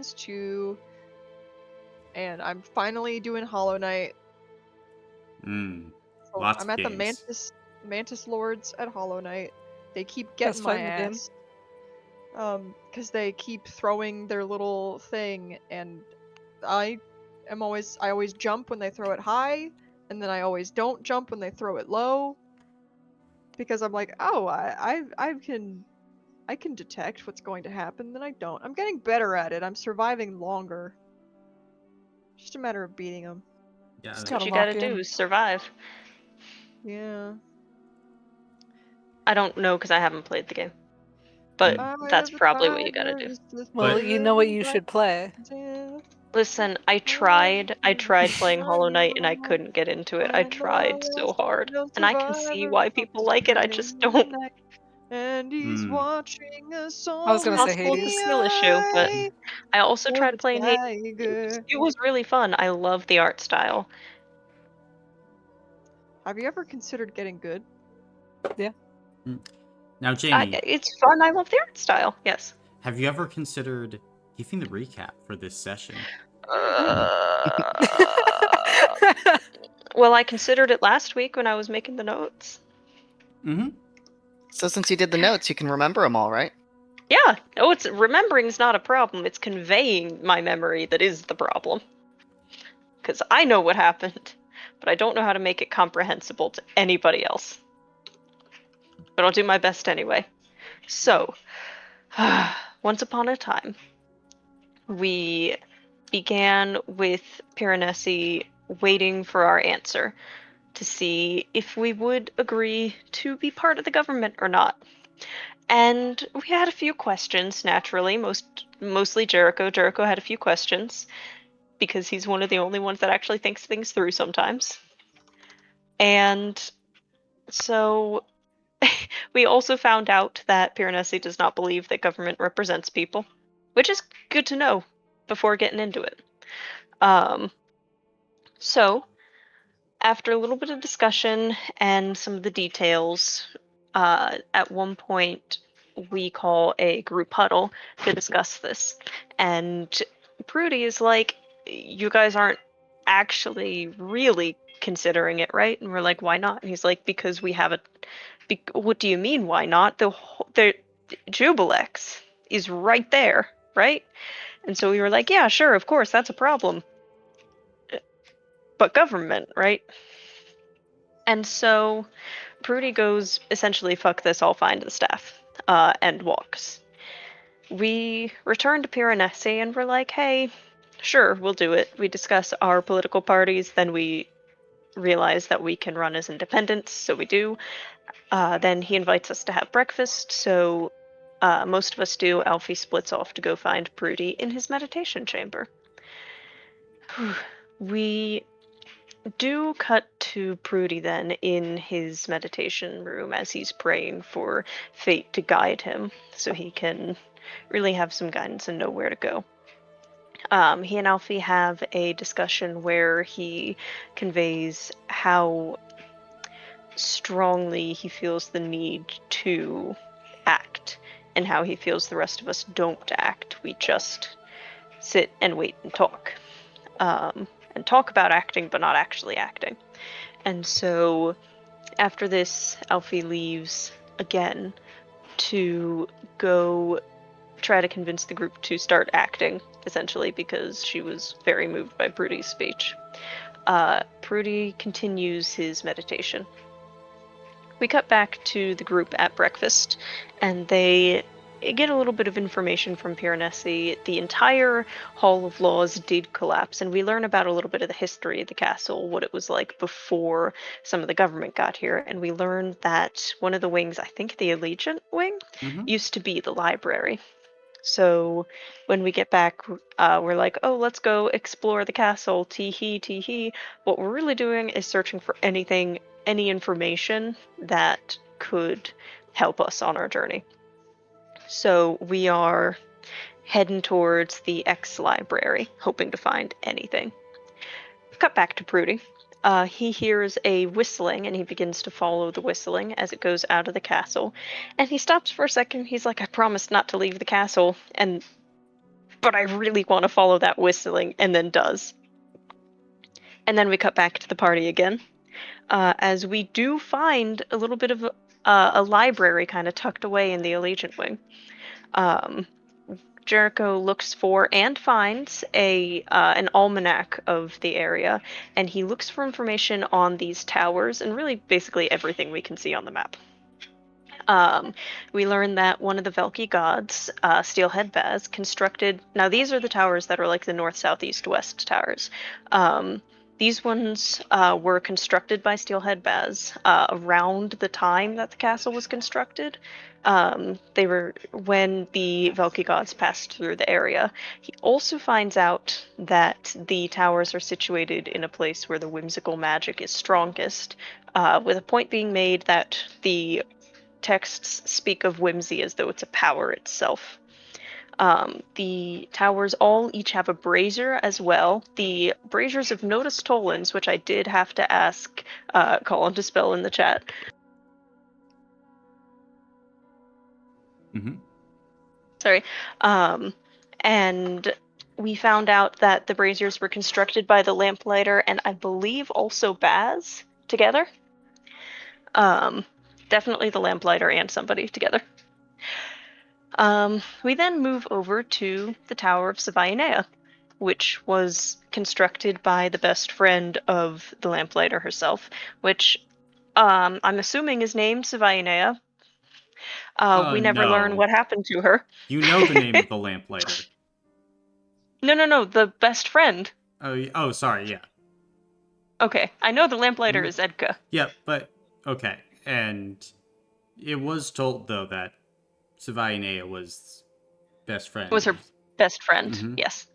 Borderlands 2, and I'm finally doing Hollow Knight. So Lots I'm of at the games. Mantis Lords at Hollow Knight. They keep That's getting my fun game. ass. Because they keep throwing their little thing, and I always jump when they throw it high, and then I always don't jump when they throw it low. Because I'm like, oh, I can detect what's going to happen, then I don't. I'm getting better at it. I'm surviving longer. Just a matter of beating them. Yeah, Just That's gotta what you lock gotta in. do is survive. Yeah. I don't know because I haven't played the game. But that's probably what you gotta do. Well, you know what you should play. Listen, I tried playing Hollow Knight and I couldn't get into it. I tried so hard. And I can see why people like it, I just don't. And he's watching us all. I was gonna say Possible it's a Hades. skill issue, but I also Or tried the playing Hades. tiger. It was really fun. I love the art style. Have you ever considered getting good? Yeah. Now, Jamie, It's fun. I love the art style. Yes. have you ever considered giving the recap for this session? Well, I considered it last week when I was making the notes. Mm-hmm. So since you did the notes, you can remember them all, right? Yeah. Oh, it's remembering's not a problem. It's conveying my memory that is the problem. Because I know what happened, but I don't know how to make it comprehensible to anybody else. But I'll do my best anyway. So, once upon a time, we began with Piranesi waiting for our answer to see if we would agree to be part of the government or not. And we had a few questions, naturally, mostly Jericho. Jericho had a few questions, because he's one of the only ones that actually thinks things through sometimes. And so we also found out that Piranesi does not believe that government represents people, which is good to know before getting into it. So, after a little bit of discussion and some of the details, at one point we call a group huddle to discuss this. And Prudy is like, you guys aren't actually really considering it, right? And we're like, why not? And he's like, because we have a. What do you mean, why not? The Jubilex is right there, right? And so we were like, yeah, sure, of course, that's a problem. But government, right? And so Prudy goes, essentially, fuck this, I'll find the staff, and walks. We return to Piranesi and we're like, hey, sure, we'll do it. We discuss our political parties, then we realize that we can run as independents, so we do. Then he invites us to have breakfast, so most of us do. Alfie splits off to go find Prudy in his meditation chamber. We do cut to Prudy then in his meditation room as he's praying for fate to guide him so he can really have some guidance and know where to go. He and Alfie have a discussion where he conveys how strongly he feels the need to act and how he feels the rest of us don't act. We just sit and wait and talk. And talk about acting, but not actually acting. And so after this, Alfie leaves again to go try to convince the group to start acting, essentially, because she was very moved by Prudy's speech. Prudy continues his meditation. We cut back to the group at breakfast, and they get a little bit of information from Piranesi. The entire Hall of Laws did collapse, and we learn about a little bit of the history of the castle, what it was like before some of the government got here, and we learned that one of the wings, I think the Allegiant wing, used to be the library. So when we get back, we're like, oh, let's go explore the castle, tee-hee, tee-hee. What we're really doing is searching for any information that could help us on our journey. So we are heading towards the X-Library, hoping to find anything. Cut back to Prudy. He hears a whistling, and he begins to follow the whistling as it goes out of the castle. And he stops for a second. He's like, I promised not to leave the castle. And but I really want to follow that whistling, and then does. And then we cut back to the party again, as we do find a little bit of a library kind of tucked away in the Allegiant Wing. Um, Jericho looks for and finds an almanac of the area, and he looks for information on these towers and really basically everything we can see on the map. We learn that one of the Velki gods, Steelhead Baz, constructed. Now, these are the towers that are like the north, south, east, west towers. These ones were constructed by Steelhead Baz around the time that the castle was constructed. They were when the Velki gods passed through the area. He also finds out that the towers are situated in a place where the whimsical magic is strongest, with a point being made that the texts speak of whimsy as though it's a power itself. The towers all each have a brazier as well. The braziers of Notice Tollens, which I did have to ask Colin to spell in the chat. Mm-hmm. Sorry. And we found out that the braziers were constructed by the Lamplighter and I believe also Baz together. Definitely the Lamplighter and somebody together. We then move over to the Tower of Savainea, which was constructed by the best friend of the Lamplighter herself, which I'm assuming is named Savainea. We never learn No. what happened to her. You know the name of the lamplighter. No, the best friend. Oh, sorry, yeah. Okay, I know the Lamplighter is Edka. Yeah, but, okay. And it was told, though, that Savainea was best friend. Was her best friend, Mhm. yes.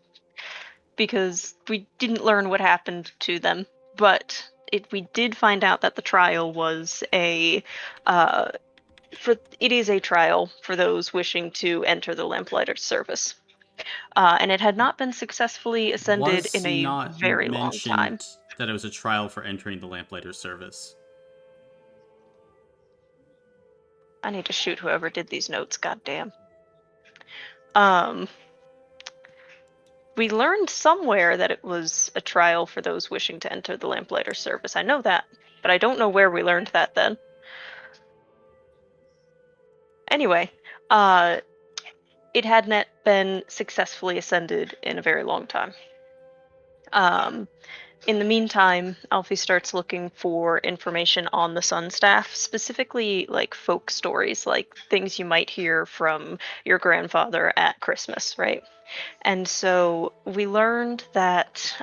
Because we didn't learn what happened to them, but we did find out that the trial was it is a trial for those wishing to enter the Lamplighter's service. And it had not been successfully ascended Was in a not very long time. mentioned that it was a trial for entering the lamplighter's service. I need to shoot whoever did these notes, goddamn. We learned somewhere that it was a trial for those wishing to enter the Lamplighter's service. I know that, but I don't know where we learned that then. Anyway, it had not been successfully ascended in a very long time. In the meantime, Alfie starts looking for information on the Sun Staff, specifically like folk stories, like things you might hear from your grandfather at Christmas, right? And so we learned that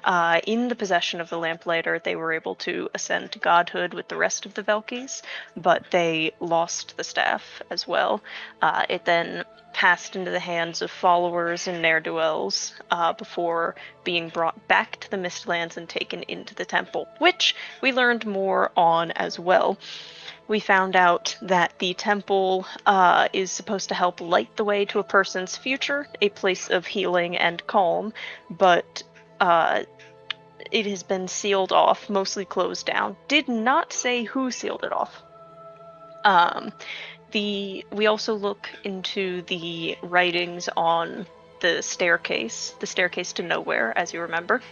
in the possession of the Lamplighter, they were able to ascend to godhood with the rest of the Velkies, but they lost the staff as well. It then passed into the hands of followers and ne'er-do-wells before being brought back to the Mistlands and taken into the temple, which we learned more on as well. We found out that the temple is supposed to help light the way to a person's future, a place of healing and calm, but it has been sealed off, mostly closed down. Did not say who sealed it off. We also look into the writings on the staircase to nowhere, as you remember.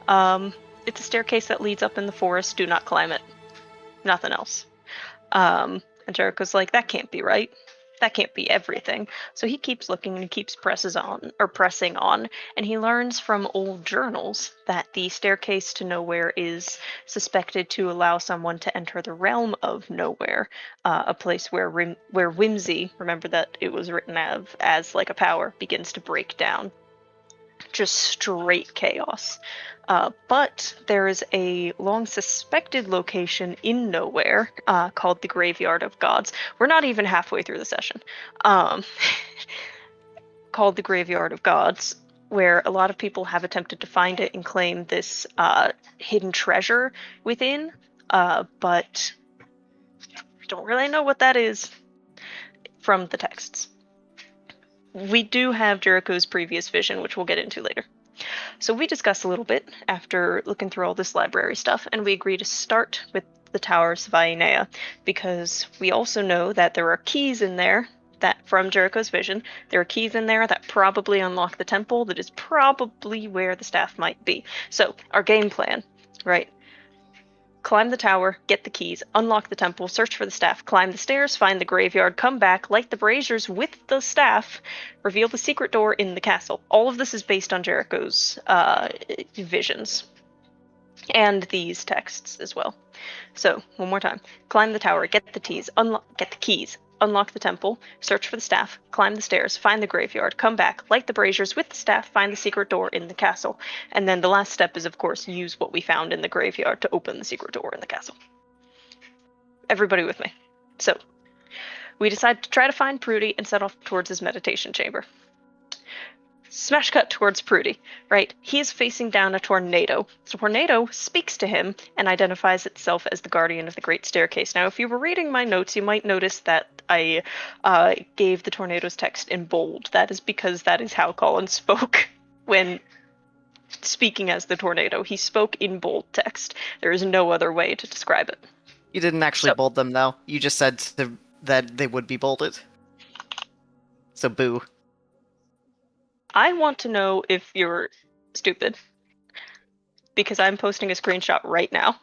It's a staircase that leads up in the forest. Do not climb it. Nothing else. And Jericho's like, that can't be right. That can't be everything. So he keeps looking and he keeps pressing on, and he learns from old journals that the staircase to nowhere is suspected to allow someone to enter the realm of nowhere, a place where whimsy, remember that it was written as like a power, begins to break down. Just straight chaos. But there is a long suspected location in nowhere called the Graveyard of Gods. We're not even halfway through the session. Called the Graveyard of Gods, where a lot of people have attempted to find it and claim this hidden treasure within, but don't really know what that is from the texts. We do have Jericho's previous vision, which we'll get into later. So we discuss a little bit after looking through all this library stuff, and we agree to start with the Tower of Savainea, because we also know that there are keys in there that from Jericho's vision, there are keys in there that probably unlock the temple. That is probably where the staff might be. So our game plan, right? Climb the tower, get the keys, unlock the temple, search for the staff, climb the stairs, find the graveyard, come back, light the braziers with the staff, reveal the secret door in the castle. All of this is based on Jericho's visions and these texts as well. So, one more time. Climb the tower, get the keys, unlock the temple, search for the staff, climb the stairs, find the graveyard, come back, light the braziers with the staff, find the secret door in the castle. And then the last step is, of course, use what we found in the graveyard to open the secret door in the castle. Everybody with me. So, we decide to try to find Prudy and set off towards his meditation chamber. Smash cut towards Prudy, right? He is facing down a tornado. The tornado speaks to him and identifies itself as the guardian of the Great Staircase. Now, if you were reading my notes, you might notice that I gave the tornado's text in bold. That is because that is how Colin spoke when speaking as the tornado. He spoke in bold text. There is no other way to describe it. You didn't actually bold them, though. You just said that they would be bolded. So boo. I want to know if you're stupid, because I'm posting a screenshot right now.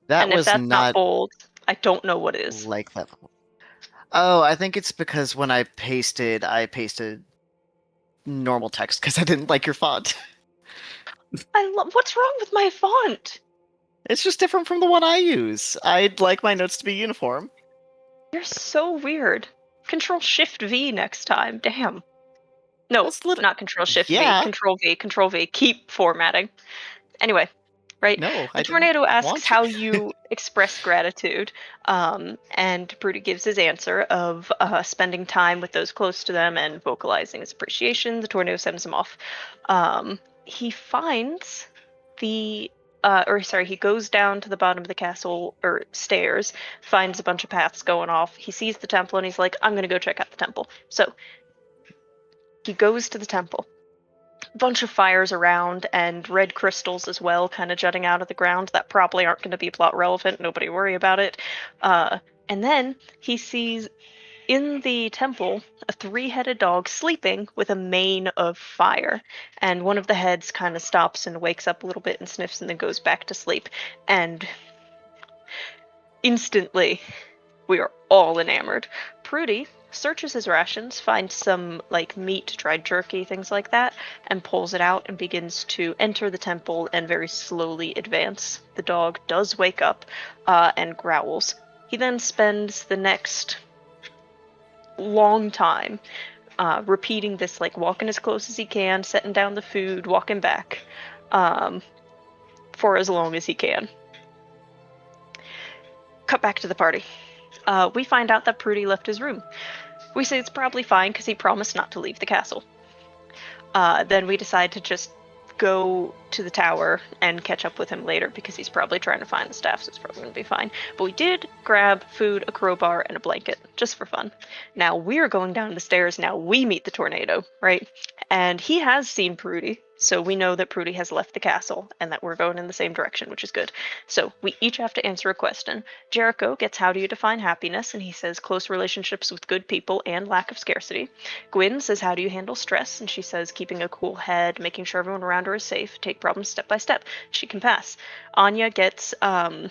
That And if was that's not not bold, I don't know what is. like that. Oh, I think it's because when I pasted normal text because I didn't like your font. What's wrong with my font? It's just different from the one I use. I'd like my notes to be uniform. You're so weird. Control Shift V next time. Damn. No, That's not Control Shift V. Yeah. Control V. Control V. Keep formatting. Anyway, right? No, The I tornado didn't asks want to. how you express gratitude, and Prudy gives his answer of spending time with those close to them and vocalizing his appreciation. The tornado sends him off. He finds he goes down to the bottom of the castle, or stairs, finds a bunch of paths going off. He sees the temple and he's like, I'm gonna go check out the temple. So he goes to the temple. Bunch of fires around and red crystals as well, kind of jutting out of the ground that probably aren't going to be plot relevant. Nobody worry about it. And then he sees in the temple a three-headed dog sleeping with a mane of fire, and one of the heads kind of stops and wakes up a little bit and sniffs and then goes back to sleep. And instantly we are all enamored. Prudy searches his rations, finds some like meat, dried jerky, things like that, and pulls it out and begins to enter the temple and very slowly advance. The dog does wake up and growls. He then spends the next long time repeating this, like walking as close as he can, setting down the food, walking back for as long as he can. Cut back to the party. We find out that Prudy left his room. We say it's probably fine because he promised not to leave the castle. Then we decide to just go to the tower and catch up with him later because he's probably trying to find the staff, so it's probably going to be fine. But we did grab food, a crowbar, and a blanket, just for fun. Now we're going down the stairs. Now we meet the tornado, right? And he has seen Prudy, so we know that Prudy has left the castle and that we're going in the same direction, which is good. So we each have to answer a question. Jericho gets, how do you define happiness? And he says close relationships with good people and lack of scarcity. Gwyn says, how do you handle stress? And she says keeping a cool head, making sure everyone around her is safe, take problems step by step. She can pass. Anya gets,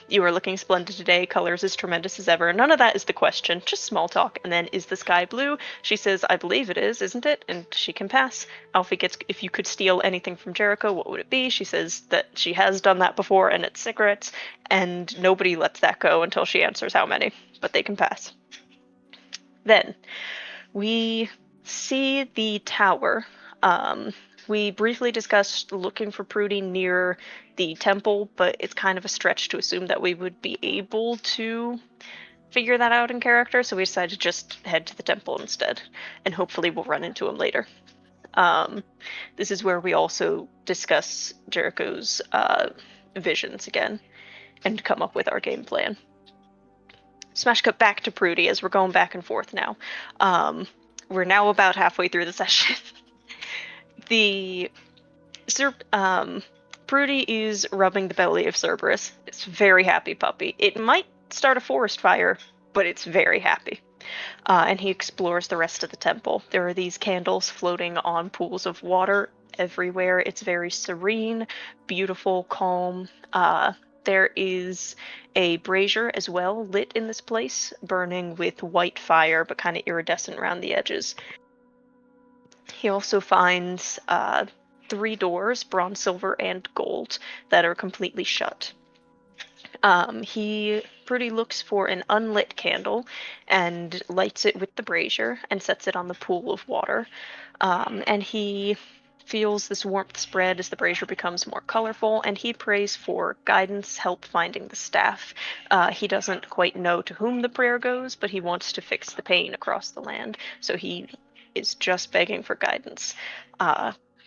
you are looking splendid today, colors as tremendous as ever. None of that is the question, just small talk. And then, is the sky blue? She says, I believe it is, isn't it? And she can pass. Alfie gets, if you could steal anything from Jericho, what would it be? She says that she has done that before, and it's cigarettes, and nobody lets that go until she answers how many, but they can pass. Then we see the tower. We briefly discussed looking for Prudy near the temple, but it's kind of a stretch to assume that we would be able to figure that out in character, so we decided to just head to the temple instead, and hopefully we'll run into him later. This is where we also discuss Jericho's visions again and come up with our game plan. Smash cut back to Prudy as we're going back and forth now. We're now about halfway through the session. Prudy is rubbing the belly of Cerberus. It's a very happy puppy. It might start a forest fire, but it's very happy. And he explores the rest of the temple. There are these candles floating on pools of water everywhere. It's very serene, beautiful, calm. There is a brazier as well lit in this place, burning with white fire but kind of iridescent around the edges. He also finds 3 doors, bronze, silver, and gold, that are completely shut. He pretty looks for an unlit candle and lights it with the brazier and sets it on the pool of water. And he feels this warmth spread as the brazier becomes more colorful, and he prays for guidance, help finding the staff. He doesn't quite know to whom the prayer goes, but he wants to fix the pain across the land, so he is just begging for guidance.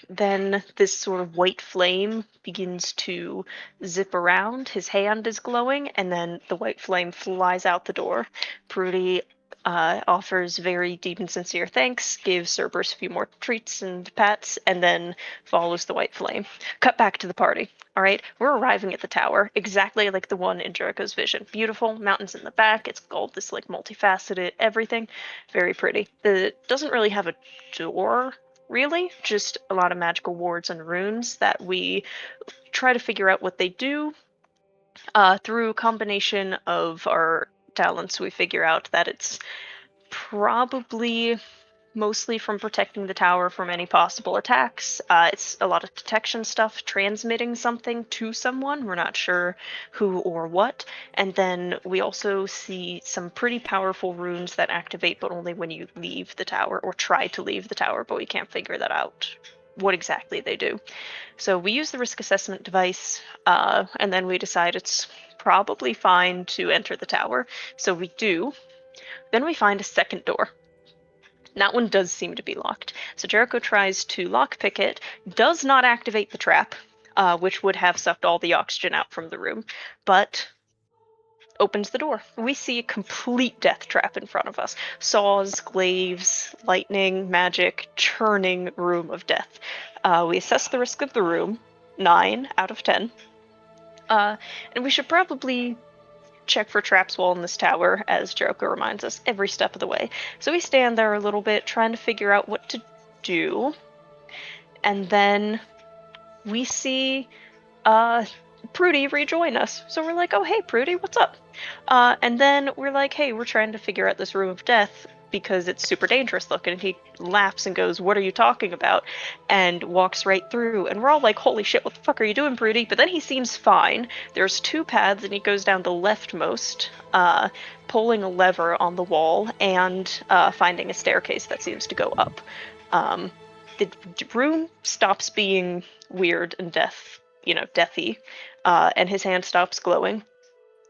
Then this sort of white flame begins to zip around. His hand is glowing, and then the white flame flies out the door. Prudy offers very deep and sincere thanks, gives Cerberus a few more treats and pats, and then follows the white flame. Cut back to the party. All right, we're arriving at the tower, exactly like the one in Jericho's vision. Beautiful, mountains in the back. It's gold, this like multifaceted everything, very pretty. It doesn't really have a door, really, just a lot of magical wards and runes that we try to figure out what they do. Through a combination of our talents, we figure out that it's probably mostly from protecting the tower from any possible attacks. It's a lot of detection stuff, transmitting something to someone. We're not sure who or what. And then we also see some pretty powerful runes that activate, but only when you leave the tower or try to leave the tower, but we can't figure that out, what exactly they do. So we use the risk assessment device, and then we decide it's probably fine to enter the tower. So we do. Then we find a second door. That one does seem to be locked. So Jericho tries to lockpick it, does not activate the trap, which would have sucked all the oxygen out from the room, but opens the door. We see a complete death trap in front of us. Saws, glaives, lightning, magic, churning room of death. We assess the risk of the room, 9 out of 10. And we should probably check for traps while in this tower, as Jericho reminds us every step of the way. So we stand there a little bit, trying to figure out what to do. And then we see Prudy rejoin us. So we're like, oh, hey, Prudy, what's up? And then we're like, hey, we're trying to figure out this room of death because it's super dangerous looking. And he laughs and goes, what are you talking about? And walks right through. And we're all like, holy shit, what the fuck are you doing, Prudy? But then he seems fine. There's 2 paths, and he goes down the leftmost, pulling a lever on the wall and finding a staircase that seems to go up. The room stops being weird and deathy, and his hand stops glowing.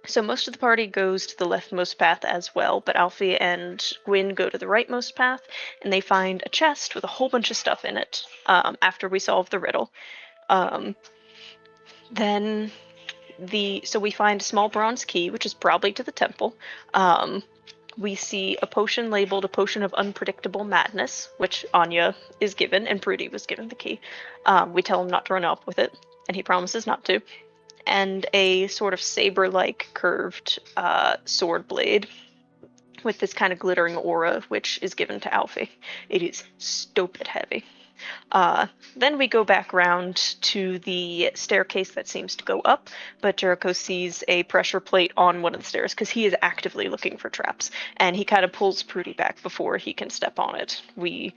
So most of the party goes to the leftmost path as well, but Alfie and Gwyn go to the rightmost path, and they find a chest with a whole bunch of stuff in it, after we solve the riddle. Then so we find a small bronze key, which is probably to the temple. We see a potion labeled a potion of unpredictable madness, which Anya is given, and Prudy was given the key. We tell him not to run off with it, and he promises not to. And a sort of saber-like curved sword blade with this kind of glittering aura, which is given to Alfie. It is stupid heavy. Then we go back round to the staircase that seems to go up, but Jericho sees a pressure plate on one of the stairs because he is actively looking for traps, and he kind of pulls Prudy back before he can step on it. We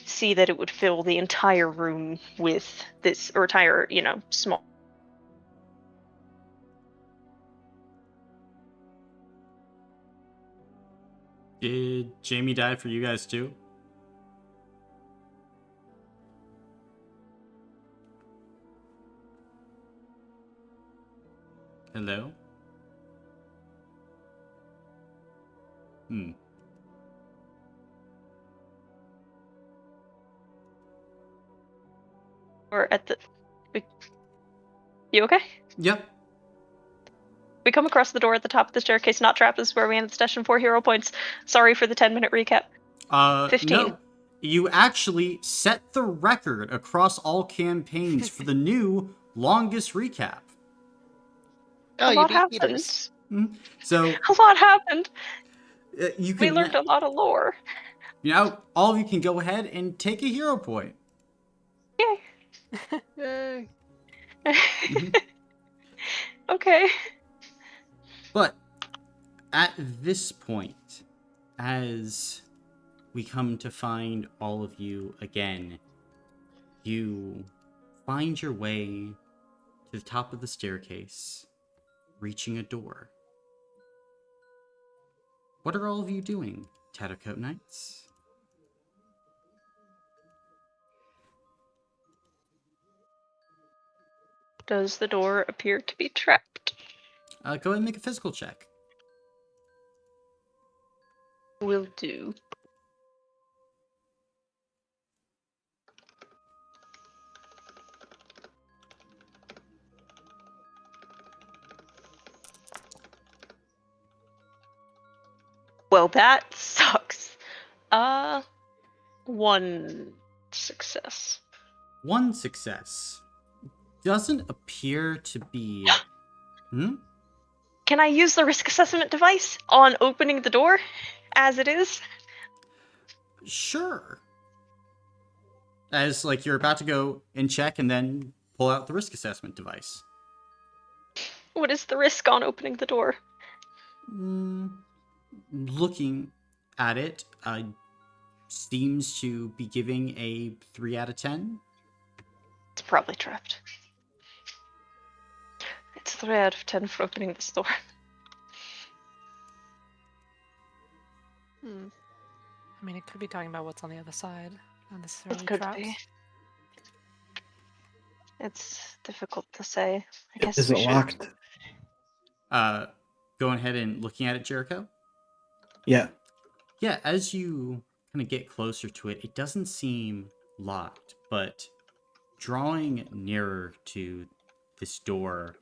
see that it would fill the entire room with this, or entire, small. Did Jamie die for you guys too? Hello? Or at the. You okay? Yep. We come across the door at the top of the staircase, not trapped. This is where we ended the session, 4 hero points. Sorry for the 10-minute recap. 15. No. You actually set the record across all campaigns for the new longest recap. Oh, A you lot beat Peters. happens. So A lot happened. you We can learned a lot of lore. all of you can go ahead and take a hero point. Yay. Yay. Mhm. Okay. But at this point, as we come to find all of you again, you find your way to the top of the staircase, reaching a door. What are all of you doing, Tattercoat Knights? Does the door appear to be trapped? Go ahead and make a physical check. Will do. Well, that sucks. One success. One success. Doesn't appear to be... Can I use the risk assessment device on opening the door as it is? Sure. As, like, you're about to go and check and then pull out the risk assessment device. What is the risk on opening the door? Looking at it, seems to be giving a 3 out of 10. It's probably trapped. It's 3 out of 10 for opening this door. I mean, it could be talking about what's on the other side, not necessarily It could traps. be. It's difficult to say. I guess Is we it should. locked? Going ahead and looking at it, Jericho? Yeah. Yeah, as you kind of get closer to it, it doesn't seem locked, but drawing nearer to this door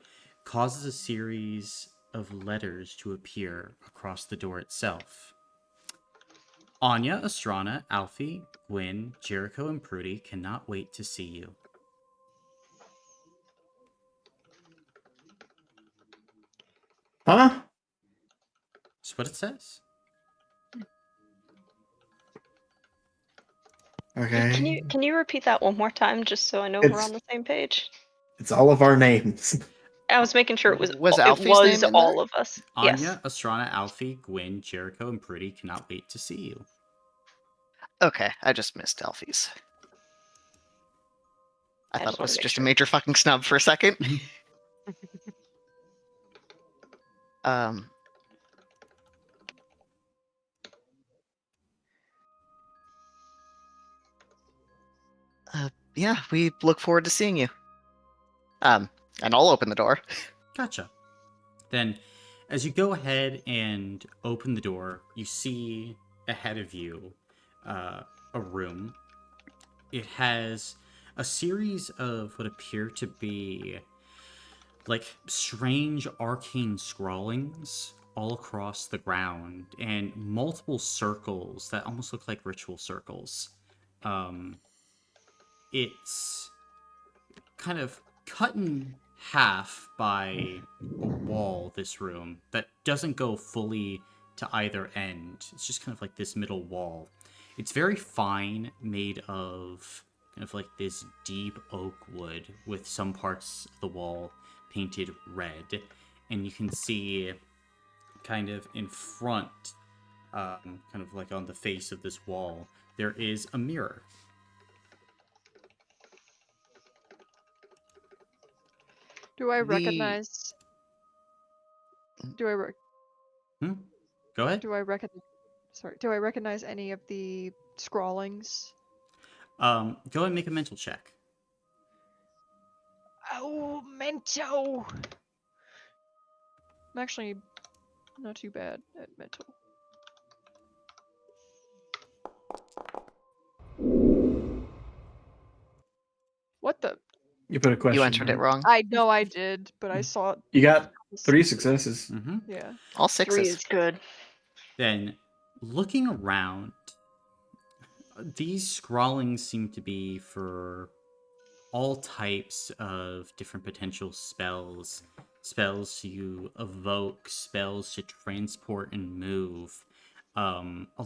causes a series of letters to appear across the door itself. Anya, Astrana, Alfie, Gwyn, Jericho, and Prudy cannot wait to see you. Huh? That's what it says. Okay. Can you repeat that one more time just so I know we're It's on the same page? it's all of our names. I was making sure it Was Alfie's name in all there? of us. Anya, Yes. Astrana, Alfie, Gwyn, Jericho, and Prudy cannot wait to see you. Okay, I just missed Alfie's. I thought just it was wanna make just sure. a major fucking snub for a second. um. Yeah, we look forward to seeing you. And I'll open the door. Gotcha. Then, as you go ahead and open the door, you see ahead of you a room. It has a series of what appear to be like strange arcane scrawlings all across the ground and multiple circles that almost look like ritual circles. It's kind of cut in half by a wall, this room, that doesn't go fully to either end. It's just kind of like this middle wall. It's very fine, made of kind of like this deep oak wood with some parts of the wall painted red. And you can see kind of in front, kind of like on the face of this wall, there is a mirror. Do I recognize? Do I Go ahead. do I recognize? Sorry. Do I recognize any of the scrawlings? Go ahead and make a mental check. Oh, mental. I'm actually not too bad at mental. What the? You put a question. You entered it mark. wrong. I know I did, but I saw it. You got 3 successes. Mm-hmm. Yeah. All 3 6s. is good. Then, looking around, these scrawlings seem to be for all types of different potential spells, spells to evoke, spells to transport and move. A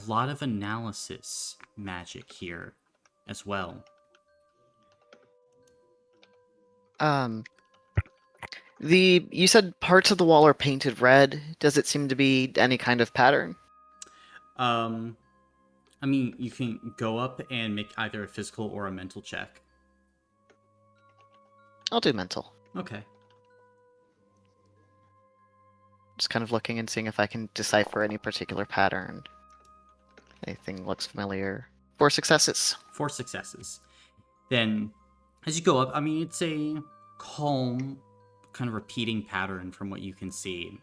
lot of analysis magic here as well. You said parts of the wall are painted red. Does it seem to be any kind of pattern? I mean, you can go up and make either a physical or a mental check. I'll do mental. Okay. Just kind of looking and seeing if I can decipher any particular pattern. Anything looks familiar. 4 successes. 4 successes. Then, as you go up, I mean, it's a calm, kind of repeating pattern from what you can see.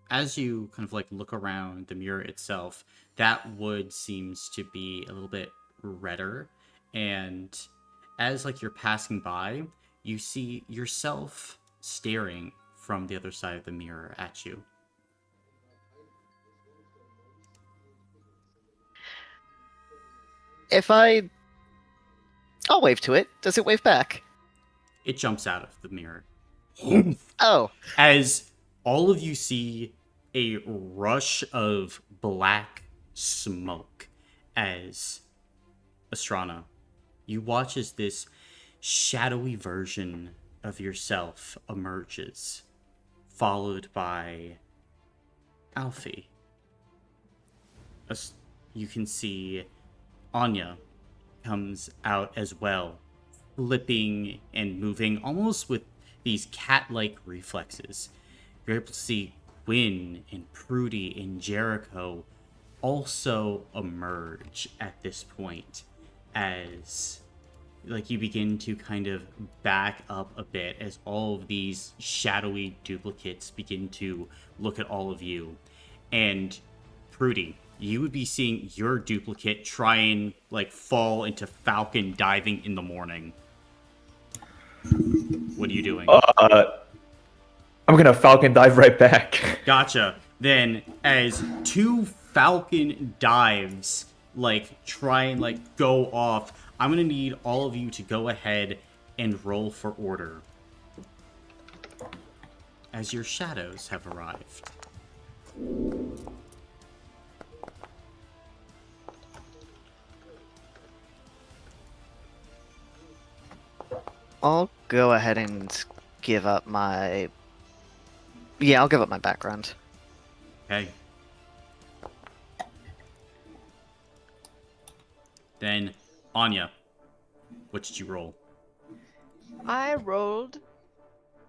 As you kind of like look around the mirror itself, that wood seems to be a little bit redder. And as like you're passing by, you see yourself staring from the other side of the mirror at you. I'll wave to it. Does it wave back? It jumps out of the mirror. Oh. As all of you see a rush of black smoke as Astrana, you watch as this shadowy version of yourself emerges, followed by Alfie. As you can see Anya comes out as well, flipping and moving almost with these cat-like reflexes. You're able to see Gwyn and Prudy and Jericho also emerge at this point as like you begin to kind of back up a bit as all of these shadowy duplicates begin to look at all of you. And Prudy, you would be seeing your duplicate try and like fall into falcon diving in the morning. What are you doing? I'm gonna falcon dive right back. Gotcha. Then, as 2 falcon dives like try and like go off, I'm gonna need all of you to go ahead and roll for order as your shadows have arrived. I'll go ahead and give up my... Yeah, I'll give up my background. Okay. Then, Anya, what did you roll? I rolled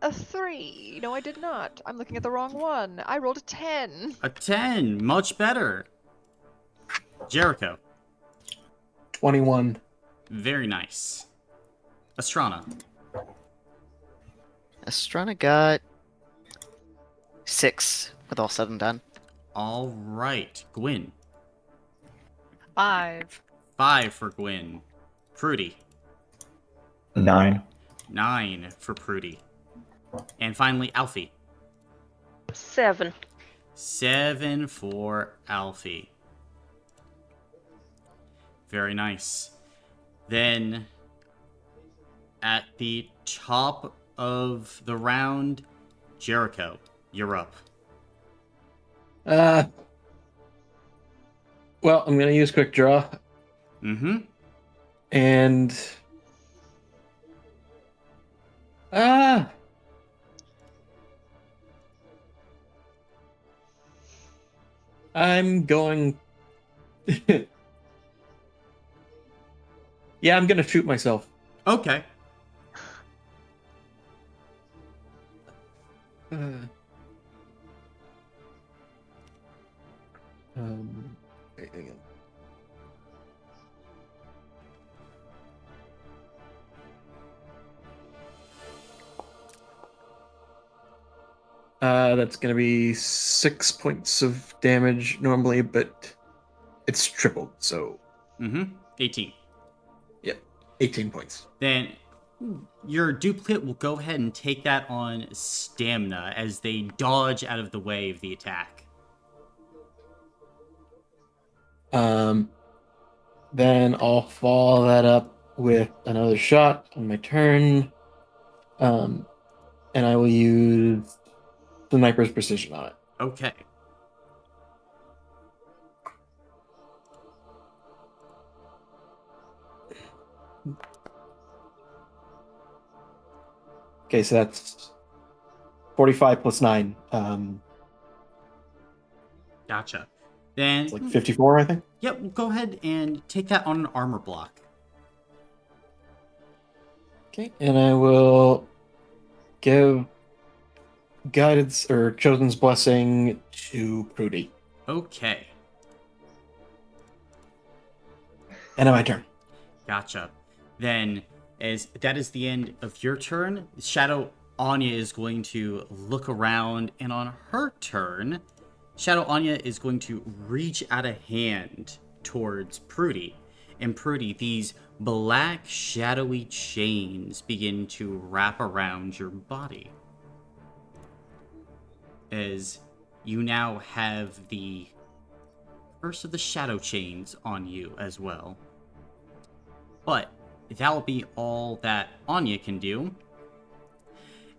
a 3. No, I did not. I'm looking at the wrong one. I rolled a 10. A 10. Much better. Jericho. 21. Very nice. Astrana. Astrana got 6, with all said and done. All right. Gwyn. 5. 5 for Gwyn. Prudy. 9. 9 for Prudy. And finally, Alfie. 7. 7 for Alfie. Very nice. Then, at the top of the round, Jericho, you're up. Well, I'm gonna use quick draw. Mm-hmm. And I'm going Yeah, I'm gonna shoot myself. Okay. Uh, wait, hang on. That's gonna be 6 points of damage normally, but it's tripled, so Mm-hmm. 18. yep, 18 points. Then your duplicate will go ahead and take that on stamina as they dodge out of the way of the attack. Then I'll follow that up with another shot on my turn. and I will use Sniper's Precision on it. Okay. Okay, so that's 45 plus 9. Gotcha. Then, It's like 54, I think. yep, go ahead and take that on an armor block. Okay, and I will give Guidance or Chosen's Blessing to Prudy. Okay. And my turn. Gotcha. Then, as that is the end of your turn, Shadow Anya is going to look around, and on her turn, Shadow Anya is going to reach out a hand towards Prudy. And Prudy, these black shadowy chains begin to wrap around your body. As you now have the curse of the shadow chains on you as well. But that will be all that Anya can do.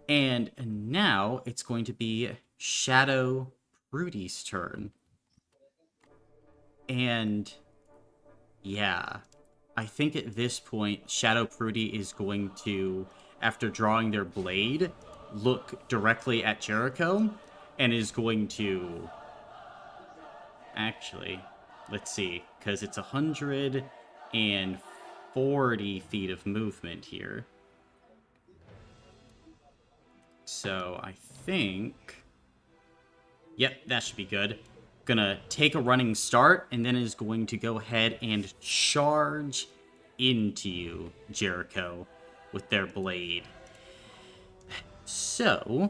And now it's going to be Shadow Prudy's turn. And yeah, I think at this point, Shadow Prudy is going to, after drawing their blade, look directly at Jericho and is going to... Actually, let's see, because it's 140 feet of movement here. So I think... Yep, that should be good. Gonna take a running start, and then is going to go ahead and charge into you, Jericho, with their blade. So,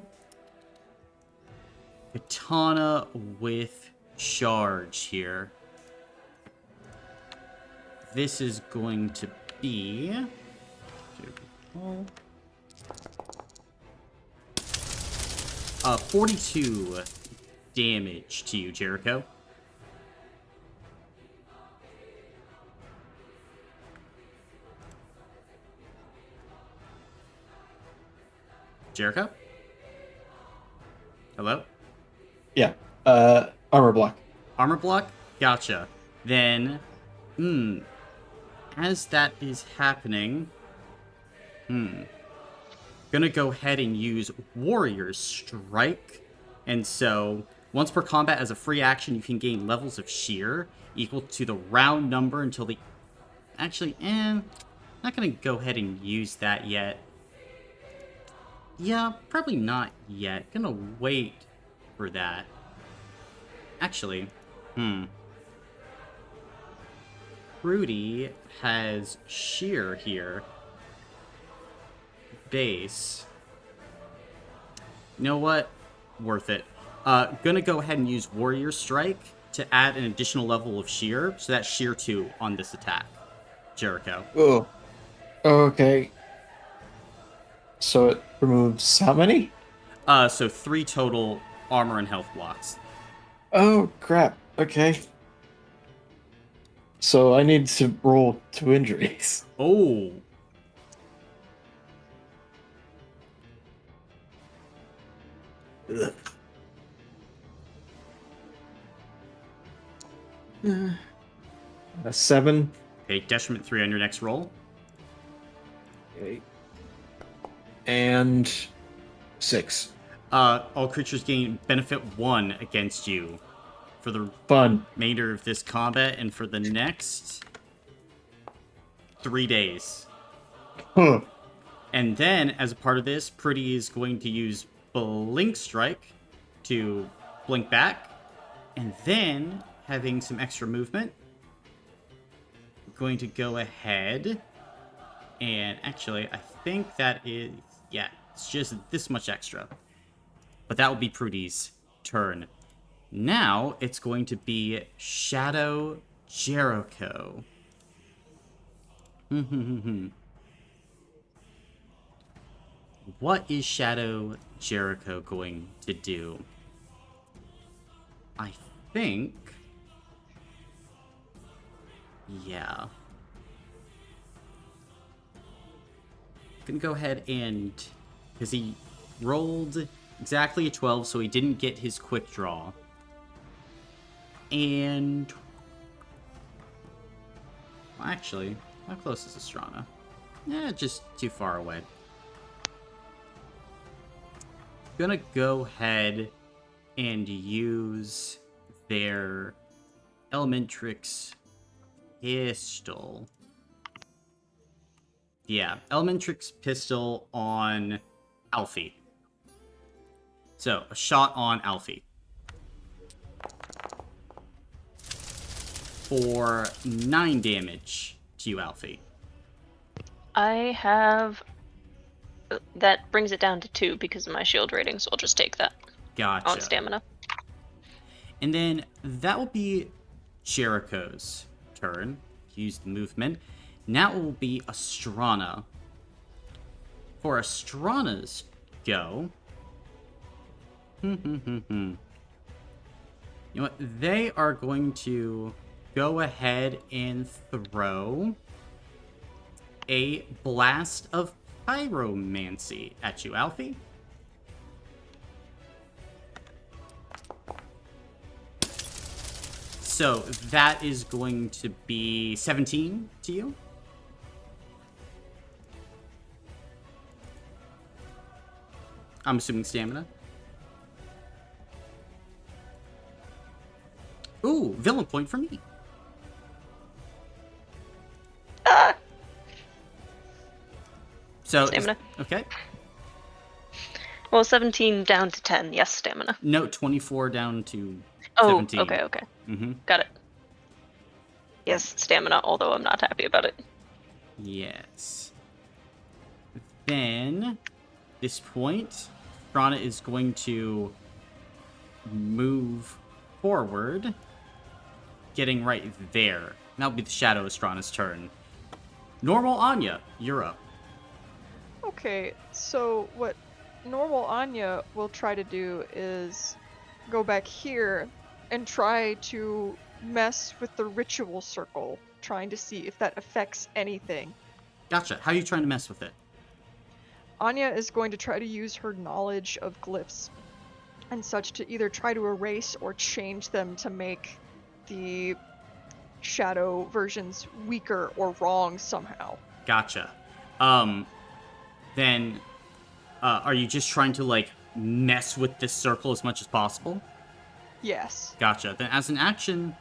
Katana with charge here. This is going to be... 42 damage to you, Jericho. Jericho? Hello? Yeah. Armor block. Armor block? Gotcha. Then, as that is happening, gonna go ahead and use Warrior's Strike. And so, once per combat as a free action, you can gain levels of sheer equal to the round number until the... Actually, not gonna go ahead and use that yet. Yeah, probably not yet. Gonna wait for that. Actually, Rudy has sheer here. Base. You know what? Worth it. Gonna go ahead and use Warrior Strike to add an additional level of sheer. So that's sheer 2 on this attack. Jericho. Oh. Okay. So it removes how many? So 3 total armor and health blocks. Oh, crap. Okay. So I need to roll 2 injuries. Oh. Ugh. A 7. Okay, detriment 3 on your next roll. Okay. And 6. All creatures gain benefit 1 against you for the Fun. remainder of this combat and for the next 3 days. Huh. And then, as a part of this, Pretty is going to use Blink Strike to blink back. And then, having some extra movement, going to go ahead and actually, I think that is, yeah, it's just this much extra. But that will be Prudy's turn. Now, it's going to be Shadow Jericho. What is Shadow Jericho going to do? I think... Yeah. Gonna go ahead and... Because he rolled exactly a 12, so he didn't get his quick draw. And... well, actually, how close is Astrana? Just too far away. Gonna go ahead and use their Elementrix pistol. Yeah, Elementrix pistol on Alfie. So, a shot on Alfie. For 9 damage to you, Alfie. I have. That brings it down to 2 because of my shield rating, so I'll just take that Gotcha. on stamina. And then that will be Jericho's turn. Use the movement. Now it will be Astrana. For Astrana's go. You know what? They are going to go ahead and throw a blast of pyromancy at you, Alfie. So that is going to be 17 to you. I'm assuming stamina. Ooh, villain point for me. So Stamina. Okay. Well, 17 down to 10. Yes, stamina. No, 24 down to Oh, 17. okay. Mm-hmm. Got it. Yes, stamina, although I'm not happy about it. Yes. Then, this point, Strana is going to move forward, getting right there. That'll be the Shadow Astrana's turn. Normal Anya, you're up. Okay, so what normal Anya will try to do is go back here and try to mess with the ritual circle, trying to see if that affects anything. Gotcha. How are you trying to mess with it? Anya is going to try to use her knowledge of glyphs and such to either try to erase or change them to make the shadow versions weaker or wrong somehow. Gotcha. Then, are you just trying to, like, mess with this circle as much as possible? Yes. Gotcha. Then as an action,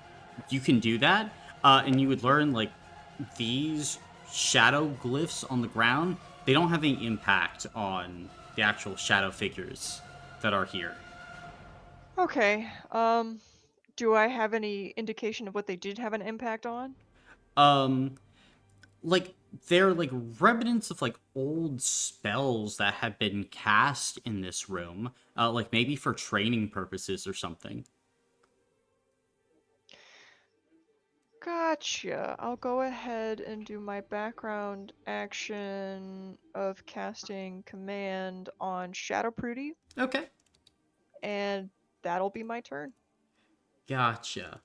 you can do that, and you would learn, like, these shadow glyphs on the ground, they don't have any impact on the actual shadow figures that are here. Okay, do I have any indication of what they did have an impact on? Like, they're, like, remnants of, like, old spells that have been cast in this room, like, maybe for training purposes or something. Gotcha. I'll go ahead and do my background action of casting command on Shadow Prudy, Okay. and that'll be my turn. Gotcha.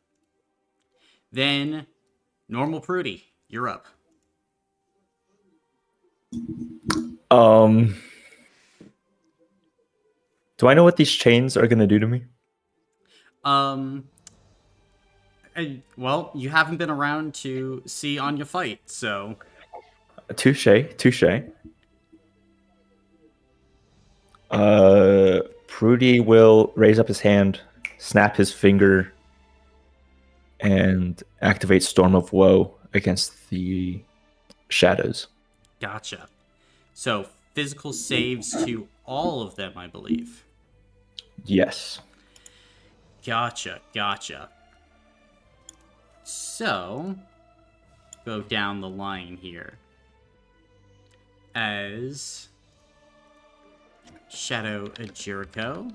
Then, normal Prudy, you're up. Do I know what these chains are gonna do to me? Well, you haven't been around to see Anya fight, so... Touche, touche. Prudy will raise up his hand, snap his finger, and activate Storm of Woe against the shadows. Gotcha. So, physical saves to all of them, I believe. Yes. Gotcha. So, go down the line here. As Shadow Jericho.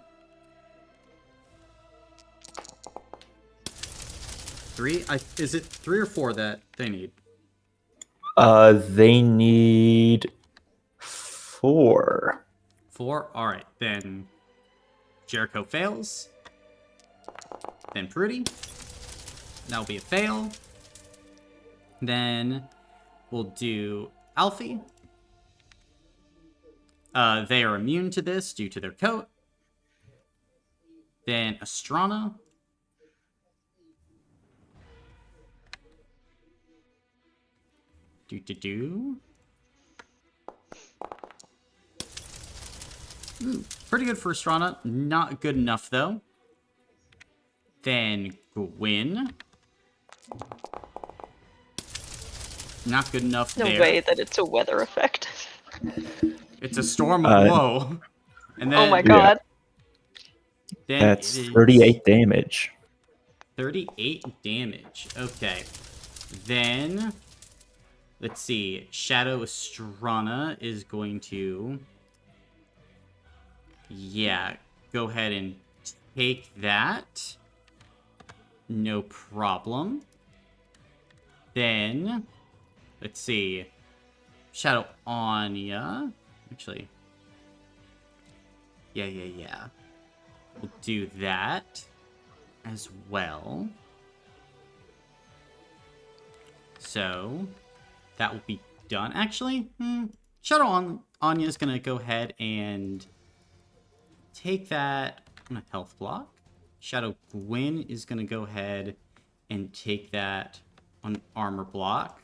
3? Is it 3 or 4 that they need? They need 4. 4? Alright, then Jericho fails. Then Prudy. That'll be a fail. Then we'll do Alfie. They are immune to this due to their coat. Then Astrana. Do. Pretty good for Astrana. Not good enough, though. Then Gwyn. Not good enough No there. way that it's a weather effect. It's a storm of woe. And then, Oh my Yeah. god. Then That's it is 38 damage. 38 damage. Okay. Then, let's see. Shadow Astrana is going to... Yeah, go ahead and take that. No problem. Then, let's see. Shadow Anya. Actually, yeah. We'll do that as well. So, that will be done. Actually, Shadow Anya is going to go ahead and take that on a health block. Shadow Gwyn is going to go ahead and take that on armor block.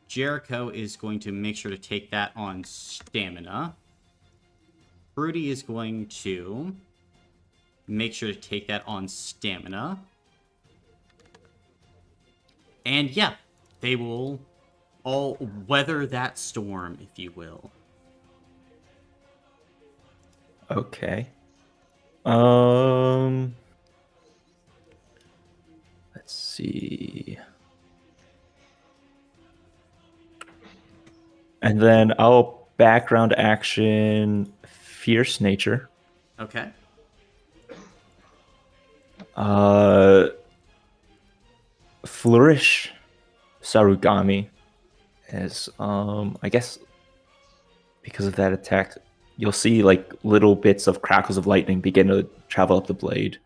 Jericho is going to make sure to take that on stamina. Broody is going to make sure to take that on stamina. And yeah, they will all weather that storm, if you will. Okay. Let's see. And then I'll background action Fierce Nature. Okay. Flourish Sarugami as I guess because of that attack, you'll see like little bits of crackles of lightning begin to travel up the blade.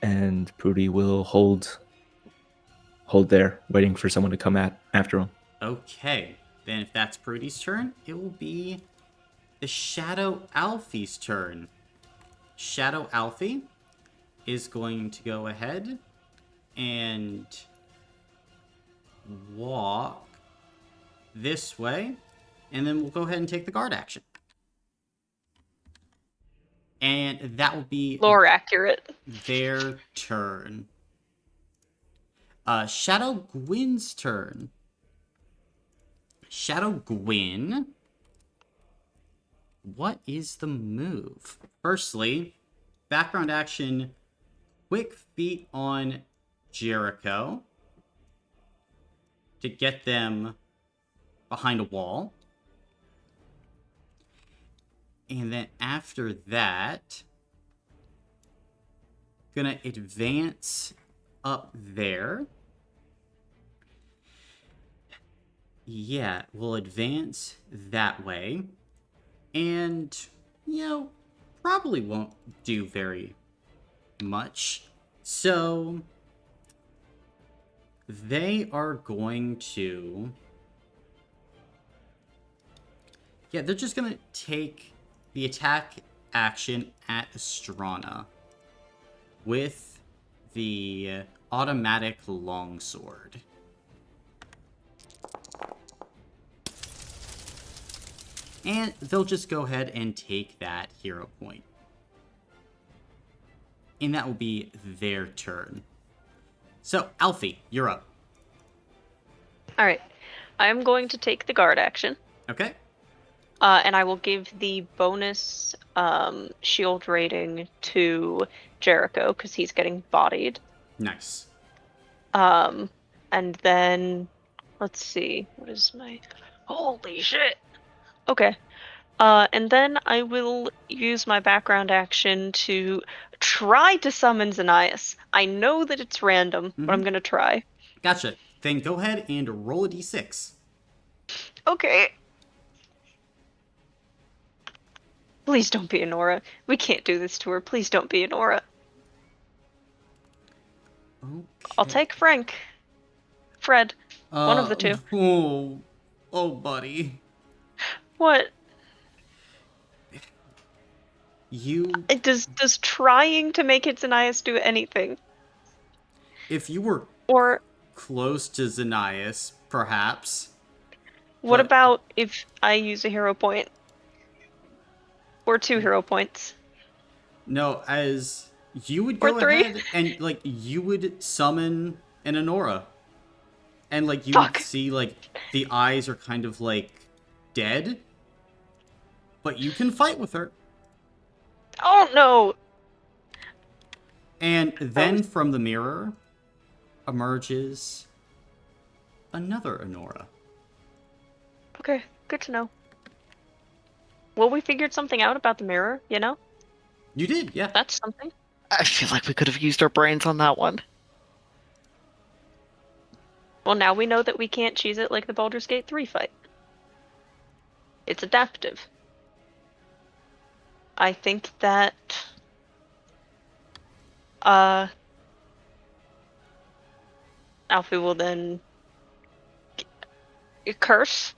And Prudy will hold there, waiting for someone to come after him. Okay. Then if that's Brody's turn, it will be the Shadow Alfie's turn. Shadow Alfie is going to go ahead and walk this way, and then we'll go ahead and take the guard action. And that will be Lore accurate. their turn. Shadow Gwyn's turn. Shadow Gwyn. What is the move? Firstly, background action, quick feet on Jericho to get them behind a wall. And then after that, gonna advance up there. Yeah, we'll advance that way. And, probably won't do very much. So, they are going to... Yeah, they're just going to take the attack action at Astrana with the automatic longsword. And they'll just go ahead and take that hero point. And that will be their turn. So, Alfie, you're up. Alright. I'm going to take the guard action. Okay? And I will give the bonus shield rating to Jericho, because he's getting bodied. Nice. And then, let's see. What is my... Holy shit! Okay. And then I will use my background action to try to summon Xanias. I know that it's random, but I'm gonna try. Gotcha. Then go ahead and roll a d6. Okay. Please don't be Honora. We can't do this to her. Please don't be Honora. Okay. I'll take Frank. Fred. One of the two. Oh, buddy. What? You, Does trying to make it Xanias do anything? if you were Or close to Xanias, perhaps. what But about if I use a hero point? Or 2 hero points? no, as you would Or go 3? ahead and like you would summon an Honora. And like you would Fuck! see like the eyes are kind of like dead. But you can fight with her. Oh no! And then from the mirror emerges another Honora. Okay, good to know. Well, we figured something out about the mirror, you know? You did, yeah. That's something. I feel like we could have used our brains on that one. Well, now we know that we can't cheese it like the Baldur's Gate 3 fight. It's adaptive. I think that Alfie will then curse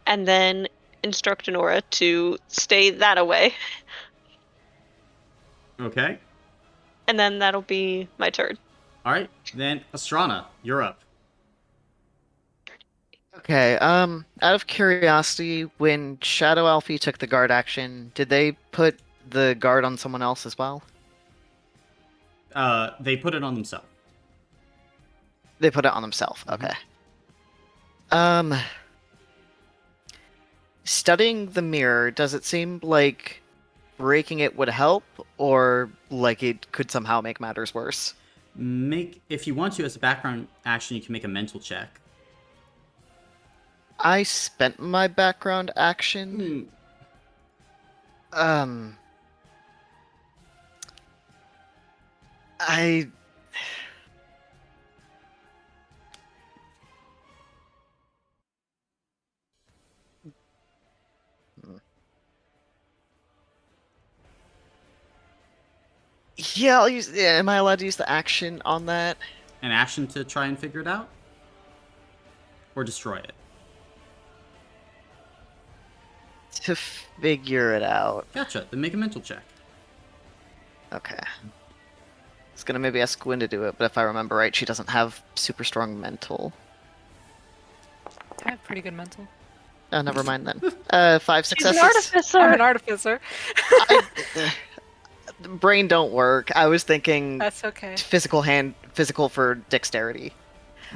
and then instruct Honora to stay that away. Okay. And then that'll be my turn. Alright, then Astrana, you're up. Okay, out of curiosity, when Shadow Alfie took the guard action, did they put the guard on someone else as well? They put it on themselves. They put it on themselves, okay. Studying the mirror, does it seem like breaking it would help, or like it could somehow make matters worse? If you want to, as a background action, you can make a mental check. I spent my background action. I... Yeah, I'll use... Yeah, am I allowed to use the action on that? An action to try and figure it out? Or destroy it? To figure it out. Gotcha, then make a mental check. Okay. It's gonna maybe ask Gwen to do it, but if I remember right, she doesn't have super strong mental. I have pretty good mental. Oh, never mind then. 5 She's successes. an artificer! I'm an artificer. Brain don't work. I was thinking That's okay. physical for dexterity.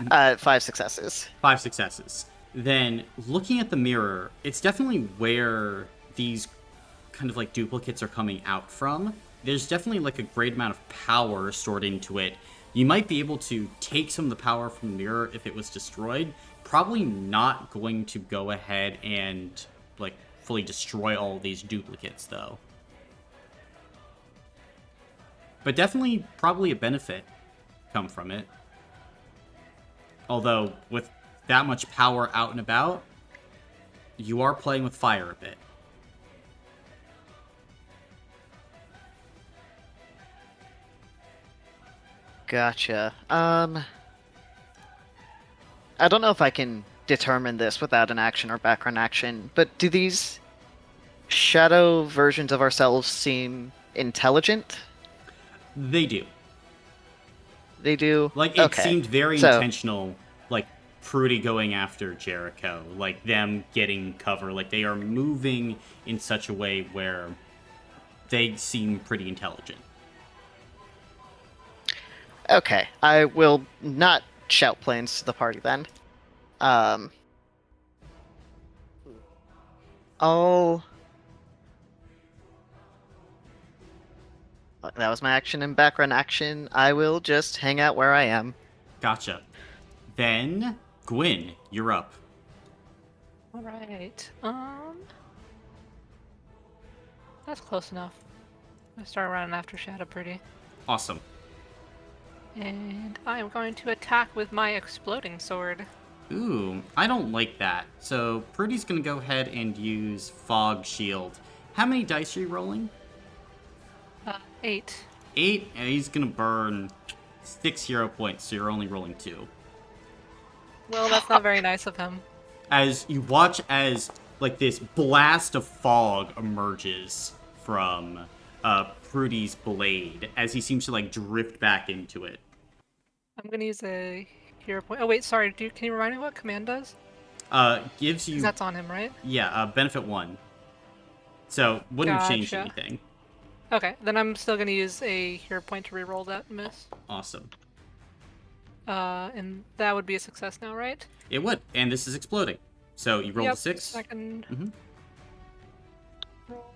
5 successes. 5 successes. Then, looking at the mirror, it's definitely where these kind of like duplicates are coming out from. There's definitely like a great amount of power stored into it. You might be able to take some of the power from the mirror if it was destroyed. Probably not going to go ahead and like fully destroy all of these duplicates though. But definitely probably a benefit come from it. Although with that much power out and about, you are playing with fire a bit. Gotcha. I don't know if I can determine this without an action or background action, but do these shadow versions of ourselves seem intelligent? They do. They do? Like, it Okay. seemed very So- intentional, like, Prudy going after Jericho, like, them getting cover, like, they are moving in such a way where they seem pretty intelligent. Okay, I will not shout plans to the party then. I'll... That was my action and background action. I will just hang out where I am. Gotcha. Then, Gwyn, you're up. Alright. That's close enough. I start running after Shadow Pretty. Awesome. And I am going to attack with my exploding sword. Ooh, I don't like that. So, Prudy's gonna go ahead and use Fog Shield. How many dice are you rolling? 8. 8, and he's gonna burn 6 hero points, so you're only rolling 2. Well, that's not very nice of him. As you watch as like this blast of fog emerges from Prudy's blade as he seems to like drift back into it. I'm gonna use a hero point. Oh wait, sorry. Can you remind me what command does? Gives 'Cause you that's on him, right? benefit 1. So wouldn't have changed Gotcha. anything. Okay, then I'm still gonna use a hero point to reroll that miss. Awesome. And that would be a success now, right? It would, and this is exploding. So you rolled Yep, a 6. Second Mm-hmm. roll.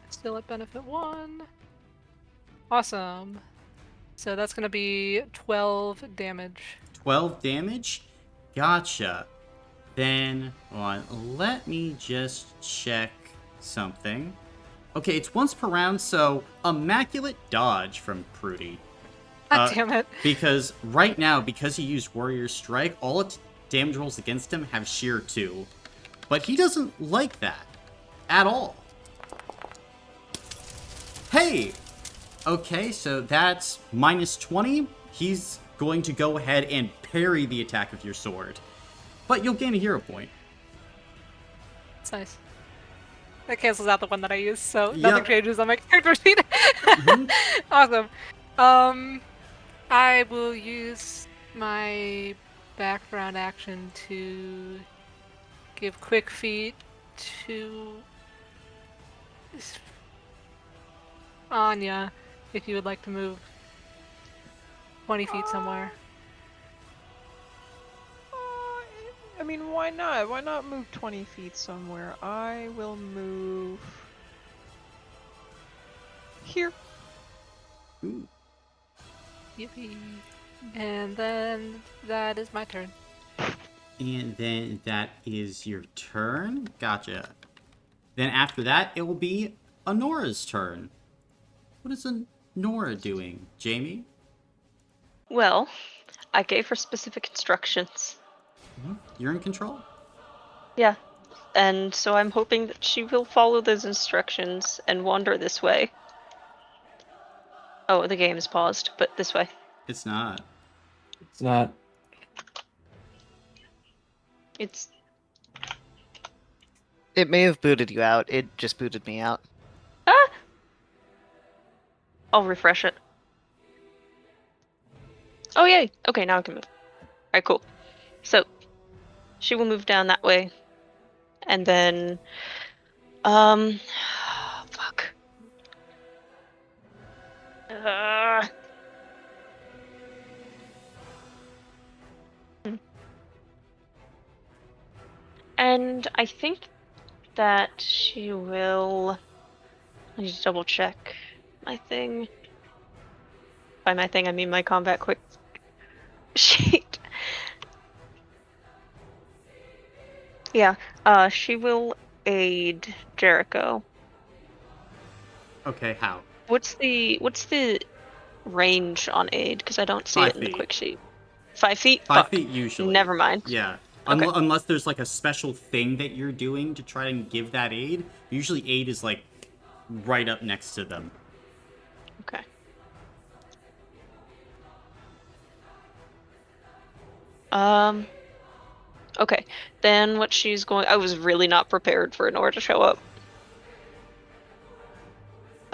Still at benefit 1. Awesome. So that's gonna be 12 damage. 12 damage. Gotcha. Then, let me just check something. Okay, it's once per round, so immaculate dodge from Prudy. God damn it. Because right now, because he used Warrior Strike, all its damage rolls against him have sheer 2. But he doesn't like that. At all. Hey! Okay, so that's minus 20. He's going to go ahead and parry the attack of your sword. But you'll gain a hero point. That's nice. That cancels out the one that I used, so Yep. nothing changes on my character sheet. Mhm. Awesome. I will use my background action to give quick feet to Anya, if you would like to move 20 feet somewhere. I mean, why not? Why not move 20 feet somewhere? I will move here. Ooh. Yippee. And then that is my turn. And then that is your turn. Gotcha. Then after that, it will be Honora's turn. What is Honora doing, Jamie? Well, I gave her specific instructions. You're in control. Yeah. And so I'm hoping that she will follow those instructions and wander this way. Oh, the game is paused, but this way. It's not. It's not. It's It may have booted you out. It just booted me out. ah. I'll refresh it. Oh yay! Okay, now I can move. Alright, cool. So she will move down that way. And then fuck. And I think that she will. I need to double check my thing. By my thing, I mean my combat quick sheet. Yeah, she will aid Jericho. Okay, how? What's the range on aid? Because I don't see 5 it in the feet. quick sheet. 5 feet? 5 Fuck. feet usually. Never mind. Yeah. Okay. Unless there's like a special thing that you're doing to try and give that aid. Usually aid is like right up next to them. Okay. Okay. Then what she's going... I was really not prepared for Nora to show up.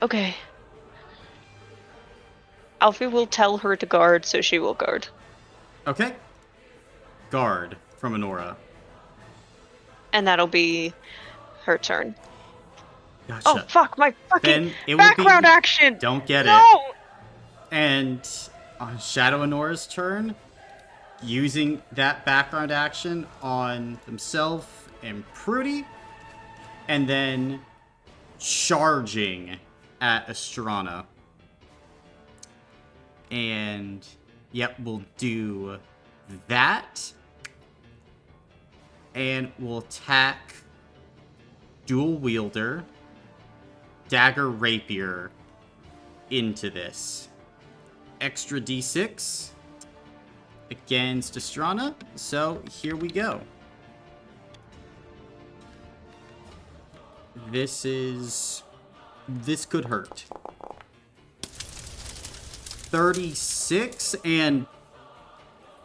Okay. Alfie will tell her to guard, so she will guard. Okay. Guard from Honora. And that'll be her turn. Gotcha. Oh, fuck, my fucking Then it will background be... action! Don't get No! it. And on Shadow Honora's turn, using that background action on themselves and Prudy, and then charging at Astrana. And, yep, we'll do that. And we'll attack Dual Wielder, Dagger Rapier into this. Extra d6 against Astrana. So here we go. This could hurt. 36 and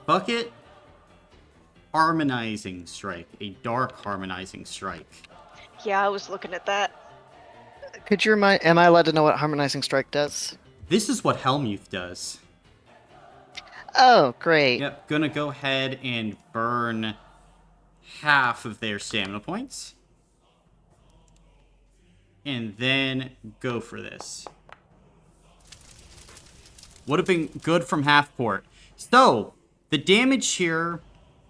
fuck it. harmonizing strike, a dark harmonizing strike. Yeah, I was looking at that. Could you remind? Am I allowed to know what harmonizing strike does? This is what Helmuth does. Oh, great. Yep, gonna go ahead and burn half of their stamina points. And then go for this. Would have been good from half port. So, the damage here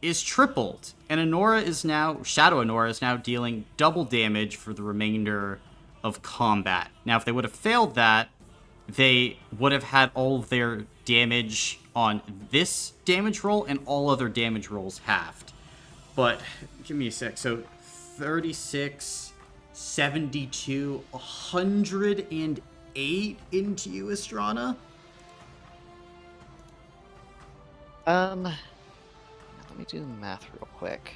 is tripled. And Shadow Honora is now dealing double damage for the remainder of combat. Now, if they would have failed that, they would have had all of their damage on this damage roll and all other damage rolls halved. But, give me a sec. So, 36, 72, 108 into you, Estrana. Let me do the math real quick.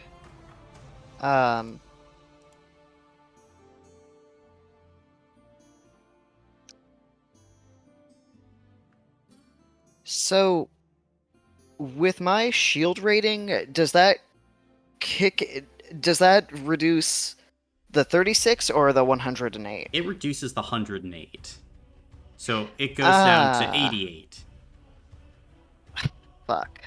So, with my shield rating, does that reduce the 36 or the 108? It reduces the 108. So it goes down to 88. Fuck.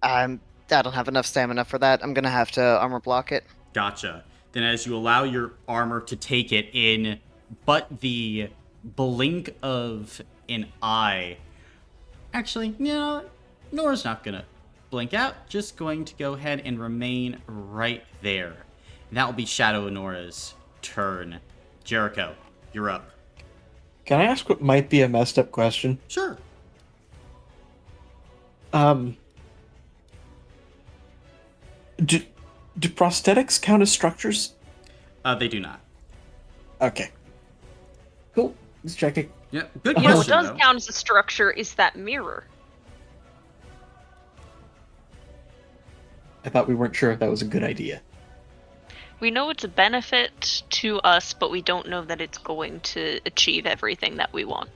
I don't have enough stamina for that. I'm gonna have to armor block it. Gotcha. Then as you allow your armor to take it in, but the blink of an eye. Actually, Nora's not gonna blink out. Just going to go ahead and remain right there. And that will be Shadow Nora's turn. Jericho, you're up. Can I ask what might be a messed up question? Sure. Do prosthetics count as structures? They do not. Okay. Cool. Just checking. Yeah, good You know what question, does though. count as a structure is that mirror. I thought we weren't sure if that was a good idea. We know it's a benefit to us, but we don't know that it's going to achieve everything that we want.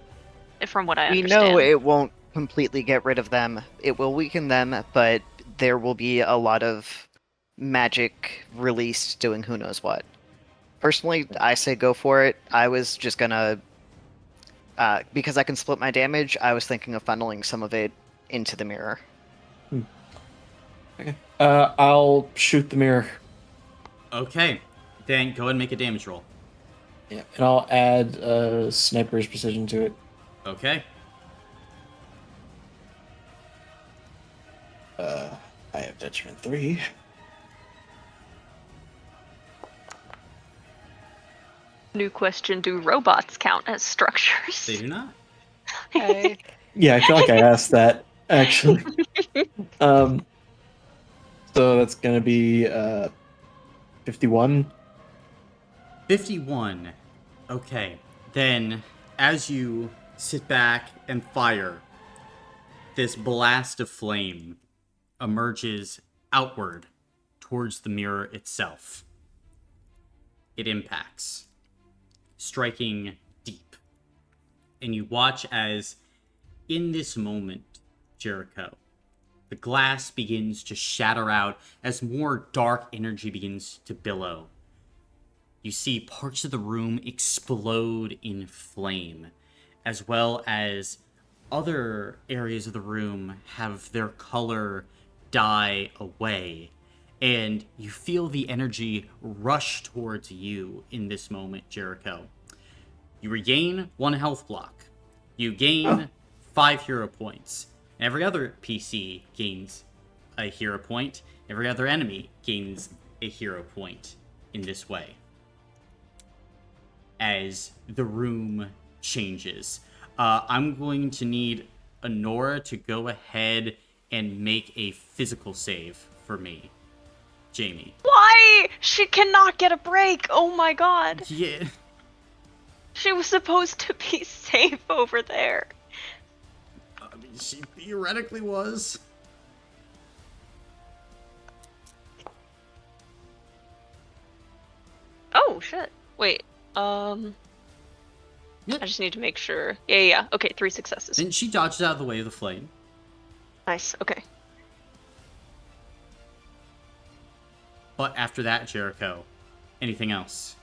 From what I We understand. know it won't completely get rid of them. It will weaken them, but there will be a lot of magic released doing who knows what. Personally, I say go for it. I was just gonna... because I can split my damage, I was thinking of funneling some of it into the mirror. Okay. I'll shoot the mirror. Okay. Then go ahead and make a damage roll. Yeah, and I'll add sniper's precision to it. Okay. I have detriment 3. New question, do robots count as structures? They do not. Okay. Yeah, I feel like I asked that actually. So that's gonna be 51. 51. Okay. Then, as you sit back and fire, this blast of flame emerges outward towards the mirror itself. It impacts, striking deep. And you watch as, in this moment, Jericho, the glass begins to shatter out as more dark energy begins to billow. You see parts of the room explode in flame, as well as other areas of the room have their color die away. And you feel the energy rush towards you in this moment, Jericho. You regain 1 health block. You gain 5 hero points. Every other PC gains a hero point. Every other enemy gains a hero point in this way. As the room changes. I'm going to need Honora to go ahead and make a physical save for me. Jamie. Why? She cannot get a break! Oh my god! Yeah. She was supposed to be safe over there. I mean, she theoretically was. Oh, shit. Wait, Yep. I just need to make sure. Yeah. Okay, 3 successes. And she dodges out of the way of the flame. Nice. Okay. But after that, Jericho, anything else?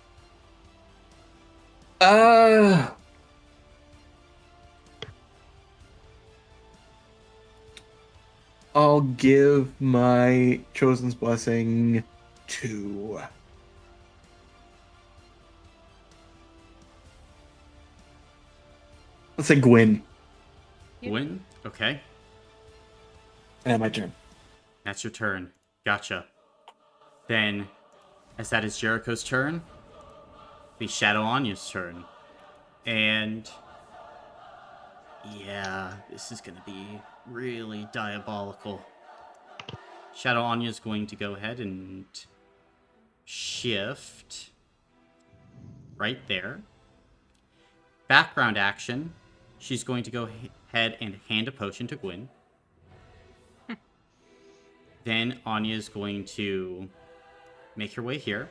I'll give my Chosen's Blessing to... Let's say Gwyn. Gwyn? Okay. And my turn. That's your turn. Gotcha. Then, as that is Jericho's turn, be Shadow Anya's turn. And... yeah, this is going to be really diabolical. Shadow Anya's going to go ahead and shift right there. Background action, she's going to go ahead and hand a potion to Gwyn. Then Anya's going to make her way here,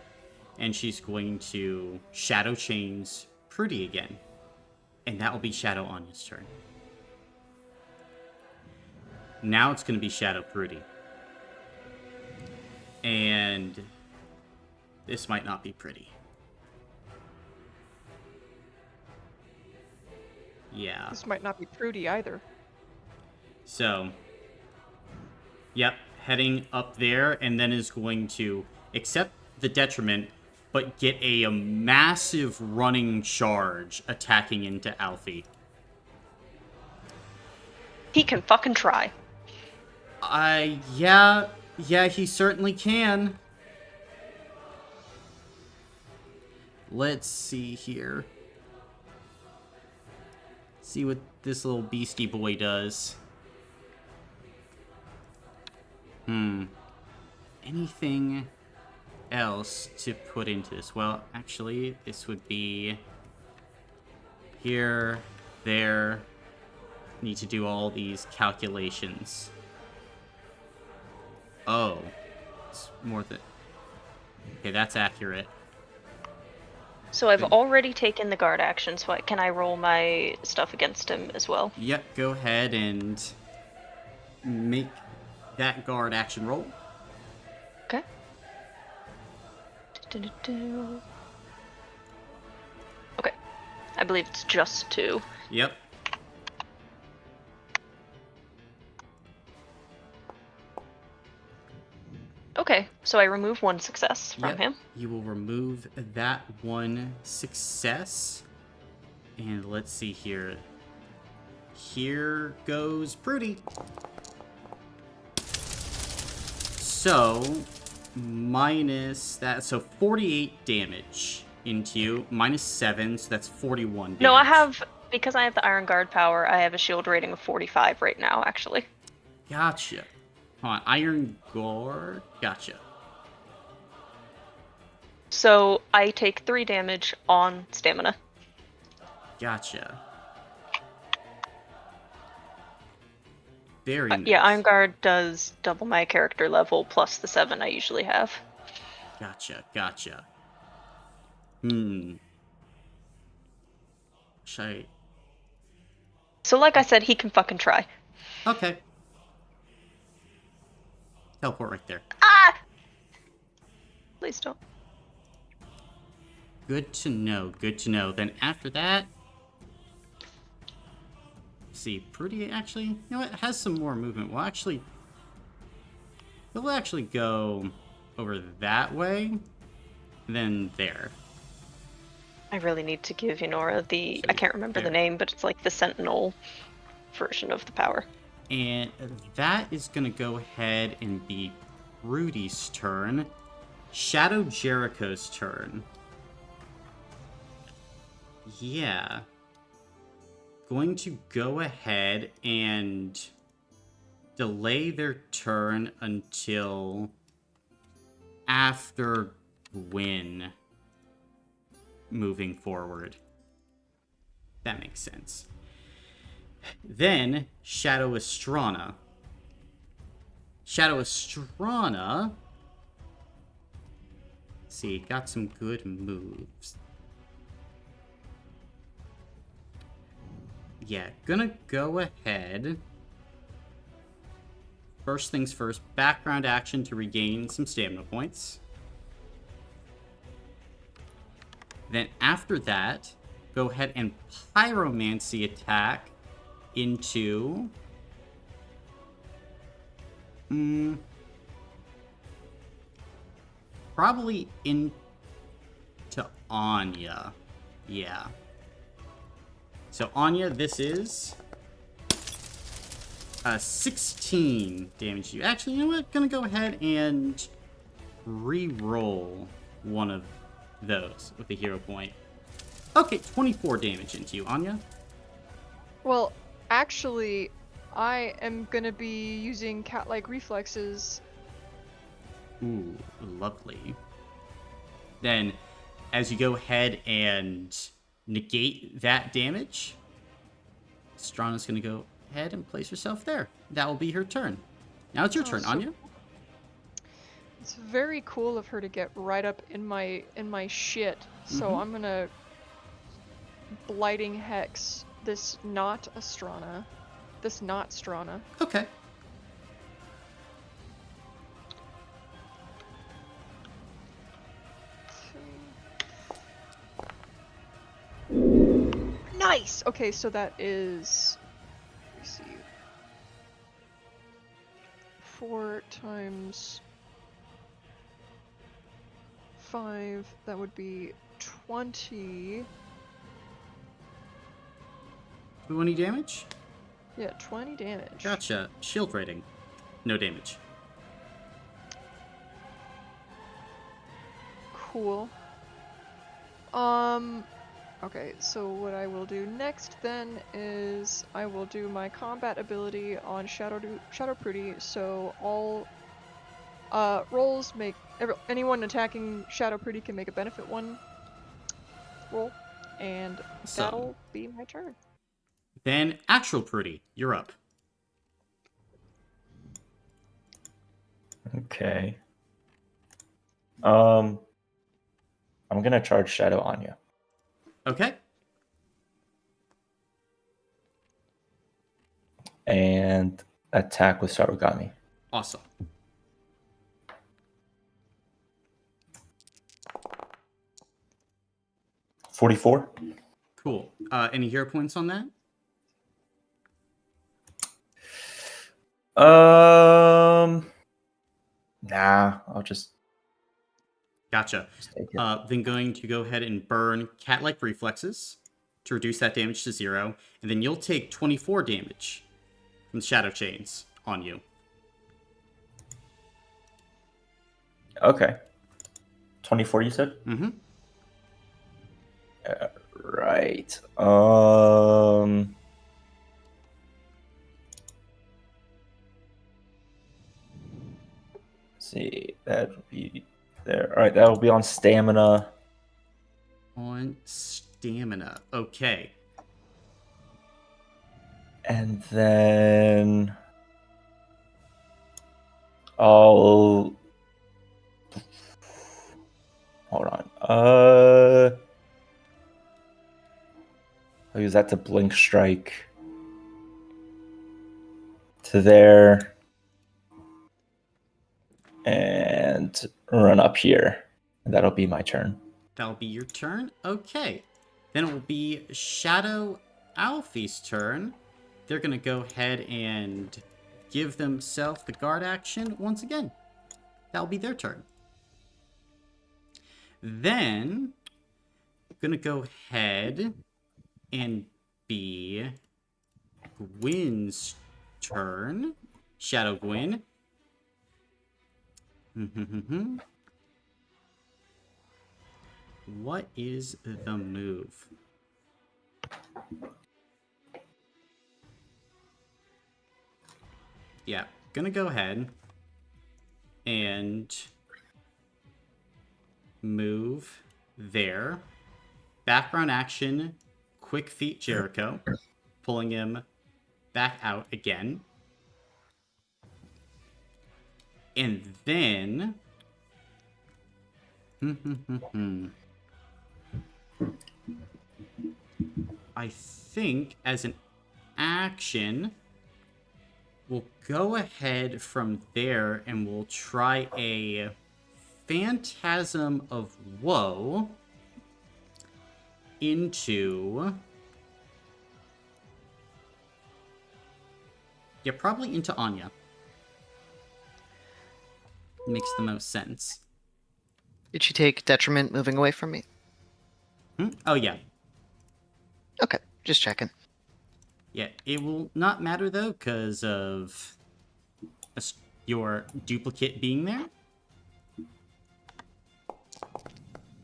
and she's going to Shadow Chains Prudy again. And that will be Shadow Anya's turn. Now it's going to be Shadow Prudy. And this might not be pretty. Yeah. This might not be Prudy either. So, yep, heading up there, and then is going to accept the detriment, but get a massive running charge attacking into Alfie. He can fucking try. Yeah, he certainly can. Let's see here. See what this little beastie boy does. Anything else to put into this? Well, actually, this would be here, there. Need to do all these calculations. Oh, it's more than... okay, that's accurate. So I've already taken the guard action, so can I roll my stuff against him as well? Yep, go ahead and make that guard action roll. Okay. Do-do-do-do. Okay. I believe it's just 2. Yep. Okay, so I remove 1 success from Yep. him. You will remove that 1 success. And let's see here. Here goes Prudy. So, minus that. So 48 damage into you. Minus 7, so that's 41 damage. No, I have, because I have the Iron Guard power, I have a shield rating of 45 right now, actually. Gotcha. Hold on, Iron Guard. Gotcha. So I take 3 damage on stamina. Gotcha. Very nice. Yeah, Iron Guard does double my character level plus the 7 I usually have. Gotcha. Should I... So like I said, he can fucking try. okay. Teleport right there. Ah! Please don't. Good to know. Then after that... see, Prudy actually... you know what? It has some more movement. We'll actually go over that way. Then there. I really need to give Yunora the... So I can't remember the there. name, but it's like the Sentinel version of the power. And that is going to go ahead and be Rudy's turn. Shadow Jericho's turn. Yeah. Going to go ahead and delay their turn until after Gwyn moving forward. That makes sense. Then, Shadow Estrana. See, got some good moves. Yeah, gonna go ahead first things first, background action to regain some stamina points. Then after that, go ahead and pyromancy attack into... probably into Anya. Yeah. So Anya, this is 16 damage to you. Actually, you know what? Gonna go ahead and re-roll one of those with a hero point. Okay, 24 damage into you, Anya. Well, actually, I am gonna be using cat-like reflexes. Ooh, lovely. Then, as you go ahead and negate that damage, Strana's gonna go ahead and place herself there. That will be her turn. Now it's your turn, so Anya. It's very cool of her to get right up in my shit. So I'm gonna blighting hex this not Strana. Okay. Nice. Okay, so that is. Let me see. 4 times 5. That would be 20. 20 damage? Yeah, 20 damage. Gotcha. Shield rating. No damage. Cool. Okay, so what I will do next then is I will do my combat ability on Shadow Pretty, so all rolls make anyone attacking Shadow Pretty can make a benefit 1 roll, and that'll be my turn. Then Actual Pretty, you're up. Okay. I'm gonna charge Shadow Anya. Okay. And attack with Sarugami. Awesome. $44. Cool. Any hero points on that? Nah, I'll just Gotcha. take it. Then going to go ahead and burn cat-like reflexes to reduce that damage to 0, and then you'll take 24 damage from Shadow Chains on you. Okay. 24, you said? Mm-hmm. Right. See, that would be there. All right, that will be on stamina. On stamina. Okay. And then I'll hold on. I'll use that to blink strike to there and run up here. And that'll be my turn. That'll be your turn. Okay. Then it will be Shadow Alfie's turn. They're going to go ahead and give themselves the guard action once again. That'll be their turn. Then, I'm going to go ahead and be Gwyn's turn. Shadow Gwyn. What is the move? Yeah, gonna go ahead and move there. Background action, quick feet Jericho, pulling him back out again. And then... I think as an action, we'll go ahead from there and we'll try a Phantasm of Woe into... Yeah, probably into Anya. Makes the most sense. Did she take detriment moving away from me? Oh, yeah. Okay, just checking. Yeah, it will not matter, though, because of your duplicate being there.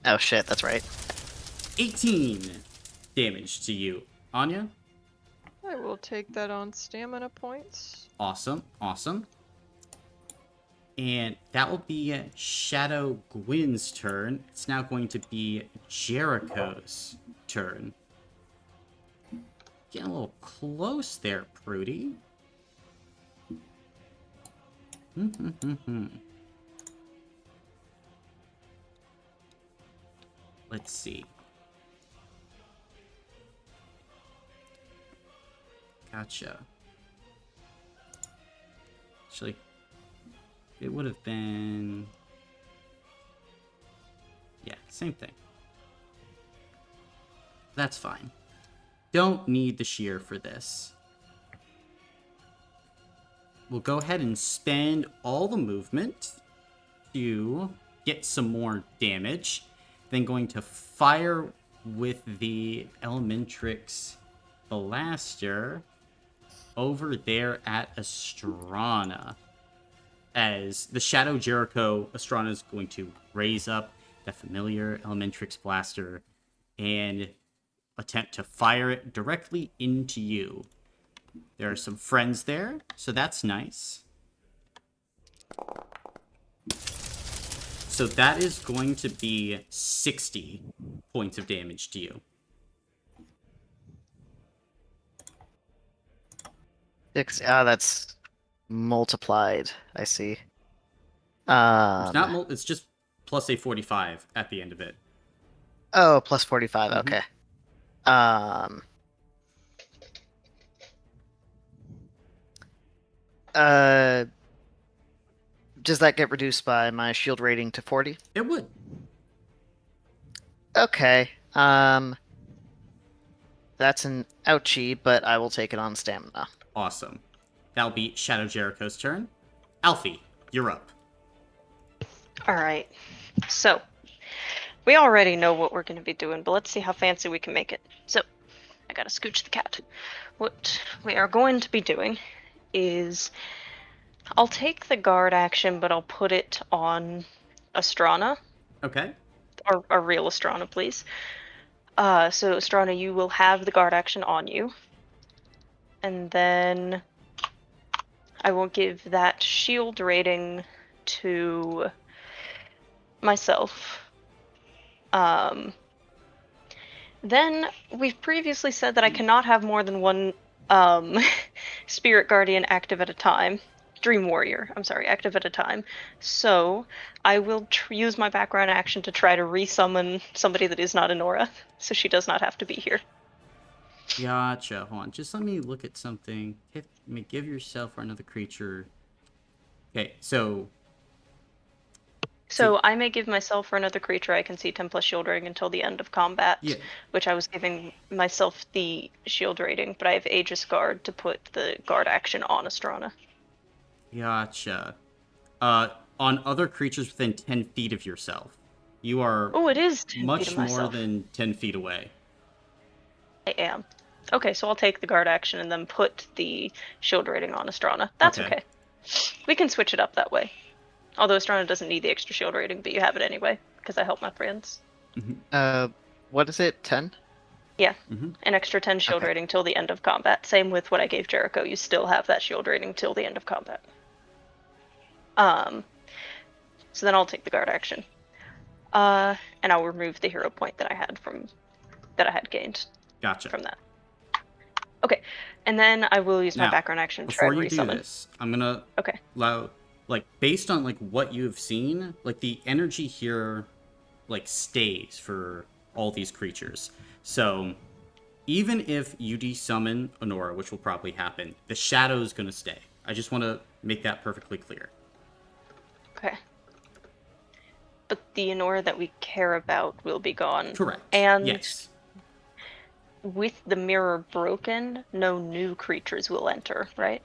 Oh shit, that's right. 18 damage to you, Anya. I will take that on stamina points. Awesome, awesome. And that will be Shadow Gwyn's turn. It's now going to be Jericho's turn. Getting a little close there, Prudy. Let's see. Gotcha. Actually, it would have been... Yeah, same thing. That's fine. Don't need the shear for this. We'll go ahead and spend all the movement to get some more damage. Then going to fire with the Elementrix Blaster over there at Astrana. As the Shadow Jericho, Astrana is going to raise up the familiar Elementrix Blaster and attempt to fire it directly into you. There are some friends there, so that's nice. So that is going to be 60 points of damage to you. 6. Ah, that's multiplied. I see. It's not it's just plus a 45 at the end of it. Oh, plus 45. Mhm. Okay. Does that get reduced by my shield rating to 40? It would. Okay. That's an ouchie, but I will take it on stamina. Awesome. That'll be Shadow Jericho's turn. Alfie, you're up. Alright. So, we already know what we're going to be doing, but let's see how fancy we can make it. So, I gotta scooch the cat. What we are going to be doing is... I'll take the guard action, but I'll put it on Astrana. Okay. Or a real Astrana, please. So Astrana, you will have the guard action on you. And then I will give that shield rating to myself. Then we've previously said that I cannot have more than one Spirit Guardian active at a time. Dream Warrior, I'm sorry, active at a time. So I will use my background action to try to resummon somebody that is not Enora, so she does not have to be here. Gotcha. Hold on. Just let me look at something. Give yourself or another creature. Okay, so So I may give myself or another creature I can see 10 plus shield rating until the end of combat, Yeah. which I was giving myself the shield rating, but I have Aegis Guard to put the guard action on Astrana. Gotcha. On other creatures within 10 feet of yourself. You are Oh, it is 10 feet much of more myself. than 10 feet away. I am. Okay, so I'll take the guard action and then put the shield rating on Astrana. That's okay. We can switch it up that way. Although Astrana doesn't need the extra shield rating, but you have it anyway, because I help my friends. What is it? 10? Yeah, Mhm. an extra 10 shield Okay. rating till the end of combat. Same with what I gave Jericho. You still have that shield rating till the end of combat. So then I'll take the guard action. And I'll remove the hero point that I had gained Gotcha. from that. Okay, and then I will use my Now, background action to try before to you do resummon. this, I'm gonna Okay. allow, like, based on like what you've seen, like the energy here, like, stays for all these creatures. So even if you desummon Honora, which will probably happen, the shadow's gonna stay. I just want to make that perfectly clear. Okay. But the Enora that we care about will be gone. Correct. And yes. with the mirror broken, no new creatures will enter, right?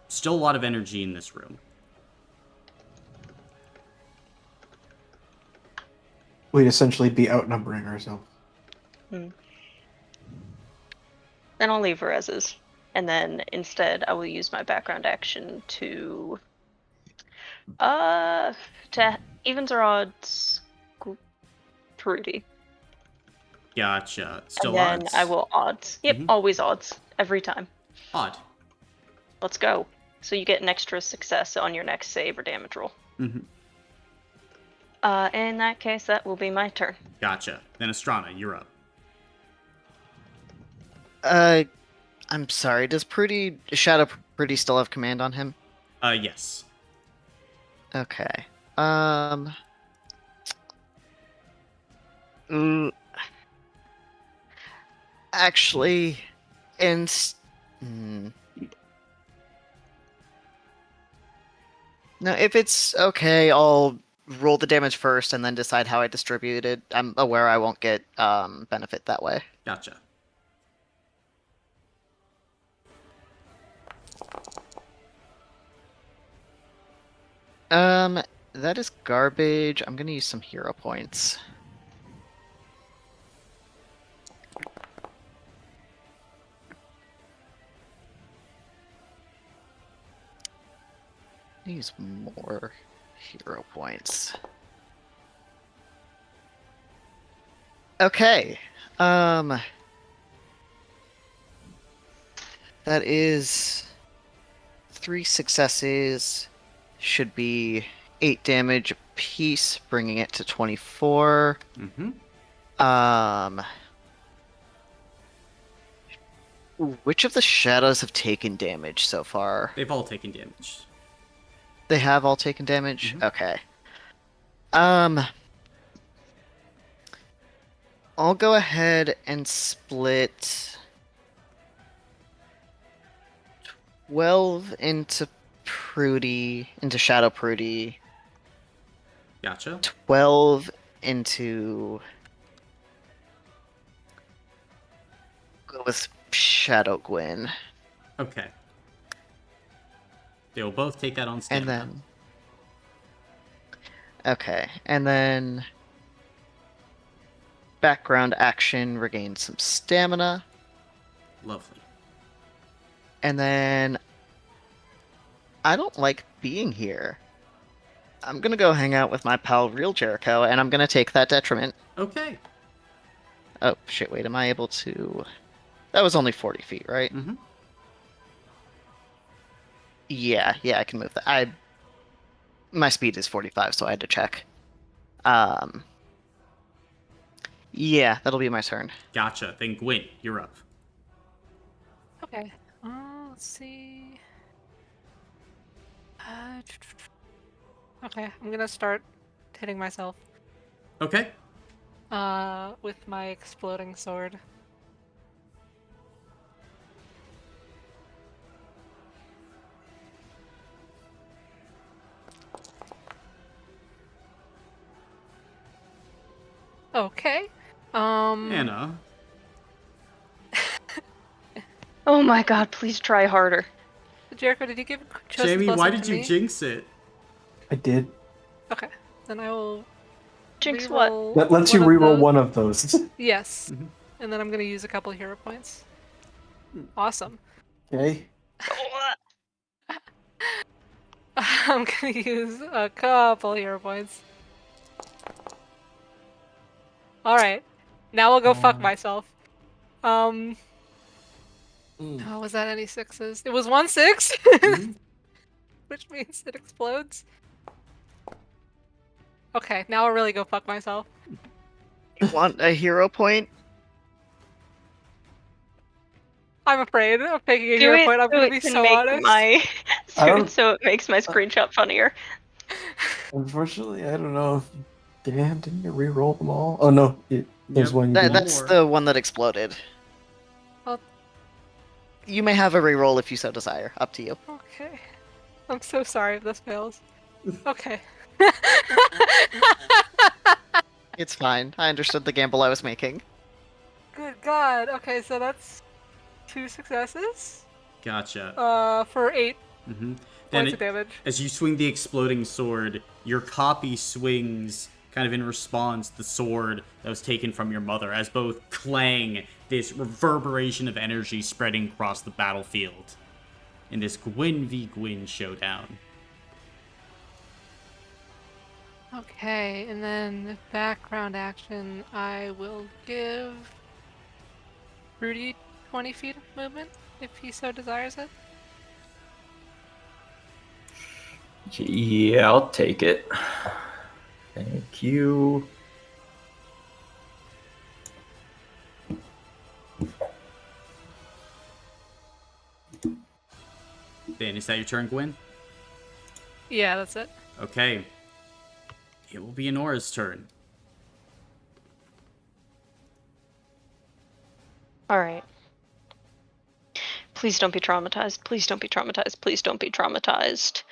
Still a lot of energy in this room. We'd essentially be outnumbering ourselves. Then I'll leave her as is. And then instead I will use my background action to evens or odds Prudy. Gotcha. Still And then odds? I will odds. Yep, always odds. Every time. Odd. Let's go. So you get an extra success on your next save or damage roll. Mm-hmm. In that case, that will be my turn. Gotcha. Then Astrana, you're up. I'm sorry. Does Shadow Prudy still have command on him? Yes. Okay. Actually, no, if it's okay, I'll roll the damage first and then decide how I distribute it. I'm aware I won't get benefit that way. Gotcha. That is garbage. I'm gonna use some hero points. Use more hero points. Okay. That is 3 successes. Should be 8 damage apiece, bringing it to 24. Which of the shadows have taken damage so far? They've all taken damage. They have all taken damage? Okay. I'll go ahead and split 12 into Shadow Prudy. Gotcha. 12 into... Go with Shadow Gwyn. Okay. They will both take that on stamina. And then background action, regain some stamina. Lovely. And then I don't like being here. I'm gonna go hang out with my pal Real Jericho, and I'm gonna take that detriment. Okay. Oh shit! Wait, am I able to? That was only 40 feet, right? Yeah, I can move that. My speed is 45, so I had to check. Yeah, that'll be my turn. Gotcha. Then Gwyn, you're up. Okay. Let's see. Okay, I'm gonna start hitting myself. Okay. With my exploding sword. Okay. Anna. Oh my god, please try harder. Jericho, did you give Chosen Jamie, plus why up did to you me? jinx it? I did. Okay, then I will Jinx what? reroll That lets you one of reroll those. one of those. Yes. And then I'm gonna use a couple hero points. Awesome. Okay. I'm gonna use a couple hero points. Alright. Now I'll go fuck myself. Oh, was that any sixes? It was 1 6? Which means it explodes. Okay, now I'll really go fuck myself. You want a hero point? I'm afraid of taking a hero point. I'm gonna be so honest. So it makes my screenshot funnier. Unfortunately, I don't know if... Damn, didn't you re-roll them all? Oh no, there's Yep. one you didn't. That's more. the one that exploded. You may have a reroll if you so desire. Up to you. Okay. I'm so sorry if this fails. Okay. It's fine. I understood the gamble I was making. Good God. Okay, so that's 2 successes. Gotcha. For 8 Mm-hmm. points of damage. As you swing the exploding sword, your copy swings kind of in response the sword that was taken from your mother, as both clang, this reverberation of energy spreading across the battlefield in this Gwyn v. Gwyn showdown. Okay, and then background action, I will give Rudy 20 feet of movement if he so desires it. Yeah, I'll take it. Thank you. Then, is that your turn, Gwyn? Yeah, that's it. Okay. It will be Honora's turn. Alright. Please don't be traumatized. Please don't be traumatized. Please don't be traumatized.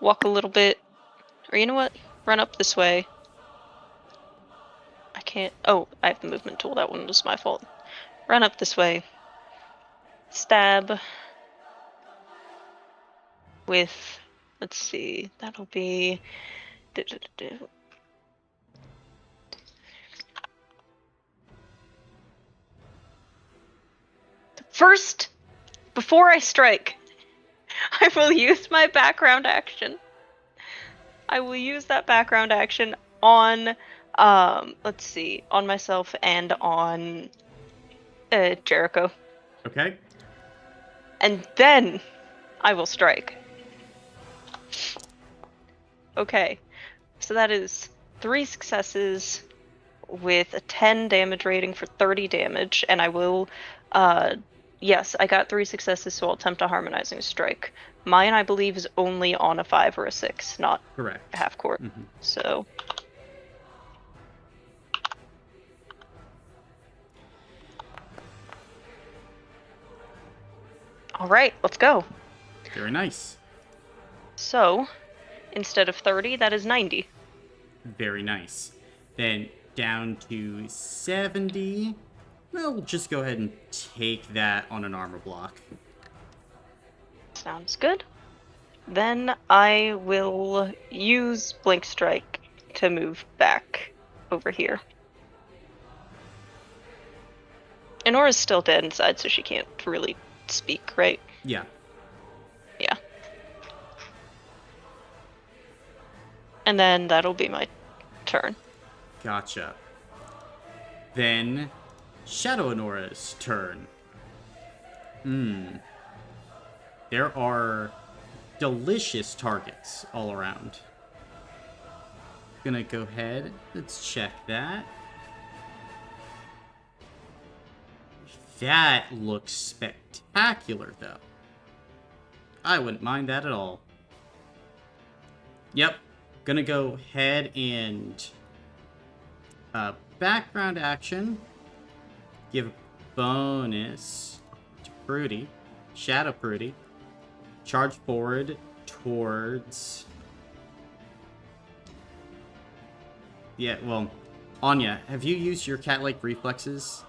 Walk a little bit. Or you know what? Run up this way. I can't. Oh, I have the movement tool. That one was my fault. Run up this way. Stab. With. Let's see. That'll be. First, before I strike, I will use my background action. I will use that background action on, let's see, on myself and on Jericho. Okay. And then I will strike. Okay, so that is 3 successes with a 10 damage rating for 30 damage, and I will, yes, I got 3 successes, so I'll attempt a harmonizing strike. Mine, I believe, is only on a 5 or a 6, not Correct. half court. Mm-hmm. So. Alright, let's go. Very nice. So, instead of 30, that is 90. Very nice. Then down to 70. Well, we'll just go ahead and take that on an armor block. Sounds good. Then I will use Blink Strike to move back over here. Enora's still dead inside, so she can't really speak, right? Yeah. Yeah. And then that'll be my turn. Gotcha. Then Shadow Honora's turn. There are delicious targets all around. Gonna go ahead. Let's check that. That looks spectacular, though. I wouldn't mind that at all. Yep. Gonna go ahead and background action. Give a bonus to Prudy. Shadow Prudy. Charge forward towards... Yeah, well, Anya, have you used your cat-like reflexes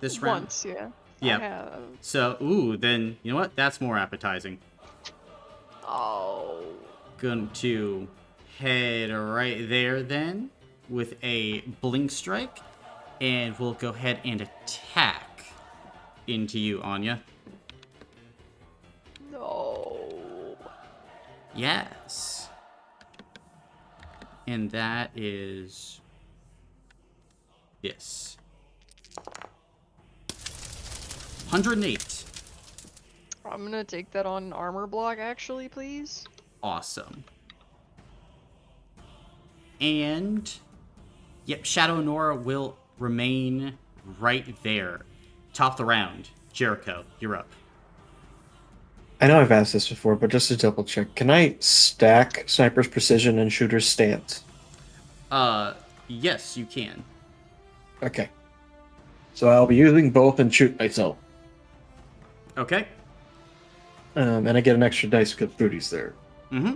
this round? Once, yeah. Yeah. I have. So, ooh, then, you know what? That's more appetizing. Oh. Going to head right there then with a blink strike. And we'll go ahead and attack into you, Anya. No. Yes. And that is this. 108. I'm gonna take that on armor block, actually, please. Awesome. And yep, Shadow Nora will remain right there. Top of the round. Jericho, you're up. I know I've asked this before, but just to double check, can I stack Sniper's Precision and Shooter's Stance? Yes, you can. Okay. So I'll be using both and shoot myself. Okay. And I get an extra dice because Booty's there. Mm-hmm.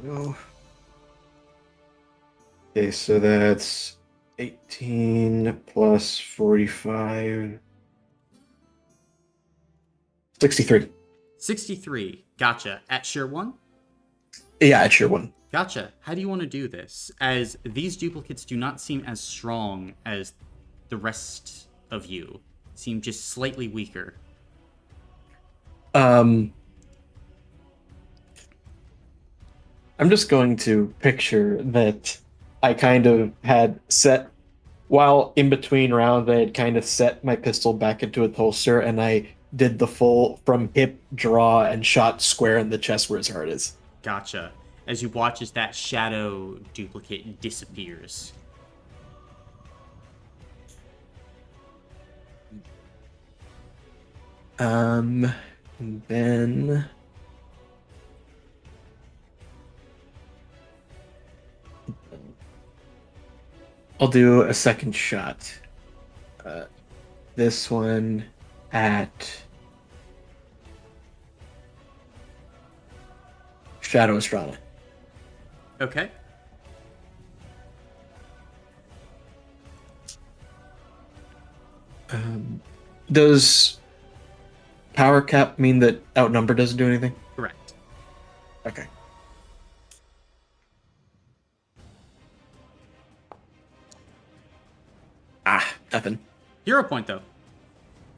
Oh. Okay, so that's 18 plus 45. 63. 63. Gotcha. At Sheer 1? Yeah, it's your one. Gotcha. How do you want to do this? As these duplicates do not seem as strong as the rest of you. Seem just slightly weaker. I'm just going to picture that I kind of had set, while in between rounds, I had kind of set my pistol back into its holster, and I did the full from hip draw and shot square in the chest where his heart is. Gotcha. As you watch as that shadow duplicate disappears. And then I'll do a second shot. This one at Shadow Estrada. Okay. Does power cap mean that outnumber doesn't do anything? Correct. Okay. Nothing. Hero point, though.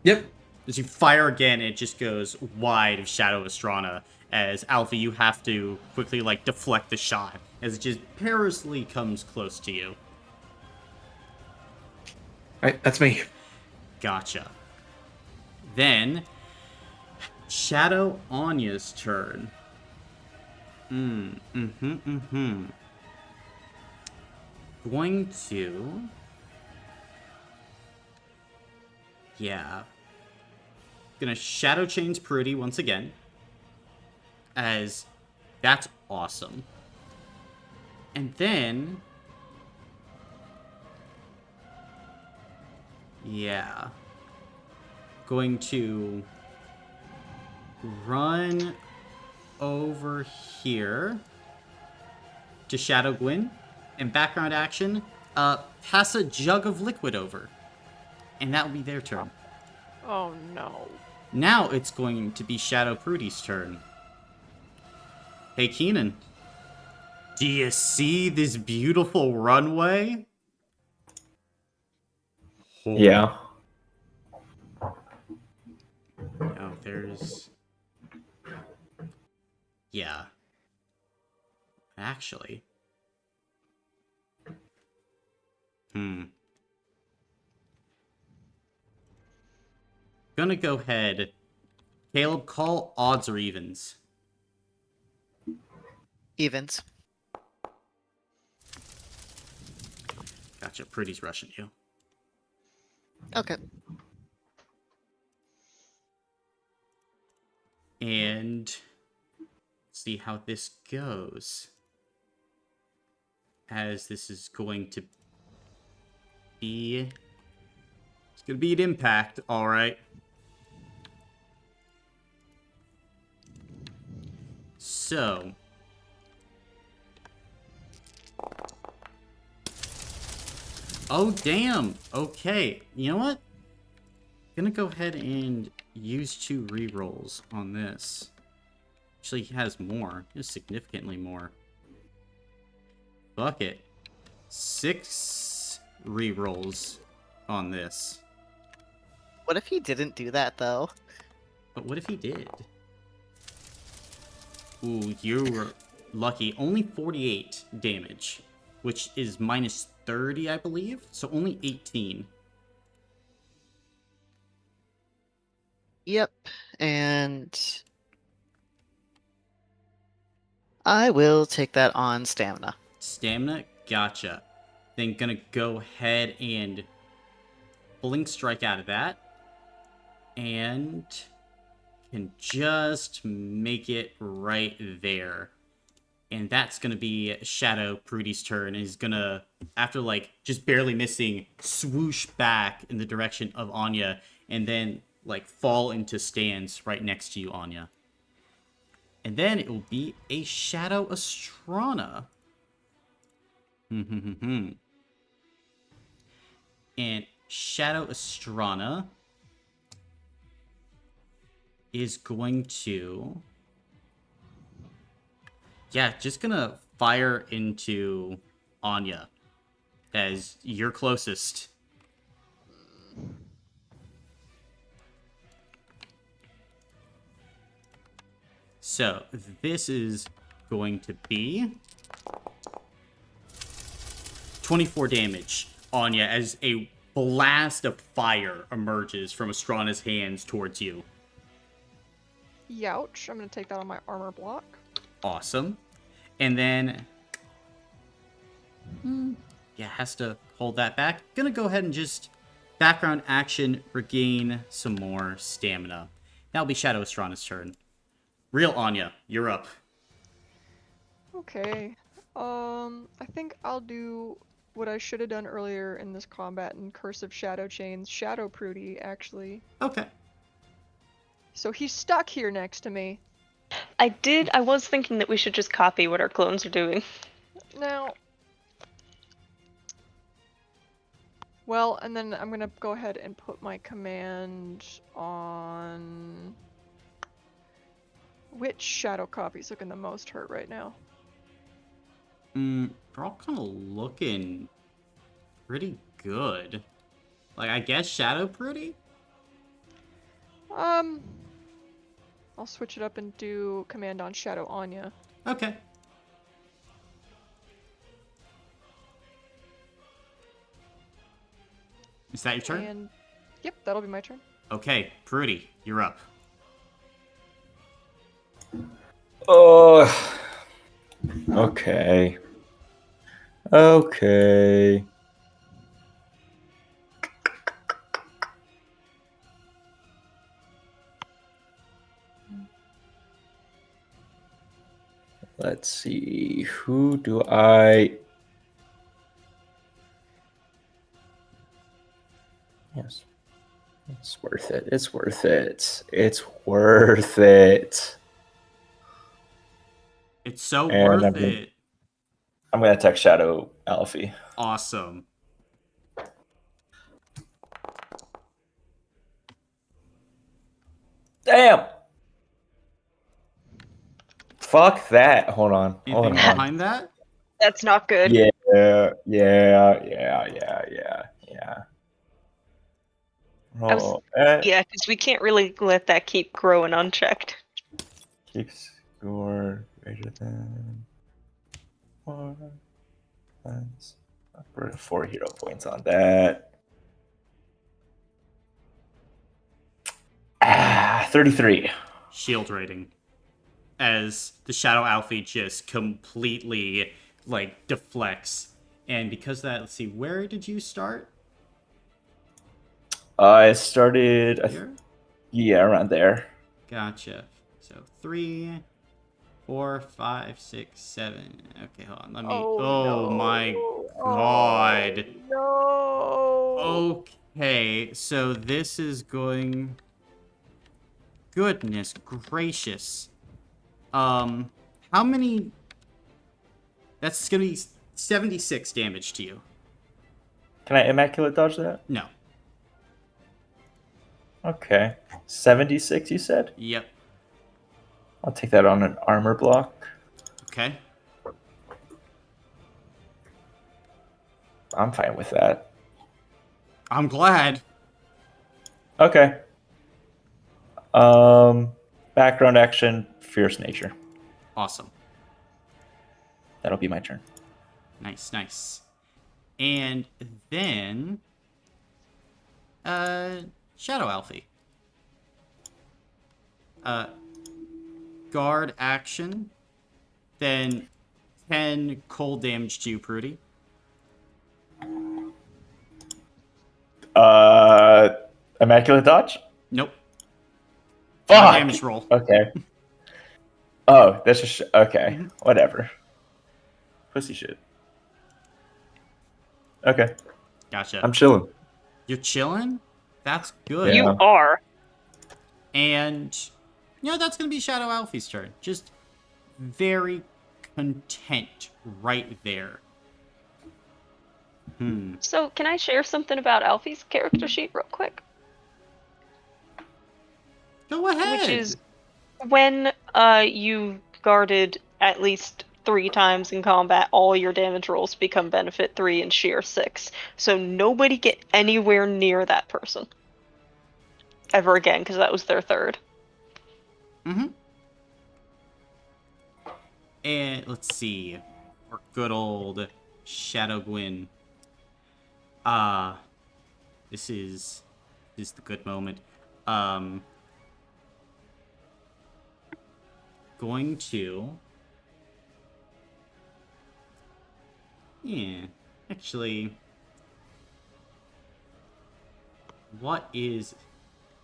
Yep. As you fire again, it just goes wide of Shadow Estrana. As Alpha, you have to quickly, like, deflect the shot. As it just perilously comes close to you. Alright, that's me. Gotcha. Then, Shadow Anya's turn. Going to... Yeah. Gonna Shadow Chains Prudy once again. As that's awesome. And then... Yeah. Going to run over here to Shadow Gwyn. And background action, pass a jug of liquid over. And that will be their turn. Oh no. Now it's going to be Shadow Prudy's turn. Hey, Keenan. Do you see this beautiful runway? Yeah. Oh, there's... Yeah. Actually. Gonna go ahead. Caleb, call odds or evens. Evens. Gotcha, Prudy's rushing you. Okay. And see how this goes. As this is going to be... It's going to be an impact, alright. So... Oh, damn! Okay, you know what? Gonna go ahead and use 2 rerolls on this. Actually, he has more. He has significantly more. Fuck it. 6 rerolls on this. What if he didn't do that, though? But what if he did? Ooh, you're lucky. Only 48 damage, which is minus 30, I believe. So only 18. Yep, and I will take that on stamina. Stamina? Gotcha. Then gonna go ahead and Blink Strike out of that. And can just make it right there. And that's gonna be Shadow Prudy's turn. And he's gonna, after like just barely missing, swoosh back in the direction of Anya. And then like fall into stance right next to you, Anya. And then it will be a Shadow Astrana. And Shadow Astrana is going to... Yeah, just gonna fire into Anya as you're closest. So this is going to be 24 damage, Anya, as a blast of fire emerges from Astrana's hands towards you. Youch. I'm gonna take that on my armor block. Awesome. And then... yeah, has to hold that back. Gonna go ahead and just background action, regain some more stamina. That'll be Shadow Astrana's turn. Real Anya, you're up. Okay. I think I'll do what I should have done earlier in this combat in Cursive Shadow Chains. Shadow Prudy, actually. Okay. So he's stuck here next to me. I was thinking that we should just copy what our clones are doing. Now... Well, and then I'm gonna go ahead and put my command on... Which shadow copy's looking the most hurt right now? They're all kind of looking pretty good. Like, I guess Shadow Pretty? I'll switch it up and do command on Shadow Anya. Okay. Is that your turn? And yep, that'll be my turn. Okay, Pretty, you're up. Oh. Okay. Okay. Let's see. Who do I... Yes. It's worth it. It's worth it. It's worth it. It's so And worth I'm gonna- it. I'm going to attack Shadow Alfie. Awesome. Damn! Fuck that. Hold on. Anything Hold on. behind that? That's not good. Yeah. was- Oh, Yeah, because we can't really let that keep growing unchecked. keep score greater than 4. That's 4 hero points on that. 33. Shield rating. As the Shadow Alfie just completely, like, deflects. And because of that, let's see, where did you start? I started, Here? yeah, around there. Gotcha. So 3, 4, 5, 6, 7. Okay, hold on. Let me. Oh, no. my god. No. Okay, so this is going. Goodness gracious. How many? That's gonna be 76 damage to you. Can I immaculate dodge that? No. Okay. 76, you said? Yep. I'll take that on an armor block. Okay. I'm fine with that. I'm glad. Okay. Background action, fierce nature. Awesome. That'll be my turn. Nice, nice. And then Shadow Alfie. Guard action. Then 10 cold damage to you, Prudy. Immaculate dodge? Nope. Fuck! Damage roll. Okay. Oh, that's just okay. Whatever. Pussy shit. Okay, Gotcha. I'm chilling. You're chilling? That's good. Yeah. You are. And, that's going to be Shadow Alfie's turn. Just very content right there. So, can I share something about Alfie's character sheet real quick? Go ahead. Which is when you guarded at least 3 times in combat, all your damage rolls become benefit 3 and sheer 6. So nobody get anywhere near that person ever again, because that was their third. And let's see. Our good old Shadow Gwyn. This is the good moment. Going to... Yeah, actually... What is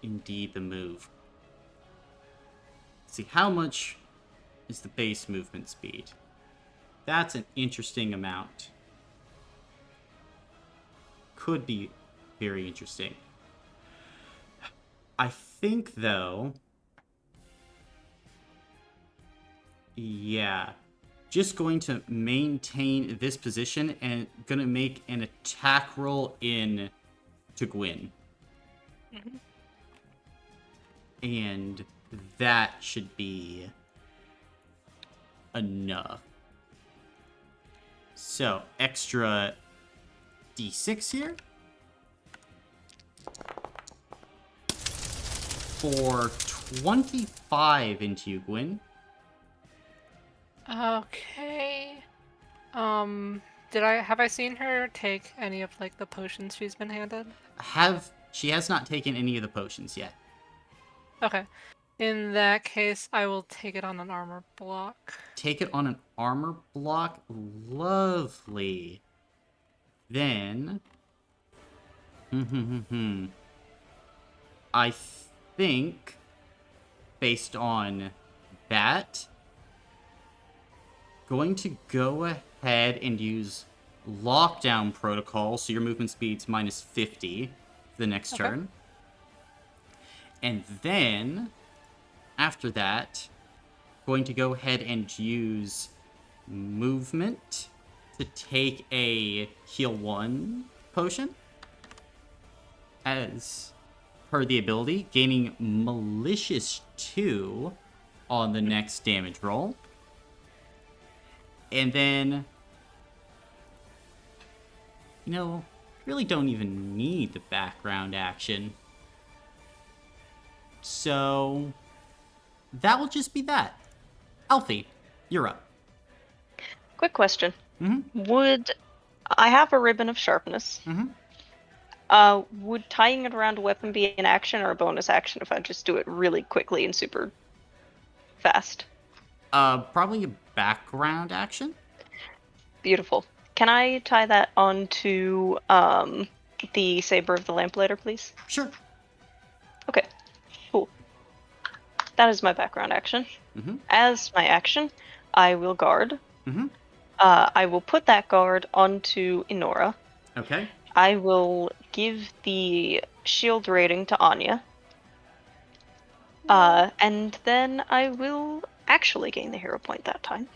indeed the move? Let's see, how much is the base movement speed? That's an interesting amount. Could be very interesting. I think, though... Yeah. Just going to maintain this position and gonna make an attack roll in to Gwyn. And that should be enough. So, extra d6 here. For 25 into you, Gwyn. Okay. Have I seen her take any of like the potions she's been handed? She has not taken any of the potions yet. Okay. In that case, I will take it on an armor block. Take it on an armor block. Lovely. Then... I think, based on that, going to go ahead and use Lockdown Protocol, so your movement speed's minus 50 for the next turn. And then, after that, going to go ahead and use Movement to take a Heal 1 potion. As per the ability, gaining Malicious 2 on the next damage roll. And then, really don't even need the background action. So, that will just be that. Alfie, you're up. Quick question. Would I have a ribbon of sharpness? Would tying it around a weapon be an action or a bonus action if I just do it really quickly and super fast? Probably a background action. Beautiful. Can I tie that onto the Saber of the Lamplighter, please? Sure. Okay, cool. That is my background action. As my action, I will guard. I will put that guard onto Inora. Okay. I will give the shield rating to Anya. And then I will actually gain the hero point that time.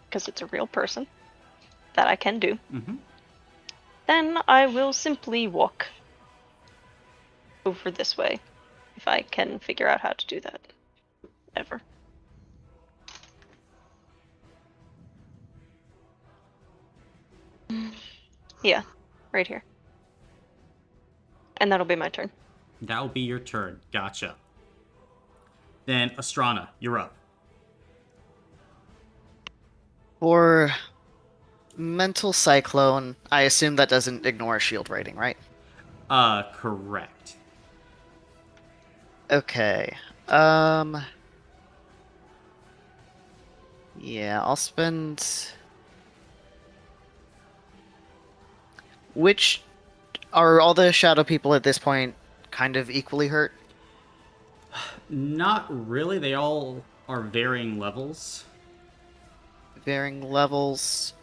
Because it's a real person that I can do. Then I will simply walk over this way. If I can figure out how to do that. Ever. Yeah, right here. And that'll be my turn. That'll be your turn. Gotcha. Then, Astrana, you're up. For Mental Cyclone, I assume that doesn't ignore shield rating, right? Correct. Okay. Yeah, I'll spend... Which... Are all the shadow people at this point kind of equally hurt? Not really. They all are varying levels. Varying levels.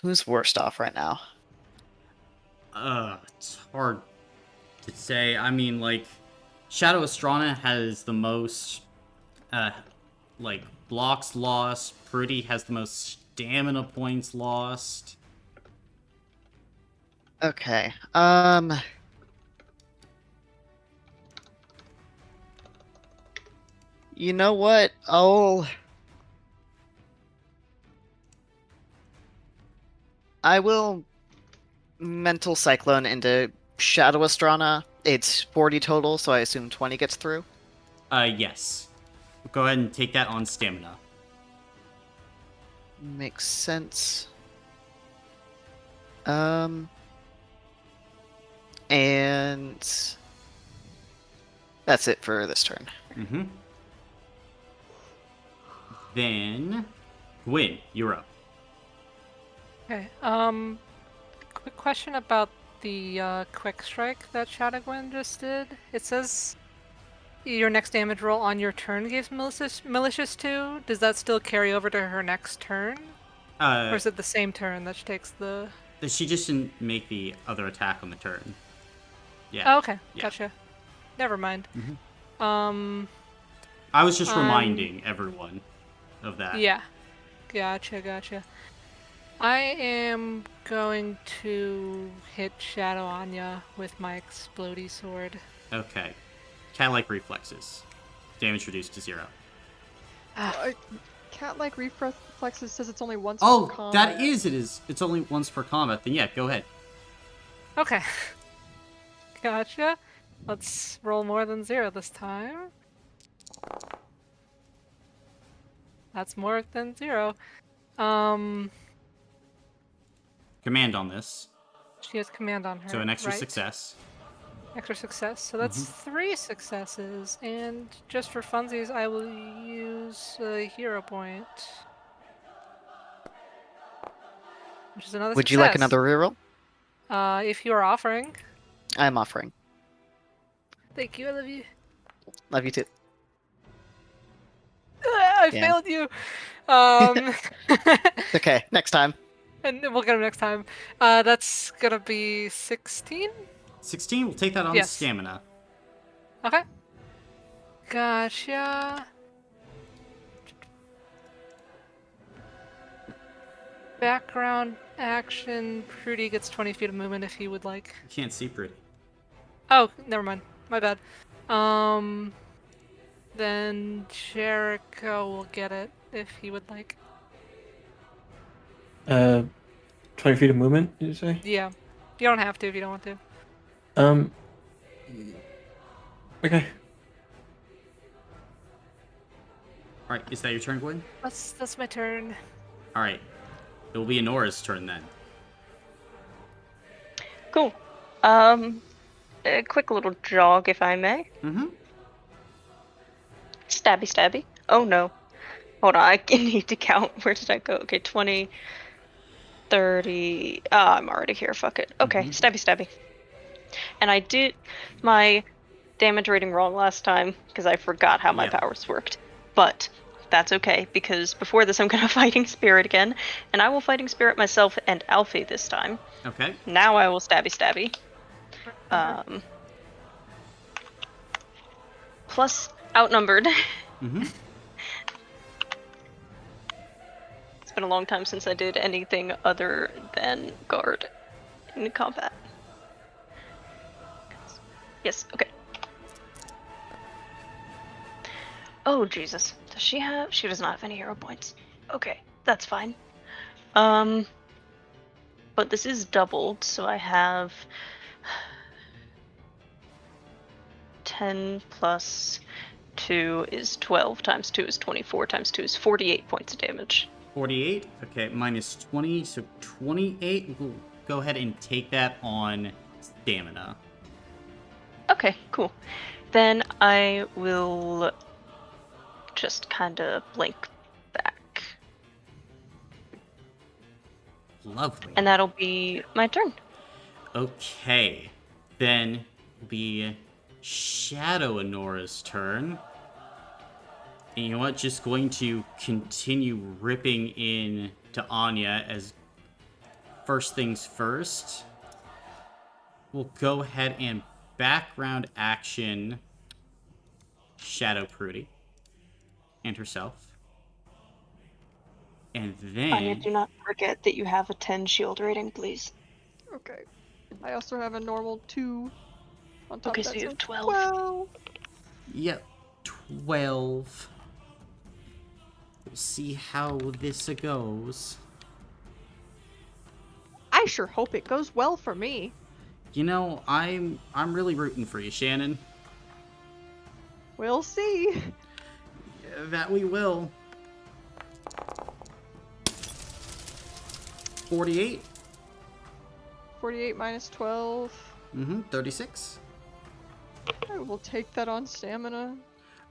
Who's worst off right now? It's hard to say. I mean, like, Shadow Astrana has the most, like, blocks lost. Pretty has the most stamina points lost. Okay. You know what? I will mental cyclone into Shadow Astrana. It's 40 total, so I assume 20 gets through. Yes. Go ahead and take that on stamina. Makes sense. And that's it for this turn. Mm-hmm. Then, Gwyn, you're up. Okay. Quick question about the quick strike that Shadowgwen just did. It says your next damage roll on your turn gives malicious 2. Does that still carry over to her next turn? Or is it the same turn that she takes the... She just didn't make the other attack on the turn. Yeah. Oh, okay. Yeah. Gotcha. Never mind. I was just reminding everyone of that. Yeah. Gotcha. I am going to hit Shadow Anya with my explodey sword. Okay. Cat-like reflexes. Damage reduced to 0. Cat-like reflexes says it's only once per Oh, combat. that is, it is. It's only once per combat. Then yeah, go ahead. Okay. Gotcha. Let's roll more than 0 this time. That's more than 0. Command on this. She has command on her. So an extra right? success. Extra success. So that's 3 successes. And just for funsies, I will use a hero point. Which is another Would success. you like another reroll? If you are offering. I'm offering. Thank you, I love you. Love you too. I Yeah. failed you! Okay, next time. And we'll get him next time. That's gonna be 16? 16, we'll take that on Yes. stamina. Okay. Gotcha. Background action. Prudy gets 20 feet of movement if he would like. You can't see pretty. Oh, never mind. My bad. Then Jericho will get it if he would like. 20 feet of movement, did you say? Yeah. You don't have to if you don't want to. Okay. Alright, is that your turn, Gwyn? That's my turn. Alright. It will be Anora's turn then. Cool. A quick little jog, if I may. Mm-hmm. Stabby. Oh no. Hold on, I need to count. Where did I go? Okay, 20, 30. I'm already here. Fuck it. Okay, stabby. And I did my damage rating wrong last time because I forgot how my powers worked. But that's okay because before this I'm gonna fighting spirit again, and I will fighting spirit myself and Alfie this time. Okay. Now I will stabby. Plus outnumbered. Mm-hmm. It's been a long time since I did anything other than guard in combat. Yes, okay. Oh, Jesus. Does she have... She does not have any hero points. Okay, that's fine. But this is doubled, so I have... 10 plus 2 is 12, times 2 is 24, times 2 is 48 points of damage. 48. Okay, minus 20, so 28. We'll go ahead and take that on stamina. Okay, cool. Then I will just kind of blink back. Lovely. And that'll be my turn. Okay. Then it'll be Shadow Anora's turn. And you know what? Just going to continue ripping in to Anya as first things first. will go ahead and background action Shadow Prudy and herself. And Anya, then... do not forget that you have a 10 shield rating, please. Okay. I also have a normal 2 on top Okay, of so that, you so have 12. 12. Yep, 12. We'll see how this goes. I sure hope it goes well for me. You know, I'm really rooting for you, Shannon. We'll see. Yeah, that we will. 48. 48 minus 12. 36. I will take that on stamina.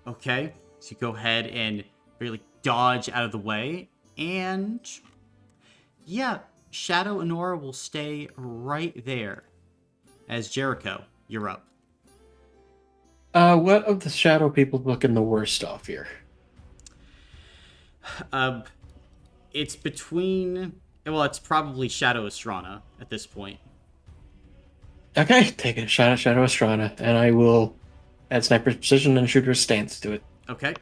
Okay, so you go ahead and really dodge out of the way, and yeah, Shadow and Nora will stay right there. As Jericho, you're up. What of the shadow people looking the worst off here? It's between, well, it's probably Shadow Estrana at this point. Okay, taking a shot at Shadow Estrana, and I will add sniper's precision and shooter's stance to it. Okay.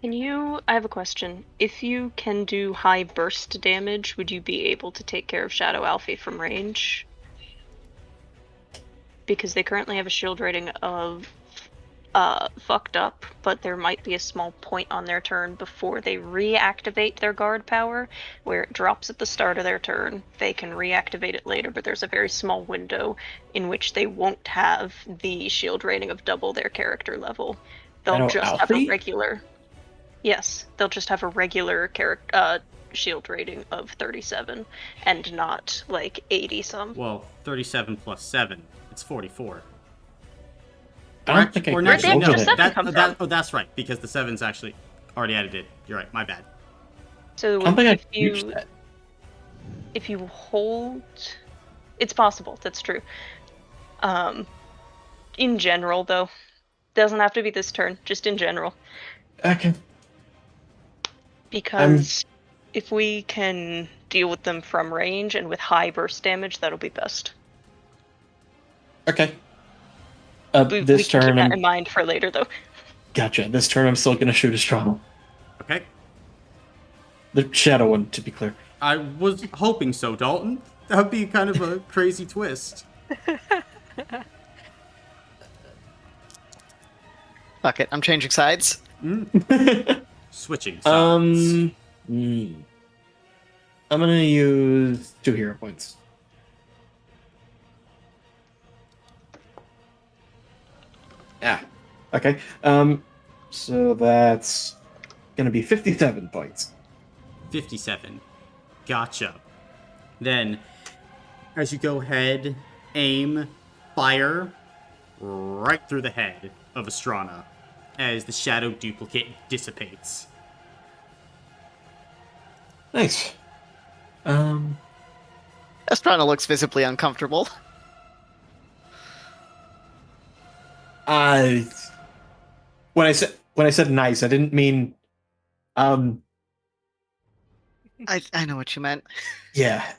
I have a question. If you can do high burst damage, would you be able to take care of Shadow Alfie from range? Because they currently have a shield rating of fucked up, but there might be a small point on their turn before they reactivate their guard power, where it drops at the start of their turn. They can reactivate it later, but there's a very small window in which they won't have the shield rating of double their character level. They'll Shadow just have a Alfie? regular. Yes, they'll just have a regular shield rating of 37 and not like 80 some. Well, 37 plus 7. It's 44. I don't think I or can Where'd actually, the roll extra that. 7 come from? Oh, that's right, because the 7's actually already added it. You're right, my bad. So I don't think I if can use you that. if you hold, it's possible. That's true. In general, though, doesn't have to be this turn. Just in general, Okay. because if we can deal with them from range and with high burst damage, that'll be best. Okay. We This can keep turn, that in mind for later, though. gotcha. This turn, I'm still gonna shoot Estrana. Okay. The shadow one, to be clear. I was hoping so, Dalton. That would be kind of a crazy twist. Fuck it, I'm changing sides. Switching sides. I'm gonna use 2 hero points. Yeah. Okay. So that's gonna be 57 points. 57. Gotcha. Then, as you go ahead, aim, fire, right through the head of Estrana as the shadow duplicate dissipates. Nice. Estrana looks visibly uncomfortable. When I said nice, I didn't mean I know what you meant. yeah.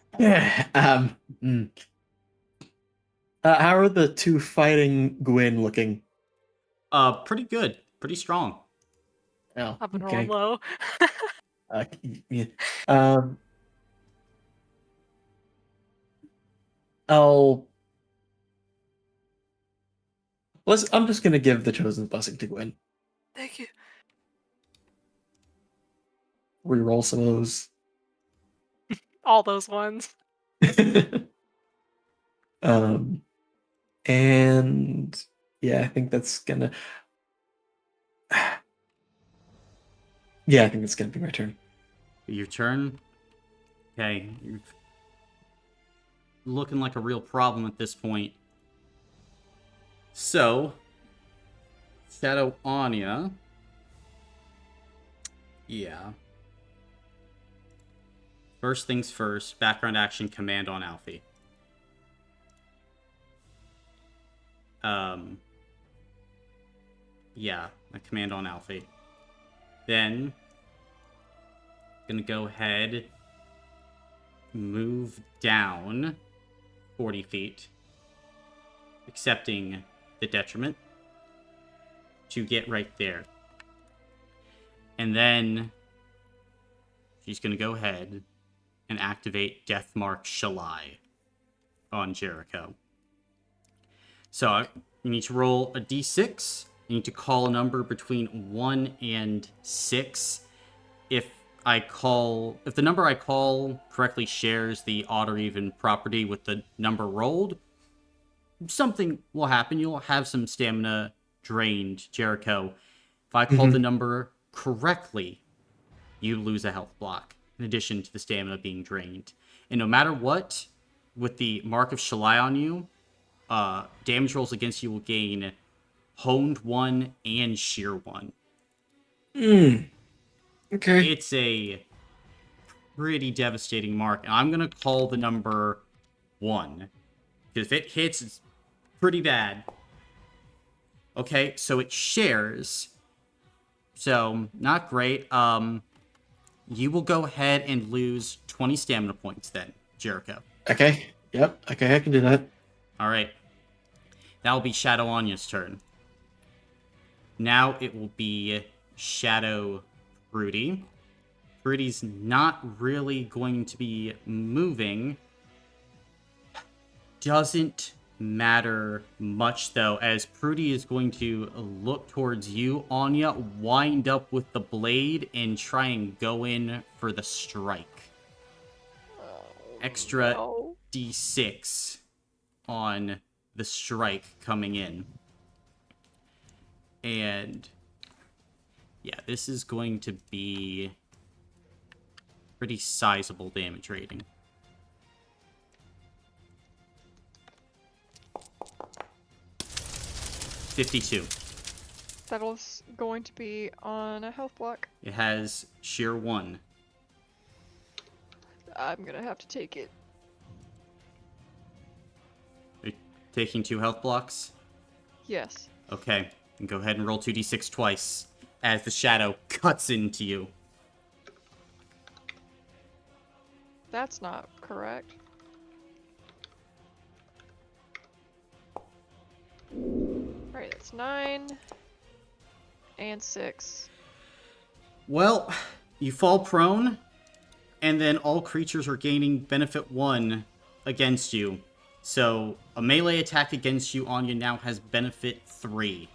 How are the 2 fighting Gwyn looking? Pretty good. Pretty strong. Oh, I've been okay. rolling low. Yeah. I'll I'm just gonna give the chosen blessing to Gwyn. Thank you. Reroll some of those. All those ones. And yeah, I think that's gonna. Yeah, I think it's gonna be my turn. Your turn. Okay, you're looking like a real problem at this point. So, Shadow Anya. Yeah. First things first, background action command on Alfie. Yeah, a command on Alfie. Then, gonna go ahead, move down 40 feet accepting the detriment to get right there. And then she's going to go ahead and activate Deathmark Shalai on Jericho. So you need to roll a d6. You need to call a number between 1 and 6. If the number I call correctly shares the odd or even property with the number rolled, something will happen. You'll have some stamina drained, Jericho. If I call the number correctly, you lose a health block, in addition to the stamina being drained. And no matter what, with the Mark of Shalai on you, damage rolls against you will gain Honed 1 and Sheer 1. Okay. It's a pretty devastating mark, and I'm going to call the number 1. Because if it hits, it's pretty bad. Okay, so it shares. So, not great. You will go ahead and lose 20 stamina points then, Jericho. Okay. Yep. Okay, I can do that. All right. That will be Shadow Anya's turn. Now it will be Shadow Prudy. Prudy's not really going to be moving. Doesn't matter much, though, as Prudy is going to look towards you, Anya, wind up with the blade, and try and go in for the strike. Extra No. d6 on the strike coming in. And yeah, this is going to be pretty sizable damage rating. $52. That'll going to be on a health block. It has sheer 1. I'm gonna have to take it. Are you taking 2 health blocks? Yes. Okay, and go ahead and roll 2d6 twice as the shadow cuts into you. That's not correct. Alright, that's 9 and 6. Well, you fall prone, and then all creatures are gaining benefit 1 against you. So a melee attack against you, Anya, now has benefit 3.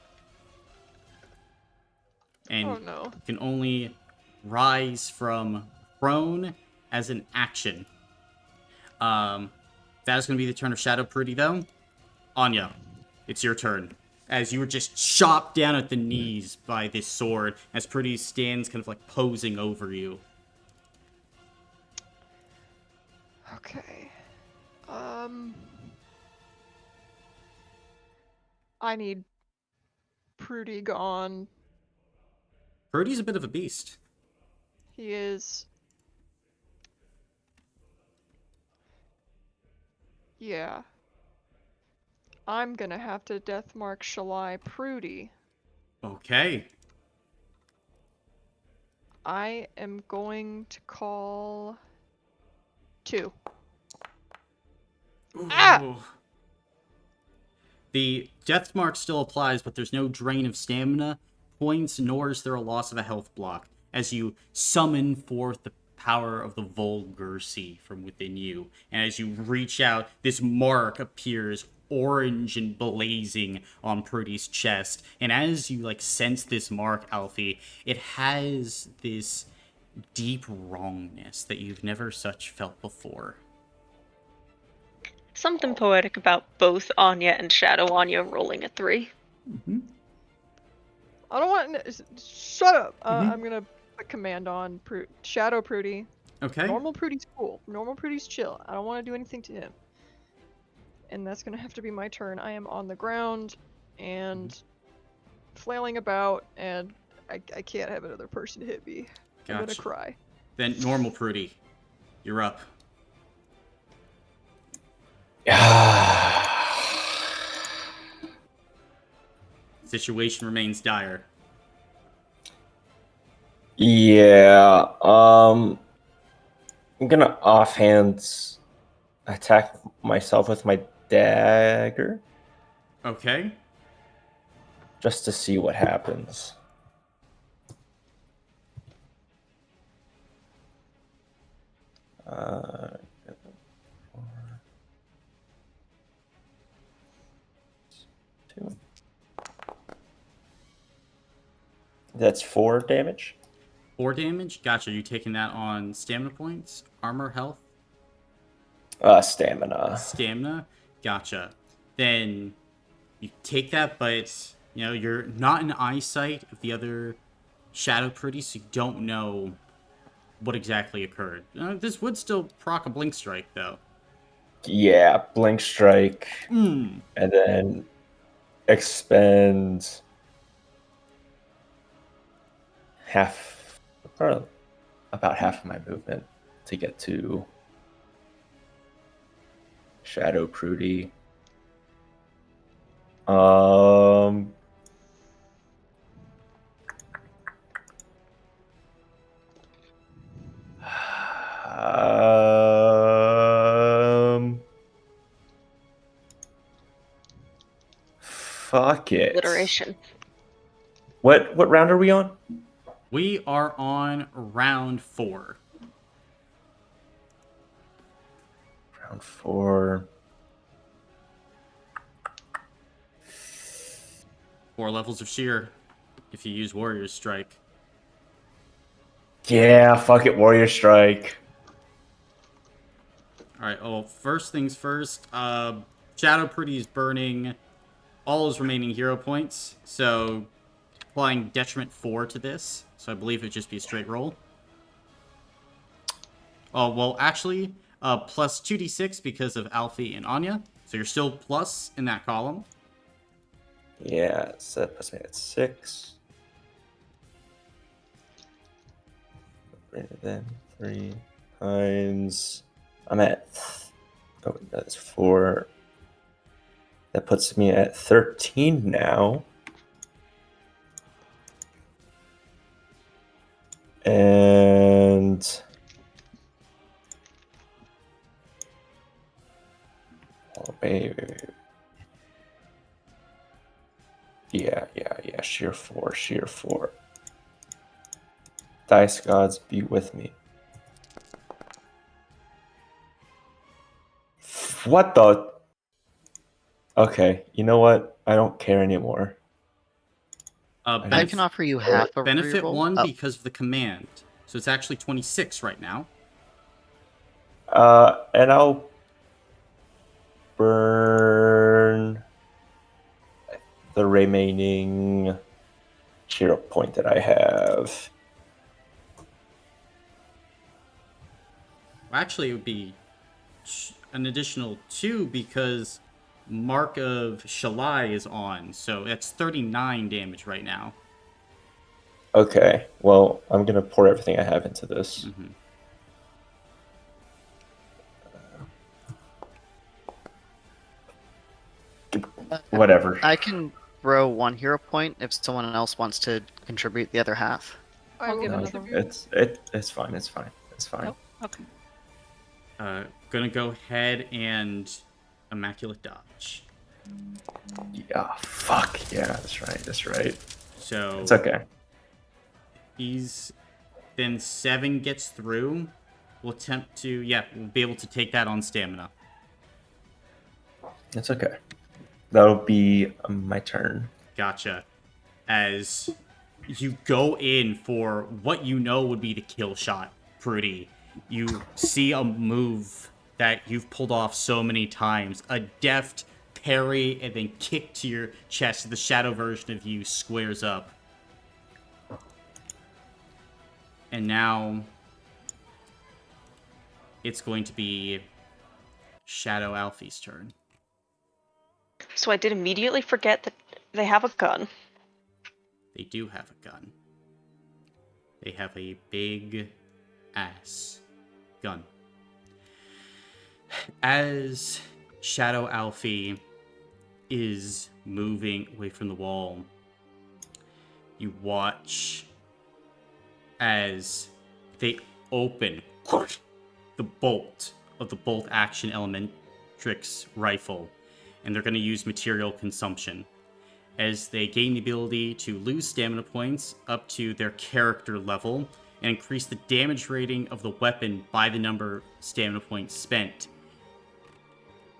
And Oh no. can only rise from prone as an action. That is going to be the turn of Shadow Prudy, though. Anya, it's your turn. As you were just chopped down at the knees by this sword, as Prudy stands kind of like posing over you. Okay. I need Prudy gone. Prudy's a bit of a beast. He is. Yeah. I'm gonna have to Deathmark Shalai Prudy. Okay. I am going to call 2. Ah! Ooh. The death mark still applies, but there's no drain of stamina points, nor is there a loss of a health block, as you summon forth the power of the Vulgar-Sea from within you. And as you reach out, this mark appears orange and blazing on Prudy's chest. And as you sense this mark, Alfie, it has this deep wrongness that you've never such felt before. Something poetic about both Anya and Shadow Anya rolling a 3. Mm-hmm. I don't want. Shut up! I'm gonna put command on Shadow Prudy. Okay. Normal Prudy's cool. Normal Prudy's chill. I don't want to do anything to him. And that's gonna have to be my turn. I am on the ground and flailing about, and I can't have another person hit me. I'm gonna Gotcha. cry. Then normal Prudy, you're up. Situation remains dire. Yeah. I'm gonna offhand attack myself with my dagger. Okay. just to see what happens. Uh, two. That's 4 damage. 4 damage. Gotcha. You taking that on stamina points, armor, health, Stamina. stamina. Gotcha. Then you take that, but you're not in eyesight of the other shadow pretty, so you don't know what exactly occurred. This would still proc a blink strike, though. Yeah, blink strike, Hmm. and then expend probably about half of my movement to get to Shadow Prudy. Um, fuck it. Alliteration. What round are we on? We are on round 4. Round 4. 4 levels of sheer if you use Warrior's Strike. Yeah, fuck it, Warrior Strike. Alright, well, first things first, Shadow Pretty is burning all his remaining hero points, so applying detriment 4 to this, so I believe it'd just be a straight roll. Oh, well, actually, plus 2d6 because of Alfie and Anya, so you're still plus in that column. Yeah, so that puts me at 6. Greater than 3 times. I'm at. Oh, that's 4. That puts me at 13 now. And. Oh, wait. Yeah. Sheer 4. Dice gods be with me. What the? Okay, you know what? I don't care anymore. I can offer you half a Benefit reroll. 1 Oh, because of the command, so it's actually 26 right now. And I'll burn the remaining hero point that I have. Well, actually, it would be an additional 2 because Mark of Shalai is on, so that's 39 damage right now. Okay, well, I'm gonna pour everything I have into this. Mm-hmm. Whatever. I can throw 1 hero point if someone else wants to contribute the other half. I will give No, another contribute. it's fine. It's fine. Nope. Okay. Gonna go ahead and Immaculate Dodge. Yeah, fuck. Yeah, that's right. So It's okay. then 7 gets through. We'll attempt to, we'll be able to take that on stamina. It's okay. That'll be my turn. Gotcha. As you go in for what you know would be the kill shot, Prudy, you see a move that you've pulled off so many times. A deft parry and then kick to your chest. The shadow version of you squares up. And now it's going to be Shadow Alfie's turn. So I did immediately forget that they have a gun. They do have a gun. They have a big ass gun. As Shadow Alfie is moving away from the wall, you watch as they open the bolt of the bolt action elementrix rifle, and they're going to use material consumption, as they gain the ability to lose stamina points up to their character level and increase the damage rating of the weapon by the number of stamina points spent.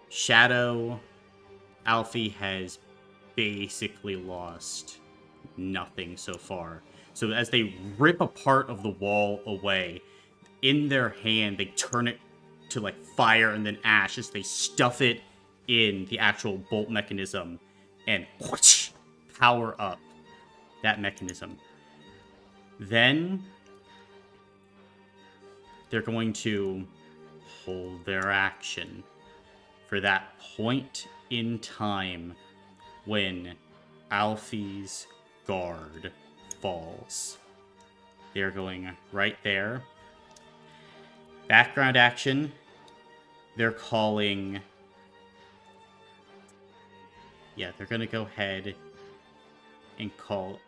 Shadow Alfie has basically lost nothing so far. So as they rip a part of the wall away, in their hand, they turn it to like fire and then ash as they stuff it in the actual bolt mechanism and whoosh, power up that mechanism. Then they're going to hold their action for that point in time when Alfie's guard falls. They're going right there. Background action, they're calling... Yeah, they're going to go ahead and call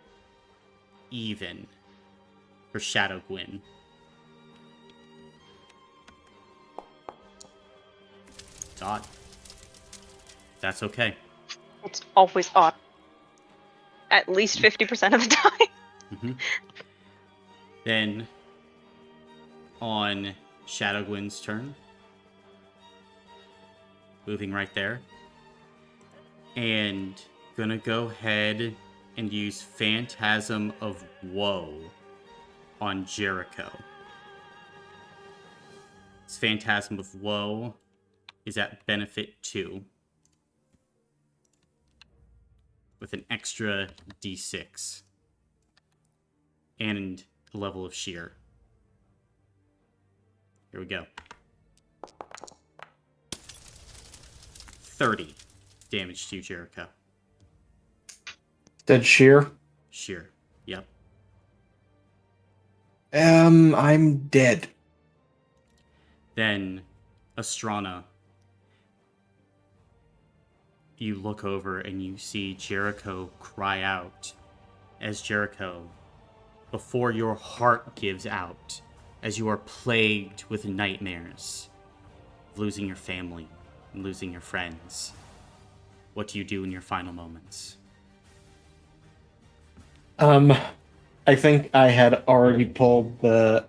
even for Shadow Gwyn. It's odd. That's okay. It's always odd. At least 50% of the time. Mm-hmm. Then, on Shadow Gwyn's turn, moving right there, and gonna go ahead and use Phantasm of Woe on Jericho. This Phantasm of Woe is at benefit 2 with an extra d6 and a level of sheer. Here we go. 30 damage to Jericho. Dead sheer. Sheer. Yep. I'm dead. Then, Astrana, you look over and you see Jericho cry out as Jericho, before your heart gives out, as you are plagued with nightmares of losing your family and losing your friends. What do you do in your final moments? I think I had already pulled the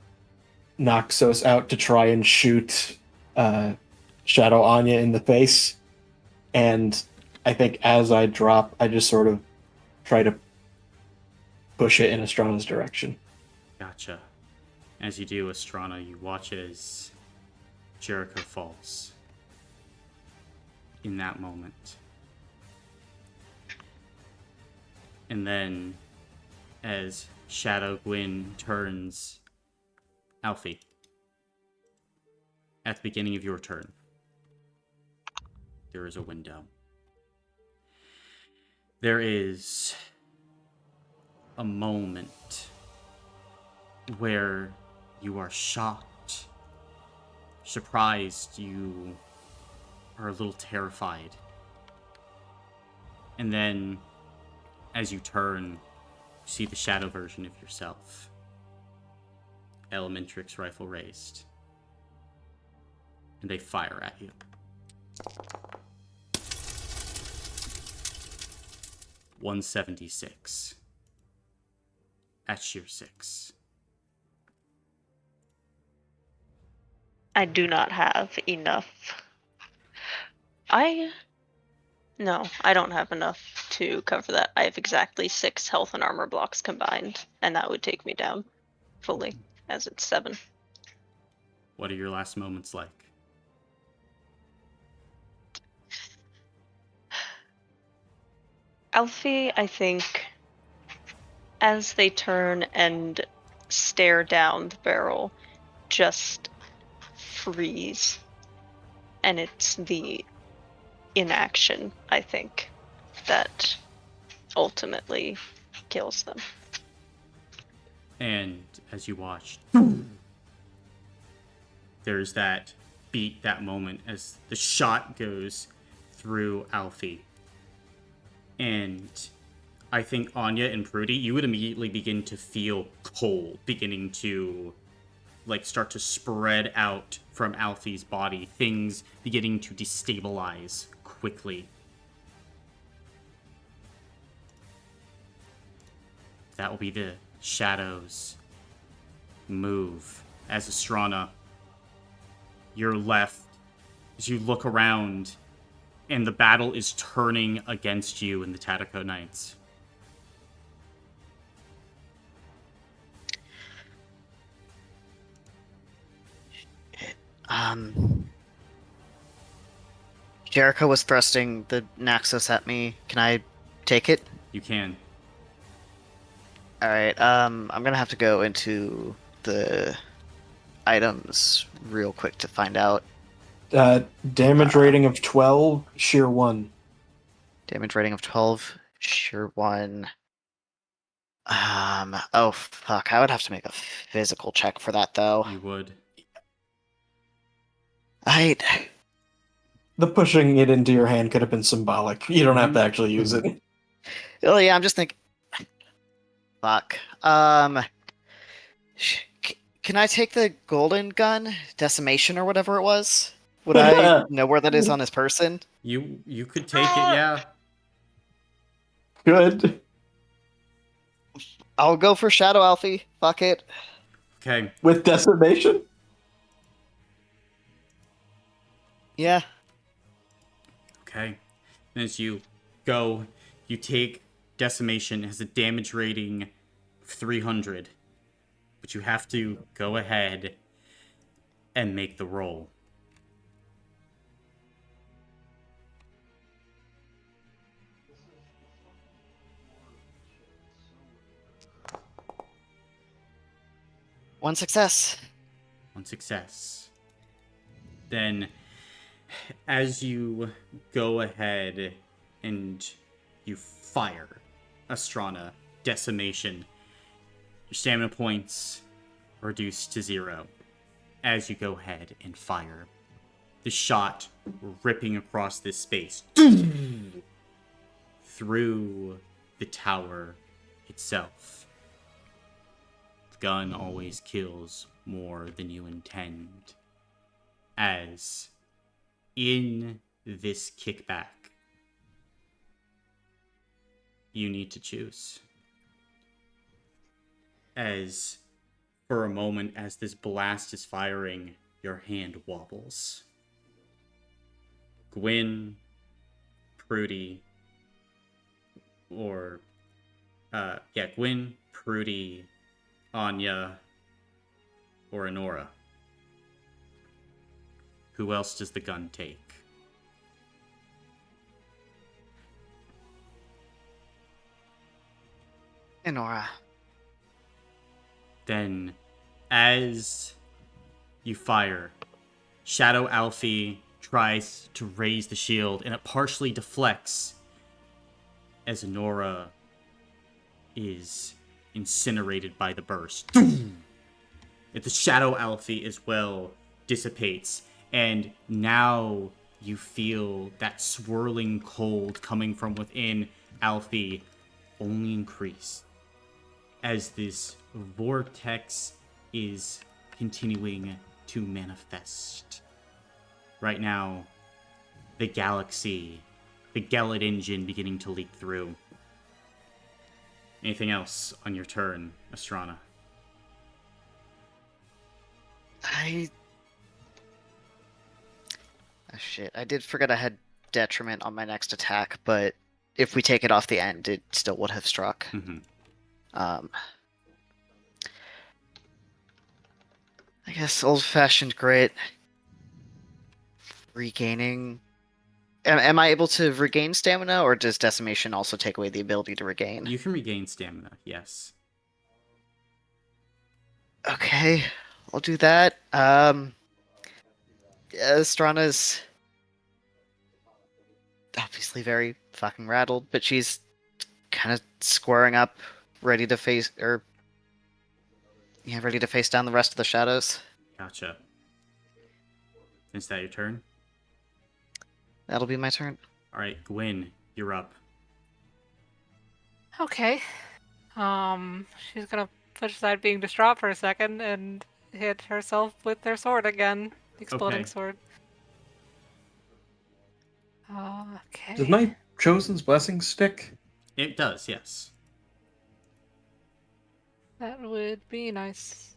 Noxos out to try and shoot Shadow Anya in the face, and I think as I drop, I just sort of try to push it in Astrana's direction. Gotcha. As you do, Astrana, you watch as Jericho falls. In that moment. And then, as Shadow Gwyn turns, Alfie, at the beginning of your turn, there is a window. There is a moment where you are shocked, surprised, you are a little terrified. And then, as you turn, you see the shadow version of yourself. Elementrix rifle raised. And they fire at you. $176. At sheer 6. I do not have enough. No, I don't have enough to cover that. I have exactly 6 health and armor blocks combined, and that would take me down fully, as it's 7. What are your last moments like? Alfie, I think, as they turn and stare down the barrel, just freeze. And it's the inaction, I think, that ultimately kills them. And as you watch, there's that beat, that moment as the shot goes through Alfie. And I think Anya and Prudy, you would immediately begin to feel cold beginning to like start to spread out from Alfie's body, things beginning to destabilize quickly that will be the shadows move as Astrana. You're left as you look around, and the battle is turning against you and the Tattercoat Knights. Jericho was thrusting the Naxos at me. Can I take it? You can. Alright, I'm gonna have to go into the items real quick to find out. Damage rating of 12, sheer 1. Damage rating of 12, sure 1. Oh fuck, I would have to make a physical check for that though. You would. I The pushing it into your hand could have been symbolic. You don't have to actually use it. Oh yeah, I'm just thinking. Fuck. Can I take the golden gun, decimation or whatever it was? Would I know where that is on his person? You could take it, yeah. Good. I'll go for Shadow Alfie. Fuck it. Okay. With decimation? Yeah. Okay. And as you go, you take decimation. It has a damage rating of 300. But you have to go ahead and make the roll. One success. One success. Then, as you go ahead and you fire Astrana, decimation, your stamina points are reduced to 0 as you go ahead and fire. The shot ripping across this space through the tower itself. The gun always kills more than you intend. As in this kickback, you need to choose. As for a moment, as this blast is firing, your hand wobbles. Gwyn, Prudy, Gwyn, Prudy, Anya, or Honora. Who else does the gun take? Enora. Then, as you fire, Shadow Alfie tries to raise the shield, and it partially deflects as Honora is incinerated by the burst. The Shadow Alfie as well dissipates, and now you feel that swirling cold coming from within Alfie only increase as this vortex is continuing to manifest. Right now, the galaxy, the Gelid engine beginning to leak through. Anything else on your turn, Astrana? Oh shit, I did forget I had detriment on my next attack, but if we take it off the end, it still would have struck. Mm-hmm. I guess old-fashioned grit. Regaining. Am I able to regain stamina, or does decimation also take away the ability to regain? You can regain stamina, yes. Okay, I'll do that. Strana's obviously very fucking rattled, but she's kind of squaring up, ready to face down the rest of the shadows. Gotcha. Is that your turn? That'll be my turn. Alright, Gwyn, you're up. Okay. She's gonna push aside being distraught for a second and hit herself with their sword again. The exploding Okay. sword. Okay. Does my Chosen's Blessing stick? It does, yes. That would be nice.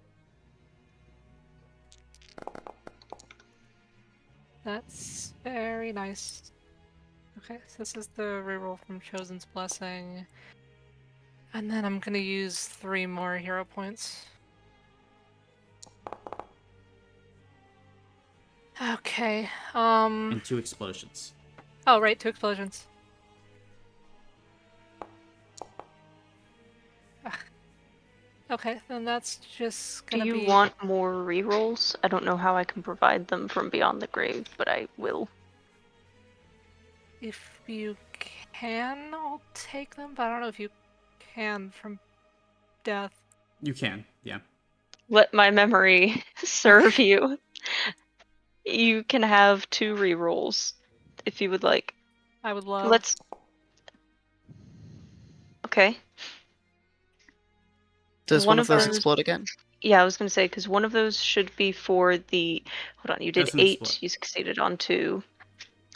That's very nice. Okay, so this is the reroll from Chosen's Blessing. And then I'm gonna use 3 more hero points. Okay, And 2 explosions. Oh, right, 2 explosions. Ugh. Okay, then that's just Do gonna you be... want more rerolls? I don't know how I can provide them from Beyond the Grave, but I will. If you can, I'll take them, but I don't know if you can from death. You can, yeah. Let my memory serve you. You can have 2 rerolls if you would like. I would love. Let's. Okay. Does One one of of those those- explode again? Yeah, I was going to say, because one of those should be for the. Hold on, you did Doesn't 8, explode. you succeeded on 2.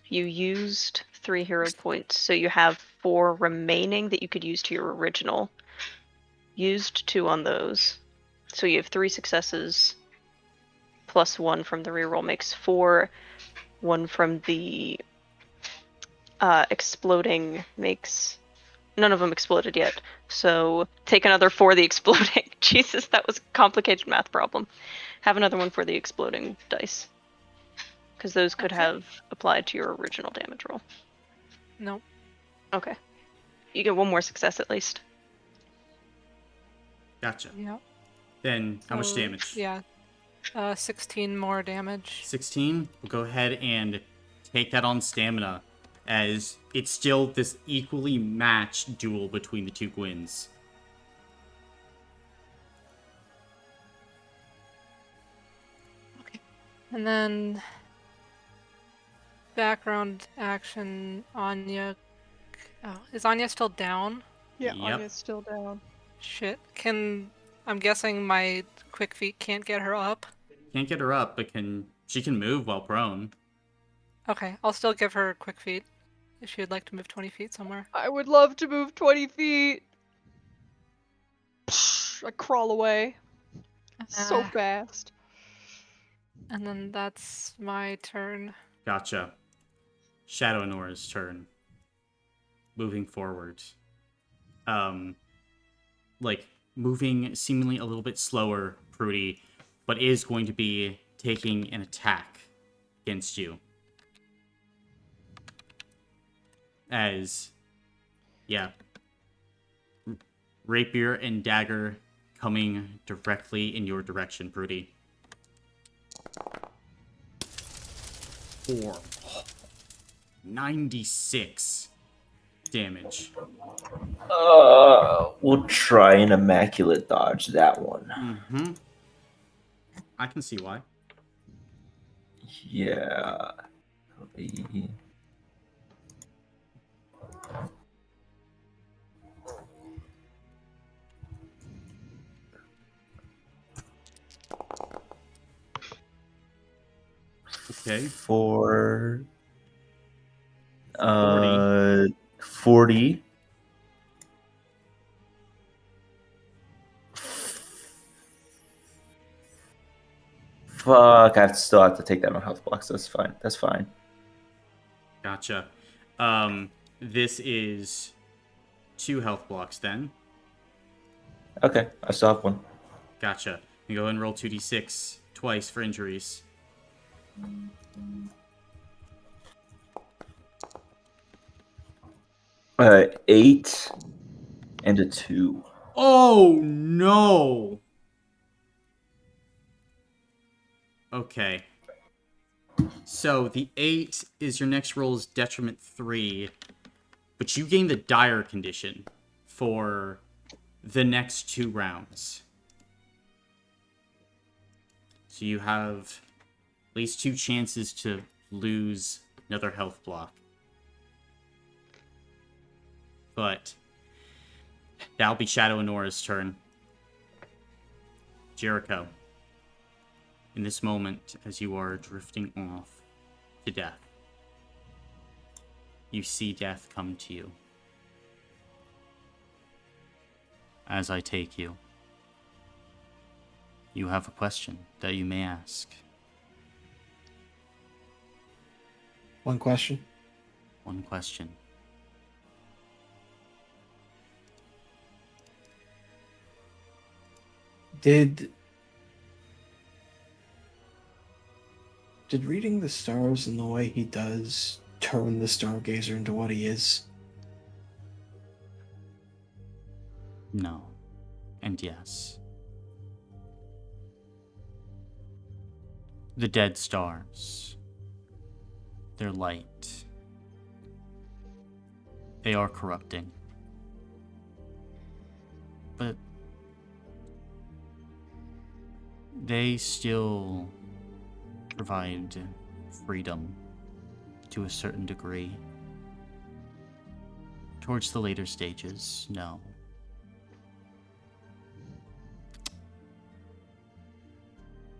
You used 3 hero points, so you have 4 remaining that you could use to your original. Used 2 on those. So you have 3 successes, plus 1 from the reroll makes 4. 1 from the exploding makes. None of them exploded yet. So take another for the exploding. Jesus, that was a complicated math problem. Have another one for the exploding dice. Because those could Okay. have applied to your original damage roll. Nope. Okay. You get 1 more success at least. Gotcha. Yep. Then, how much So, damage? Yeah. 16 more damage. 16. We'll go ahead and take that on stamina, as it's still this equally matched duel between the 2 Gwins. Okay. And then background action, Anya. Oh, is Anya still down? Yeah, Yep. Anya's still down. Shit. I'm guessing my quick feet can't get her up. Can't get her up, but she can move while prone. Okay, I'll still give her quick feet if she would like to move 20 feet somewhere. I would love to move 20 feet. I crawl away so Ah. fast. And then that's my turn. Gotcha. Shadow Nora's turn. Moving forward. Like, moving seemingly a little bit slower, Prudy, but is going to be taking an attack against you. As, yeah, rapier and dagger coming directly in your direction, Prudy. 4. 96 damage. We'll try an immaculate dodge that one. Mm-hmm. I can see why. Yeah. Okay. For 40. 40. Fuck, still have to take that on health blocks. That's fine. That's fine. Gotcha. This is 2 health blocks then. Okay, I still have 1. Gotcha. You go ahead and roll 2d6 twice for injuries. 8 and a 2. Oh no! Okay. So the 8 is your next roll is detriment 3, but you gain the dire condition for the next 2 rounds. So you have at least 2 chances to lose another health block. But that'll be Shadow and Nora's turn. Jericho. In this moment, as you are drifting off to death, you see death come to you. As I take you You have a question that you may ask. One question. One question. Did reading the stars in the way he does turn the stargazer into what he is? No. And yes. The dead stars. Their light. They are corrupting. But they still provide freedom to a certain degree. Towards the later stages, no.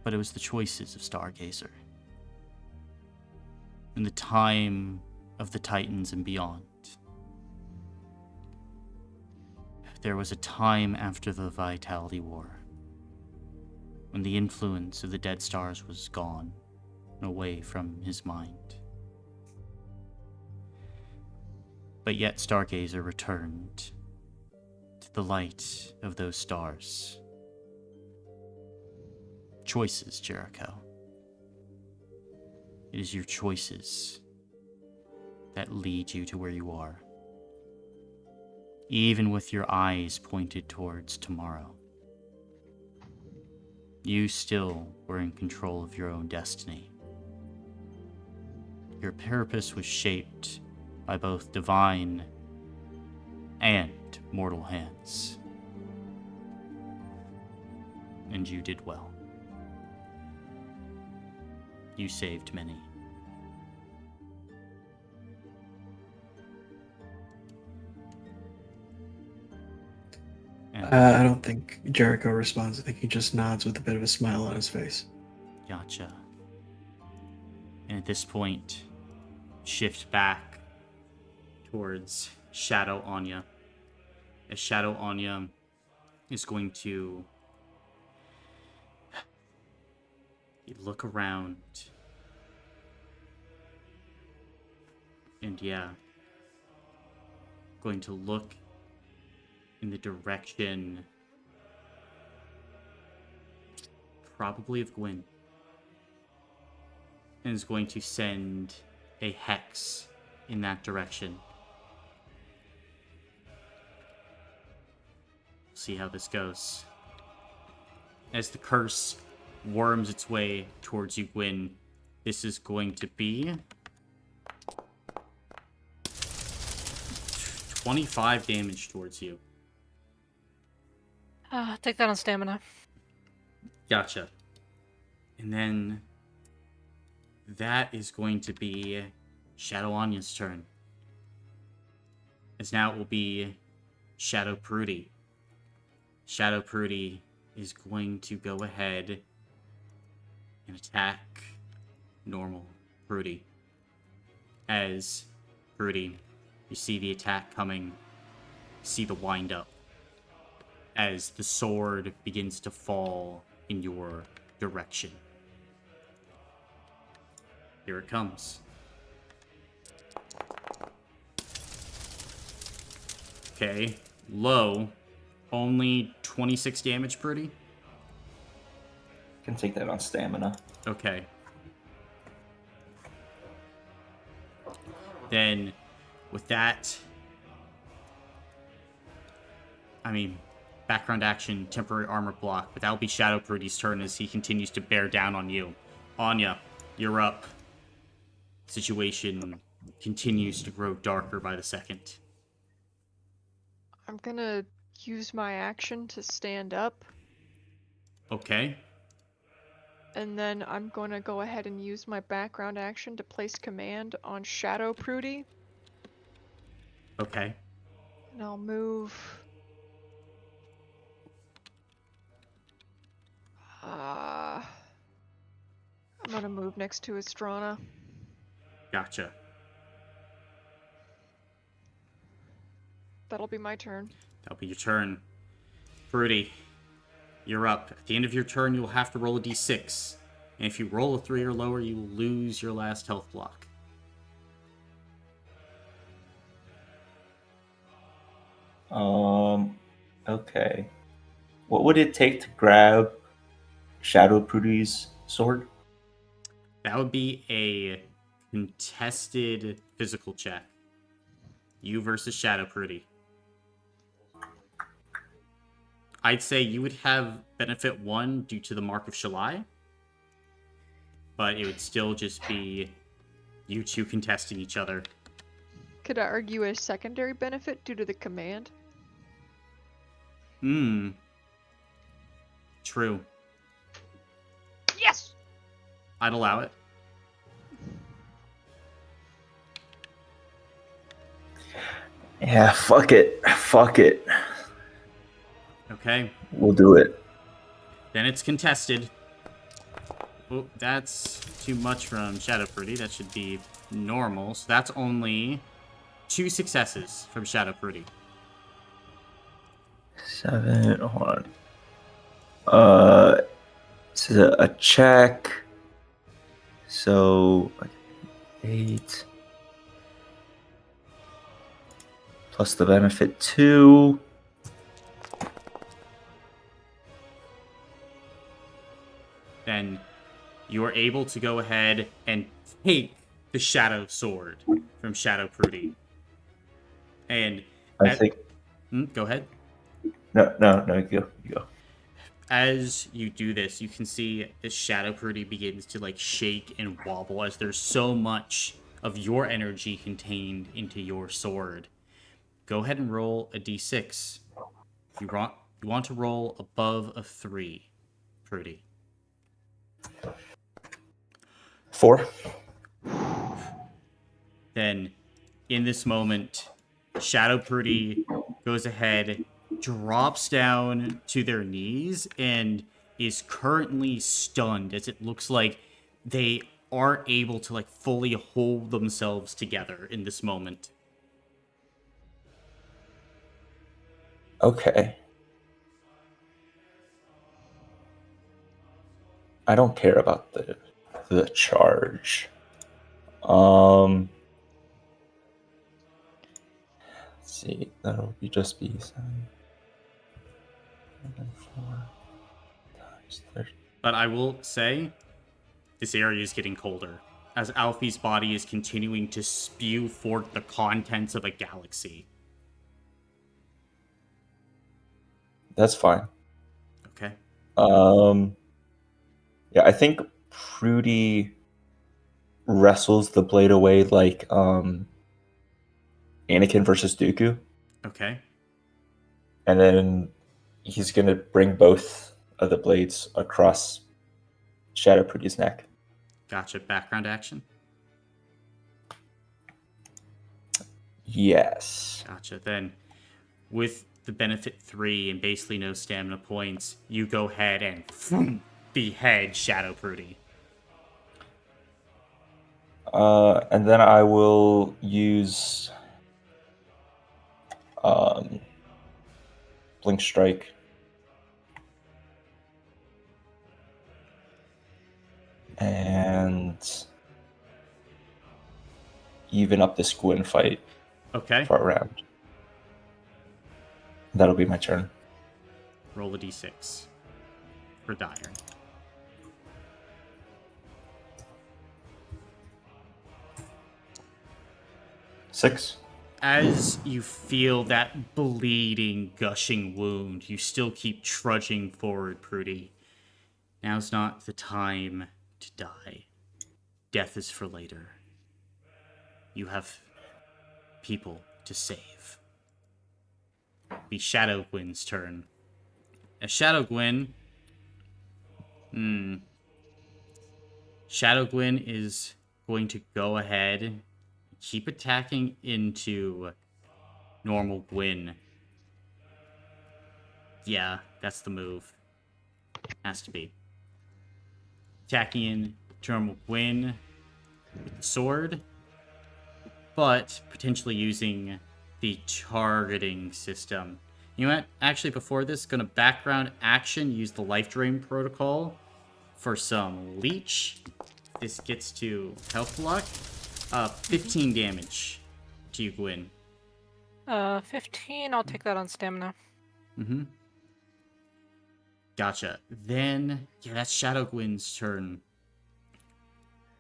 But it was the choices of Stargazer. In the time of the Titans and beyond. There was a time after the Vitality War when the influence of the dead stars was gone, away from his mind. But yet Stargazer returned to the light of those stars. Choices, Jericho. It is your choices that lead you to where you are. Even with your eyes pointed towards tomorrow. You still were in control of your own destiny. Your Meropis was shaped by both divine and mortal hands. And you did well. You saved many. I don't think Jericho responds. I think he just nods with a bit of a smile on his face. Gotcha. And at this point, shift back towards Shadow Anya. As Shadow Anya is going to look around. And yeah, going to look in the direction probably of Gwyn. And is going to send a hex in that direction. See how this goes. As the curse worms its way towards you, Gwyn, this is going to be 25 damage towards you. Take that on stamina. Gotcha. And then that is going to be Shadow Anya's turn. As now it will be Shadow Prudy. Shadow Prudy is going to go ahead and attack normal Prudy. As Prudy, you see the attack coming, see the wind up. As the sword begins to fall in your direction. Here it comes. Okay, low. Only 26 damage, Prudy? Can take that on stamina. Okay. Then, with that, background action, temporary armor block, but that'll be Shadow Prudy's turn as he continues to bear down on you. Anya, you're up. Situation continues to grow darker by the second. I'm gonna use my action to stand up, Okay. and then I'm gonna go ahead and use my background action to place command on Shadow Prudy. Okay. And I'll move. I'm gonna move next to Estrana. Gotcha. That'll be my turn. That'll be your turn. Prudy, you're up. At the end of your turn, you'll have to roll a d6. And if you roll a 3 or lower, you will lose your last health block. Okay. What would it take to grab Shadow Prudy's sword? That would be a contested physical check. You versus Shadow Prudy. I'd say you would have benefit 1 due to the Mark of Shalai, but it would still just be you two contesting each other. Could I argue a secondary benefit due to the command? True. Yes! I'd allow it. Yeah, fuck it. Fuck it. Okay. We'll do it. Then it's contested. Oh, that's too much from Shadow Prudy. That should be normal. So that's only 2 successes from Shadow Prudy. 7, hold on. This is a check. So 8 plus the benefit 2. Then you are able to go ahead and take the Shadow Sword from Shadow Prudy. And I think. go ahead. No, you go. As you do this, you can see the Shadow Prudy begins to like shake and wobble as there's so much of your energy contained into your sword. Go ahead and roll a d6. You want to roll above a 3, Prudy. 4. Then, in this moment, Shadow Prudy goes ahead, drops down to their knees, and is currently stunned as it looks like they aren't able to like fully hold themselves together in this moment. Okay. I don't care about the charge. Let's see, that'll just be 7, 4 times 30. But I will say, this area is getting colder as Alfie's body is continuing to spew forth the contents of a galaxy. That's fine. Okay. Yeah, I think Prudy wrestles the blade away like Anakin versus Dooku. Okay. And then he's gonna bring both of the blades across Shadow Prudy's neck. Gotcha. Background action. Yes. Gotcha. Then, with the benefit 3 and basically no stamina points, you go ahead and behead Shadow Prudy. And then I will use Blink Strike. And even up this Gwyn fight Okay. for a round. That'll be my turn. Roll a d6 for Dire. Six. As you feel that bleeding, gushing wound, you still keep trudging forward, Prudy. Now's not the time to die. Death is for later. You have people to save. Be Shadow Gwyn's turn. As Shadow Gwyn... Shadow Gwyn is going to go ahead and keep attacking into normal Gwyn. Yeah, that's the move. Has to be. Attacking in normal Gwyn with the sword, but potentially using the targeting system. You know what? Actually, before this, gonna background action, use the life drain protocol for some leech. This gets to health block. 15 damage to you, Gwyn. 15. I'll take that on stamina. Mm-hmm. Gotcha. Then, yeah, that's Shadow Gwyn's turn.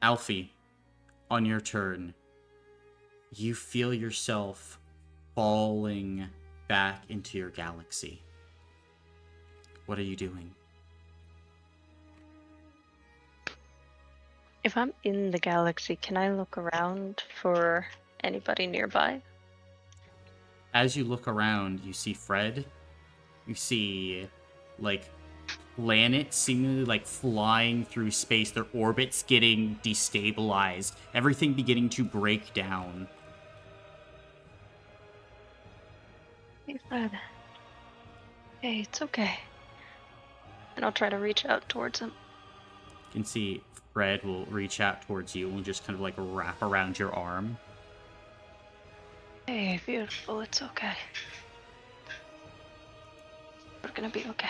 Alfie, on your turn, you feel yourself falling back into your galaxy. What are you doing? If I'm in the galaxy, can I look around for anybody nearby? As you look around, you see Fred. You see, like, planets seemingly, like, flying through space. Their orbits getting destabilized. Everything beginning to break down. Hey, Fred. Hey, it's okay. And I'll try to reach out towards him. You can see Fred will reach out towards you and just kind of, like, wrap around your arm. Hey, beautiful, it's okay. We're gonna be okay.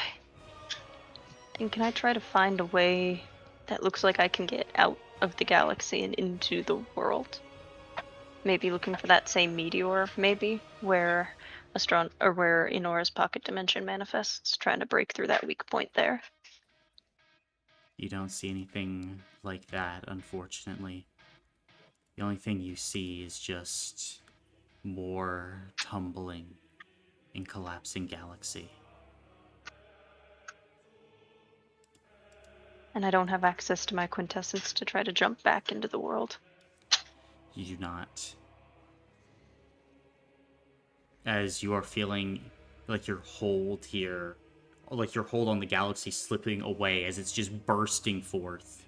And can I try to find a way that looks like I can get out of the galaxy and into the world? Maybe looking for that same meteor, maybe, where where Inora's pocket dimension manifests, trying to break through that weak point there. You don't see anything like that, unfortunately. The only thing you see is just more tumbling and collapsing galaxy. And I don't have access to my quintessence to try to jump back into the world. You do not. As you are feeling like your hold here, like your hold on the galaxy slipping away as it's just bursting forth.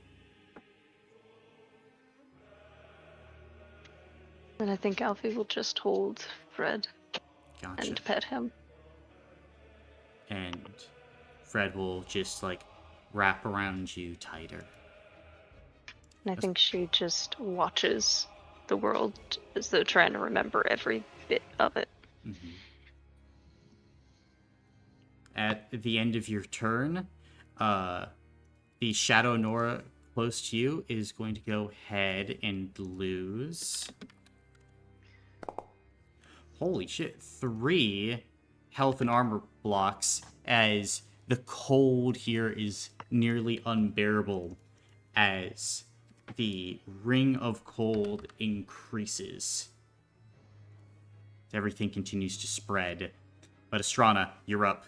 And I think Alfie will just hold Fred Gotcha. and pet him. And Fred will just, like, wrap around you tighter. And I think she just watches the world as though trying to remember every bit of it. Mm-hmm. At the end of your turn, the Shadow Nora close to you is going to go ahead and lose. Holy shit, 3 health and armor blocks as the cold here is nearly unbearable as the ring of cold increases. Everything continues to spread. But Astrana, you're up.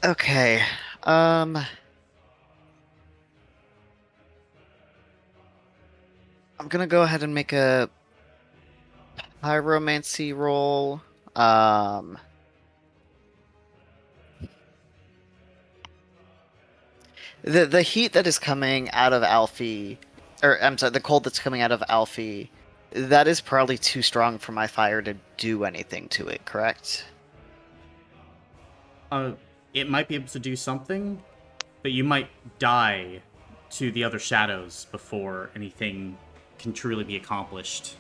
Okay. I'm gonna go ahead and make a pyromancy roll. The heat that is coming out of Alfie, or I'm sorry, the cold that's coming out of Alfie, that is probably too strong for my fire to do anything to it, correct? It might be able to do something, but you might die to the other shadows before anything can truly be accomplished.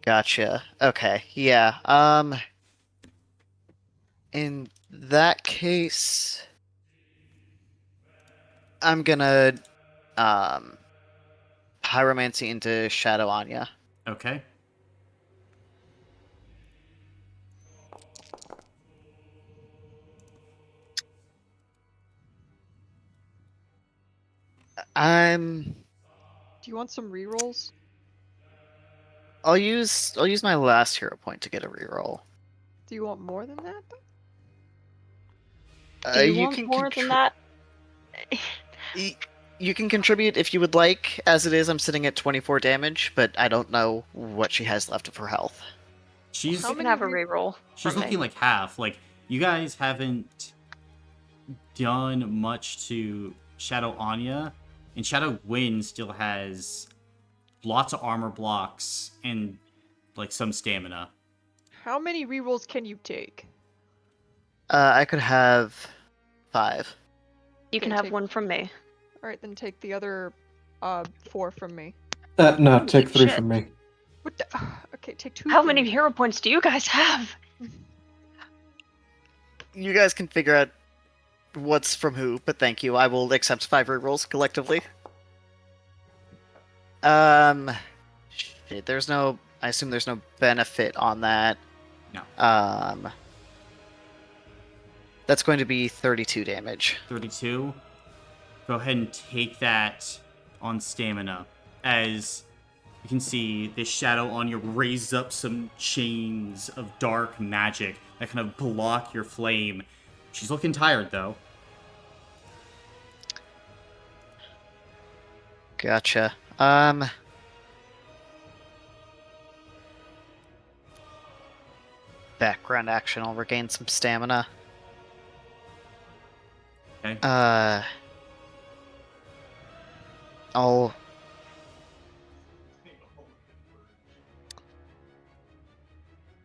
Gotcha. Okay, yeah. In that case, I'm gonna pyromancy into Shadow Anya. Okay. I'm Do you want some rerolls? I'll use my last hero point to get a reroll. Do you want more than that? Do you You want can more than that? You can contribute if you would like. As it is, I'm sitting at 24 damage, but I don't know what she has left of her health. She's How You can many have a reroll. she's from me. looking like half. Like, you guys haven't done much to Shadow Anya, and Shadow Gwyn still has lots of armor blocks and, like, some stamina. How many rerolls can you take? I could have 5. You Okay, can have take- one from me. Alright, then take the other 4 from me. No, take 3 shit. from me. What the? Okay, take 2. How from many me. hero points do you guys have? You guys can figure out what's from who, but thank you. I will accept 5 rerolls collectively. Shit, there's no. I assume there's no benefit on that. No. That's going to be 32 damage. 32. Go ahead and take that on stamina. As you can see, this shadow on you raises up some chains of dark magic that kind of block your flame. She's looking tired, though. Gotcha. Background action. I'll regain some stamina. Okay. I'll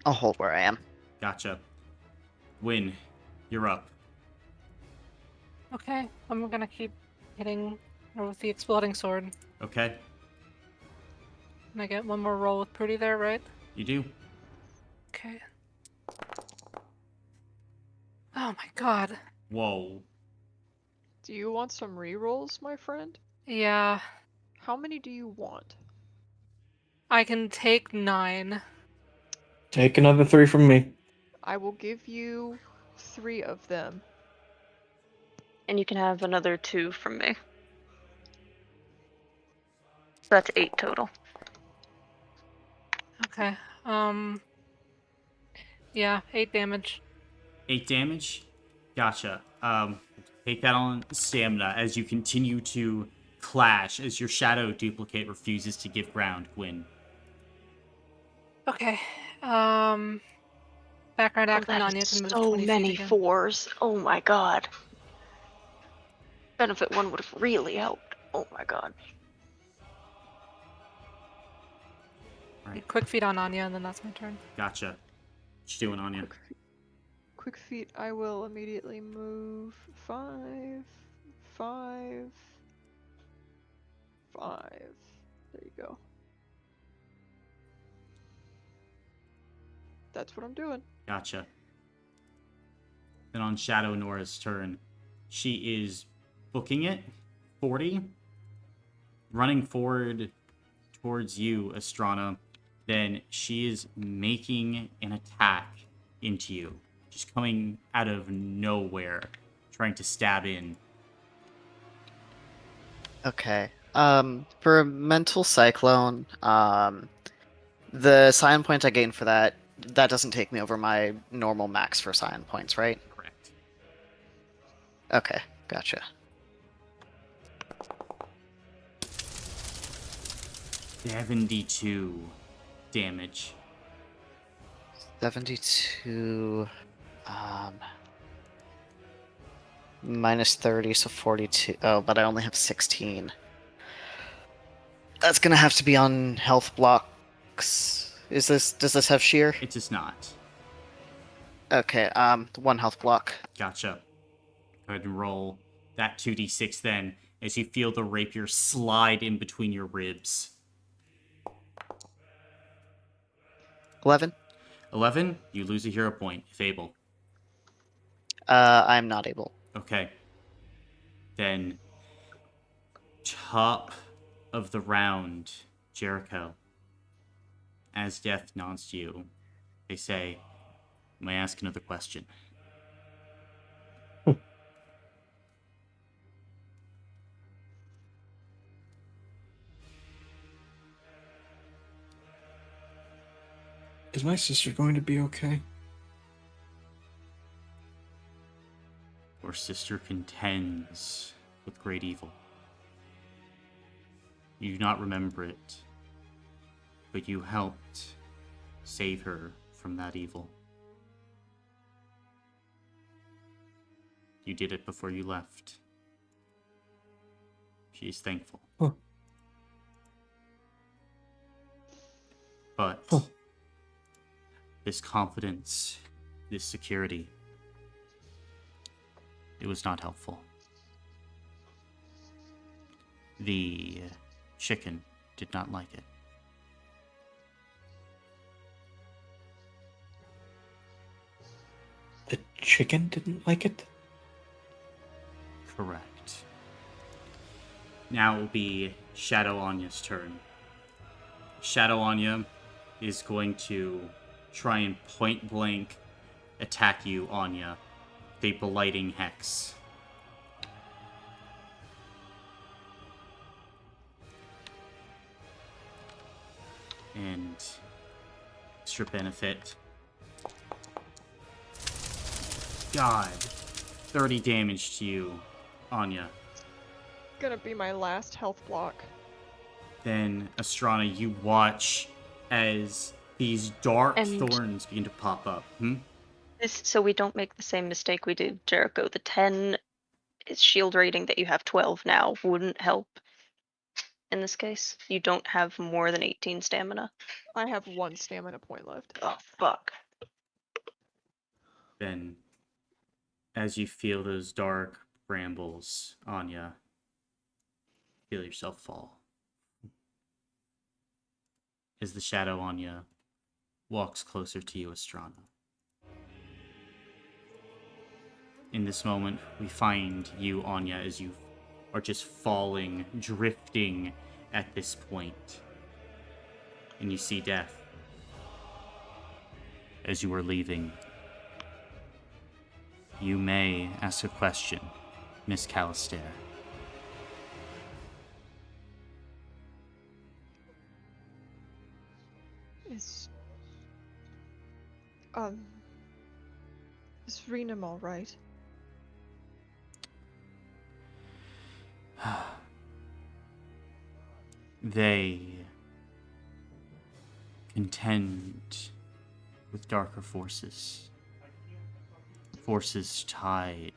hold where I am. Gotcha. Win. You're up. Okay, I'm gonna keep hitting her with the exploding sword. Okay. And I get one more roll with Prudy there, right? You do. Okay. Oh my god. Whoa. Do you want some rerolls, my friend? Yeah, How many do you want? I can take 9. Take another 3 from me. I will give you 3 of them. And you can have another 2 from me. So that's 8 total. Okay. Yeah, 8 damage. 8 damage. Gotcha. Take that on stamina as you continue to clash as your shadow duplicate refuses to give ground. Gwyn. Okay. Background Oh, action that Anya is can move so 20 feet many again. 4s. Oh my god. Benefit 1 would have really helped. Oh my god. Right. Quick feet on Anya, and then that's my turn. Gotcha. What you doing on you? Quick feet, I will immediately move 5, 5, 5. There you go. That's what I'm doing. Gotcha. Then on Shadow Nora's turn, she is booking it 40, running forward towards you, Astrana. Then she is making an attack into you, just coming out of nowhere, trying to stab in. Okay. For a mental cyclone, the scion point I gain for that doesn't take me over my normal max for scion points, right? Correct. Okay, gotcha. 72 damage. 72. Minus 30, so 42. Oh, but I only have 16. That's gonna have to be on health blocks. Does this have sheer? It does not. Okay, 1 health block. Gotcha. Go ahead and roll that 2d6 then, as you feel the rapier slide in between your ribs. 11. 11, you lose a hero point, if able. I'm not able. Okay. Then, top of the round, Jericho. As death nods to you, they say, may I ask another question? Is my sister going to be okay? Your sister contends with great evil. You do not remember it, but you helped save her from that evil. You did it before you left. She is thankful. Huh. But this confidence, this security, it was not helpful. The chicken did not like it. The chicken didn't like it? Correct. Now it will be Shadow Anya's turn. Shadow Anya is going to try and point blank attack you, Anya. The Blighting Hex. And extra benefit. God. 30 damage to you, Anya. Gonna be my last health block. Then, Astrana, you watch as these dark And- thorns begin to pop up. So we don't make the same mistake we did, Jericho. The 10 is shield rating that you have 12 now wouldn't help in this case. You don't have more than 18 stamina. I have 1 stamina point left. Oh, fuck. Then, as you feel those dark brambles, Anya, feel yourself fall. As the shadow Anya walks closer to you, Astrana. In this moment, we find you, Anya, as you are just falling, drifting at this point. And you see death as you are leaving. You may ask a question, Miss Callister. Is Renam alright? They contend with darker forces. Forces tied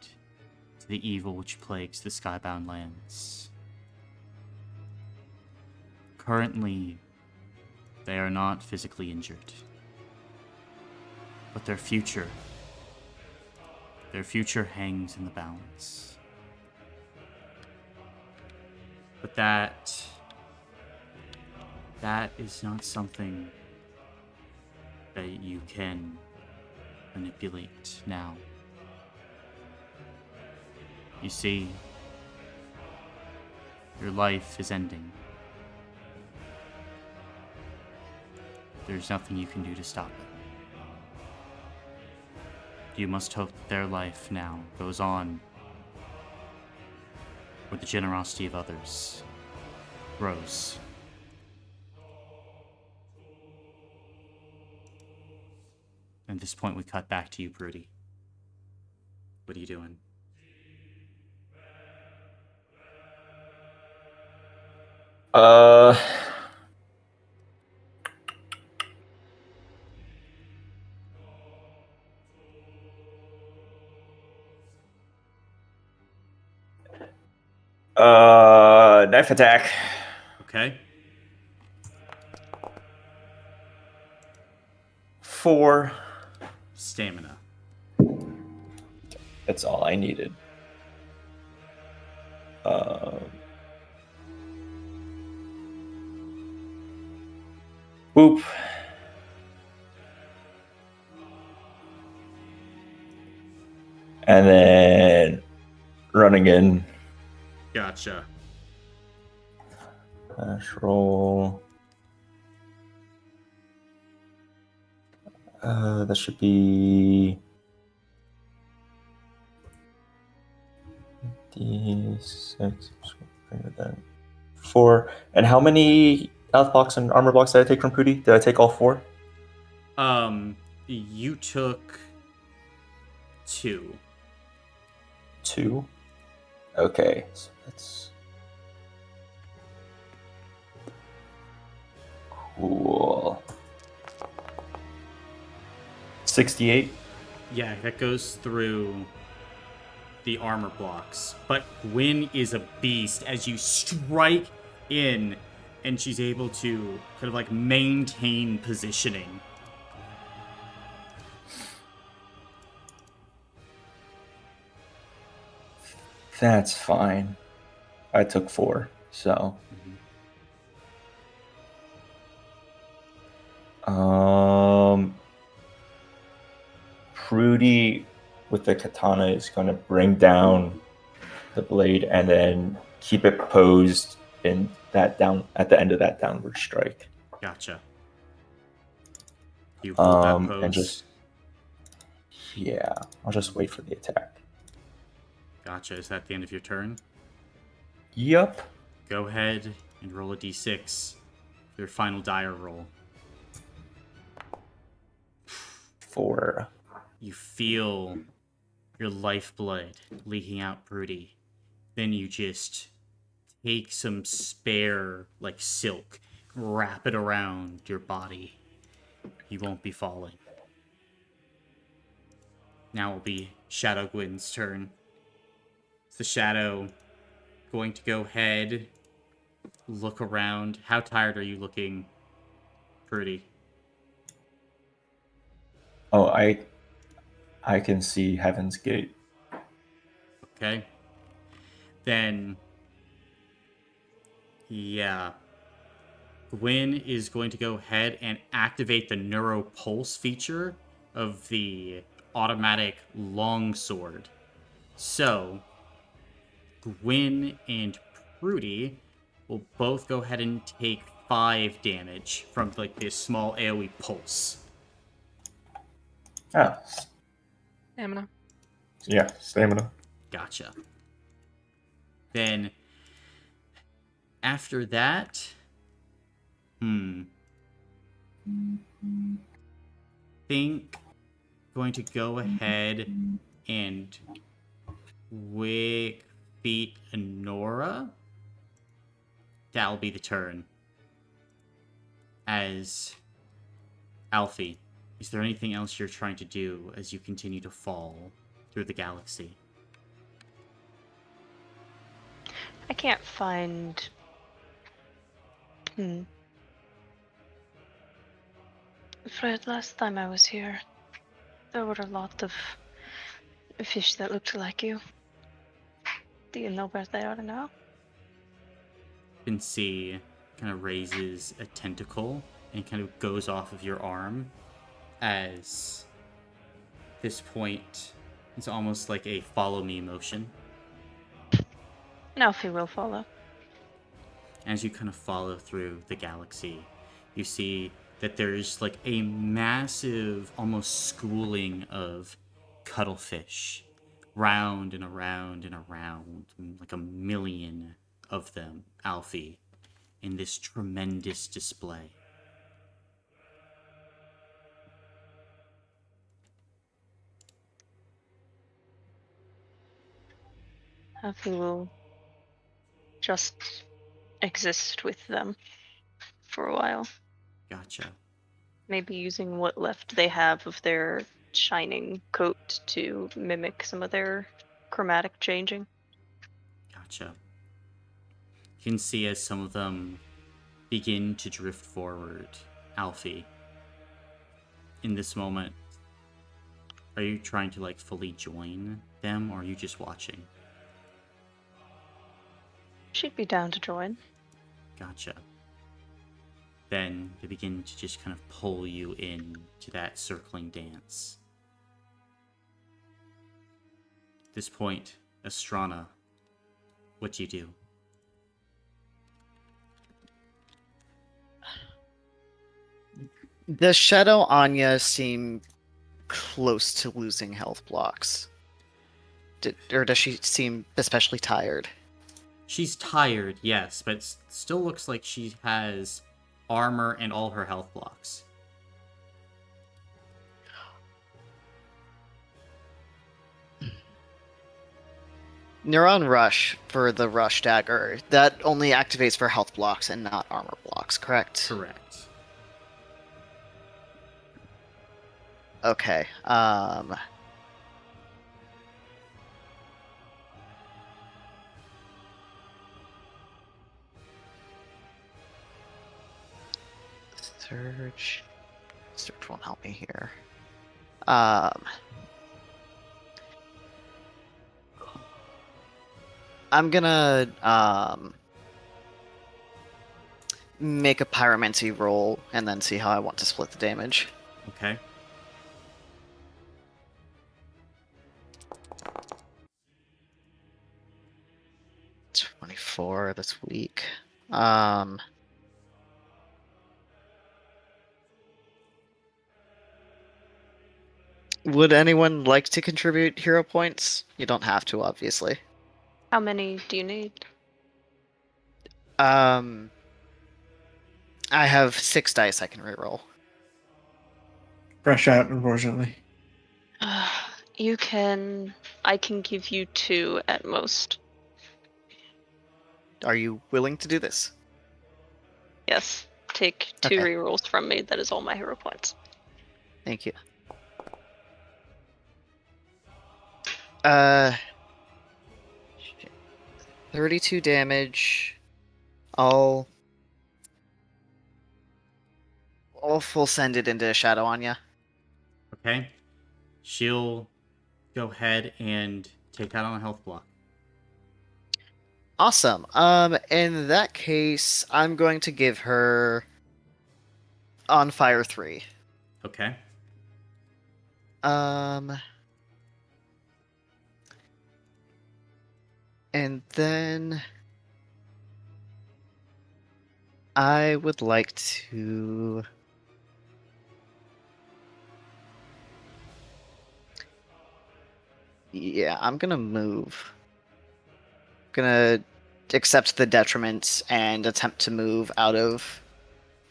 to the evil which plagues the skybound lands. Currently, they are not physically injured. But their future hangs in the balance. But that is not something that you can manipulate now. You see, your life is ending. There's nothing you can do to stop it. You must hope that their life now goes on, where the generosity of others grows. At this point, we cut back to you, Broody. What are you doing? Uh, Knife attack. Okay. 4. Stamina. That's all I needed. Boop. And then running in. Gotcha. Dash roll. That should be D6 greater than 4. And how many health blocks and armor blocks did I take from Pooty? Did I take all 4? You took 2. 2. Okay, so that's cool. 68. Yeah, that goes through the armor blocks. But Gwyn is a beast as you strike in, and she's able to kind of like maintain positioning. That's fine. I took 4, so. Prudy with the katana is going to bring down the blade and then keep it posed in that down at the end of that downward strike. Gotcha. You hold that And pose. just I'll just wait for the attack. Gotcha. Is that the end of your turn? Yup. Go ahead and roll a d6. Your final dire roll. 4. You feel your lifeblood leaking out, Prudy. Then you just take some spare, like silk, wrap it around your body. You won't be falling. Now will be Shadow Gwyn's turn. It's the Shadow going to go ahead, look around. How tired are you looking, Prudy? Oh, I can see Heaven's Gate. Okay. Then, yeah. Gwyn is going to go ahead and activate the Neuro Pulse feature of the automatic longsword. So, Gwyn and Prudy will both go ahead and take 5 damage from like this small AoE pulse. Ah, Stamina. yeah, stamina. Gotcha. Then after that, think going to go ahead and Wick Feet Honora. That'll be the turn. As Alfie, is there anything else you're trying to do as you continue to fall through the galaxy? I can't find. Fred, last time I was here, there were a lot of fish that looked like you. Do you know where they are now? You can see kind of raises a tentacle and kind of goes off of your arm as this point is almost like a follow me motion. Now he will follow. As you kind of follow through the galaxy, you see that there's like a massive, almost schooling of cuttlefish, round and around and around, like a million of them, Alfie, in this tremendous display. He will just exist with them for a while. Gotcha. Maybe using what left they have of their shining coat to mimic some of their chromatic changing. Gotcha. You can see as some of them begin to drift forward, Alfie. In this moment, are you trying to like fully join them, or are you just watching? She'd be down to join. Gotcha. Then they begin to just kind of pull you in to that circling dance. At this point, Estrana, what do you do? Does Shadow Anya seem close to losing health blocks? Or does she seem especially tired? She's tired, yes, but still looks like she has armor and all her health blocks. Neuron Rush for the Rush Dagger, that only activates for health blocks and not armor blocks, correct? Correct. Okay, Surge won't help me here. I'm gonna make a pyromancy roll and then see how I want to split the damage. Okay. It's 24. That's weak. Would anyone like to contribute hero points? You don't have to, obviously. How many do you need? I have 6 dice I can reroll. Fresh out, unfortunately. You can. I can give you 2 at most. Are you willing to do this? Yes. Take 2 Okay. rerolls from me. That is all my hero points. Thank you. 32 damage. I'll full send it into Shadow Anya. Okay. She'll go ahead and take that on a health block. Awesome. In that case, I'm going to give her on fire 3. Okay. And then I would like to yeah, I'm gonna move. Gonna accept the detriment and attempt to move out of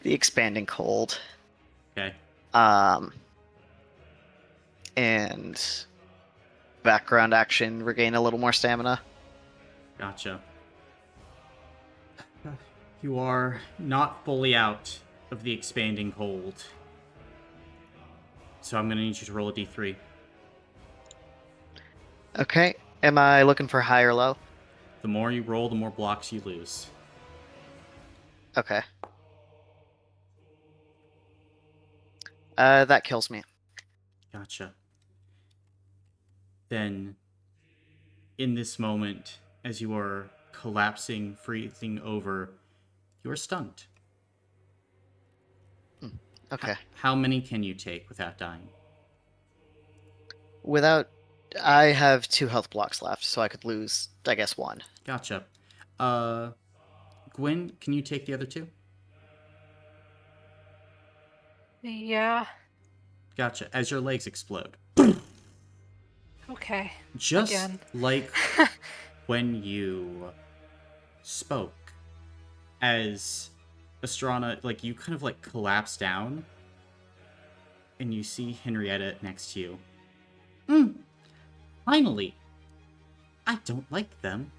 the expanding cold. Okay. And background action, regain a little more stamina. Gotcha. You are not fully out of the expanding cold. So I'm going to need you to roll a d3. Okay. Am I looking for high or low? The more you roll, the more blocks you lose. Okay. That kills me. Gotcha. Then, in this moment, as you are collapsing, freezing over, you are stunned. Okay. How many can you take without dying? I have 2 health blocks left, so I could lose, I guess, 1. Gotcha. Gwen, can you take the other 2? Yeah. Gotcha. As your legs explode. Okay. Just Again. like when you spoke, as Astrana, like, you kind of, like, collapse down, and you see Henrietta next to you. Finally! I don't like them.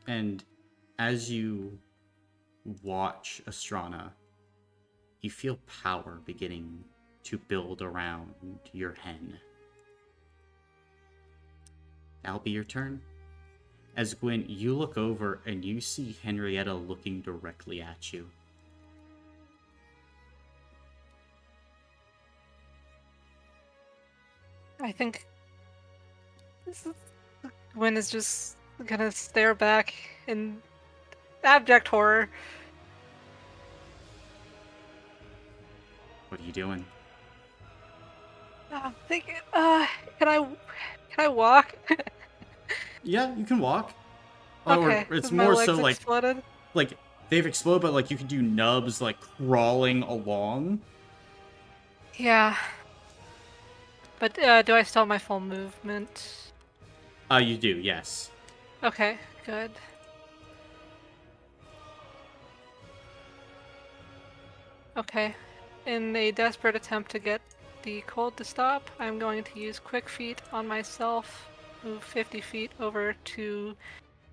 And as you watch Astrana, you feel power beginning to build around your hen. That'll be your turn. As Gwen, you look over and you see Henrietta looking directly at you. I think Gwen is just gonna stare back in abject horror. What are you doing? I'm thinking, can I walk? Yeah, you can walk. Or Okay, it's my more legs so exploded. like they've exploded, but like you can do nubs like crawling along. Yeah. But do I still have my full movement? You do, yes. Okay, good. Okay. In a desperate attempt to get the cold to stop, I'm going to use Quick Feet on myself, move 50 feet over to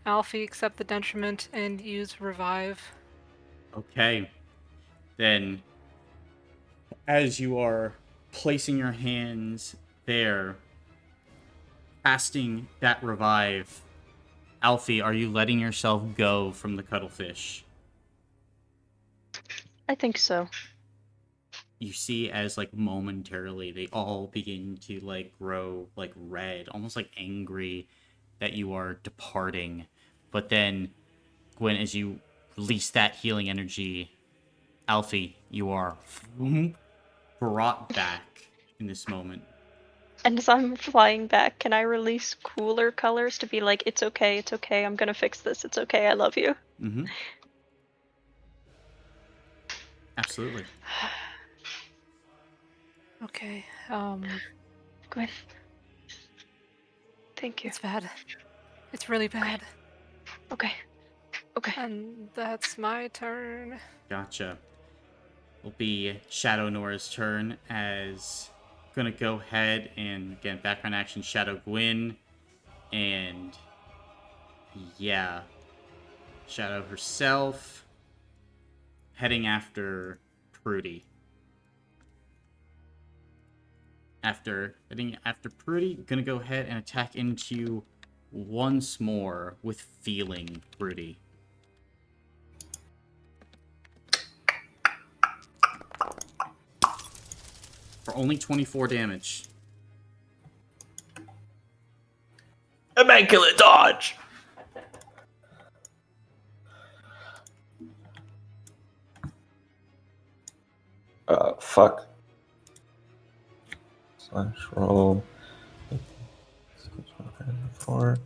Alfie, accept the detriment, and use Revive. Okay. Then, as you are placing your hands there, casting that revive, Alfie, are you letting yourself go from the cuttlefish? I think so. You see as like momentarily they all begin to like grow like red, almost like angry, that you are departing. But then, Gwen, as you release that healing energy, Alfie, you are brought back in this moment. And as I'm flying back, can I release cooler colors to be like, it's okay, I'm gonna fix this, it's okay, I love you. Mm-hmm. Absolutely. Okay. Gwen. Thank you. It's bad. It's really bad. Okay. And that's my turn. Gotcha. Will be Shadow Nora's turn as gonna go ahead and again background action Shadow Gwyn and yeah, Shadow herself heading after Prudy. After heading after Prudy, gonna go ahead and attack into you once more with Feeling Prudy. For only 24 damage. Immaculate dodge! Fuck. Slash roll. 4.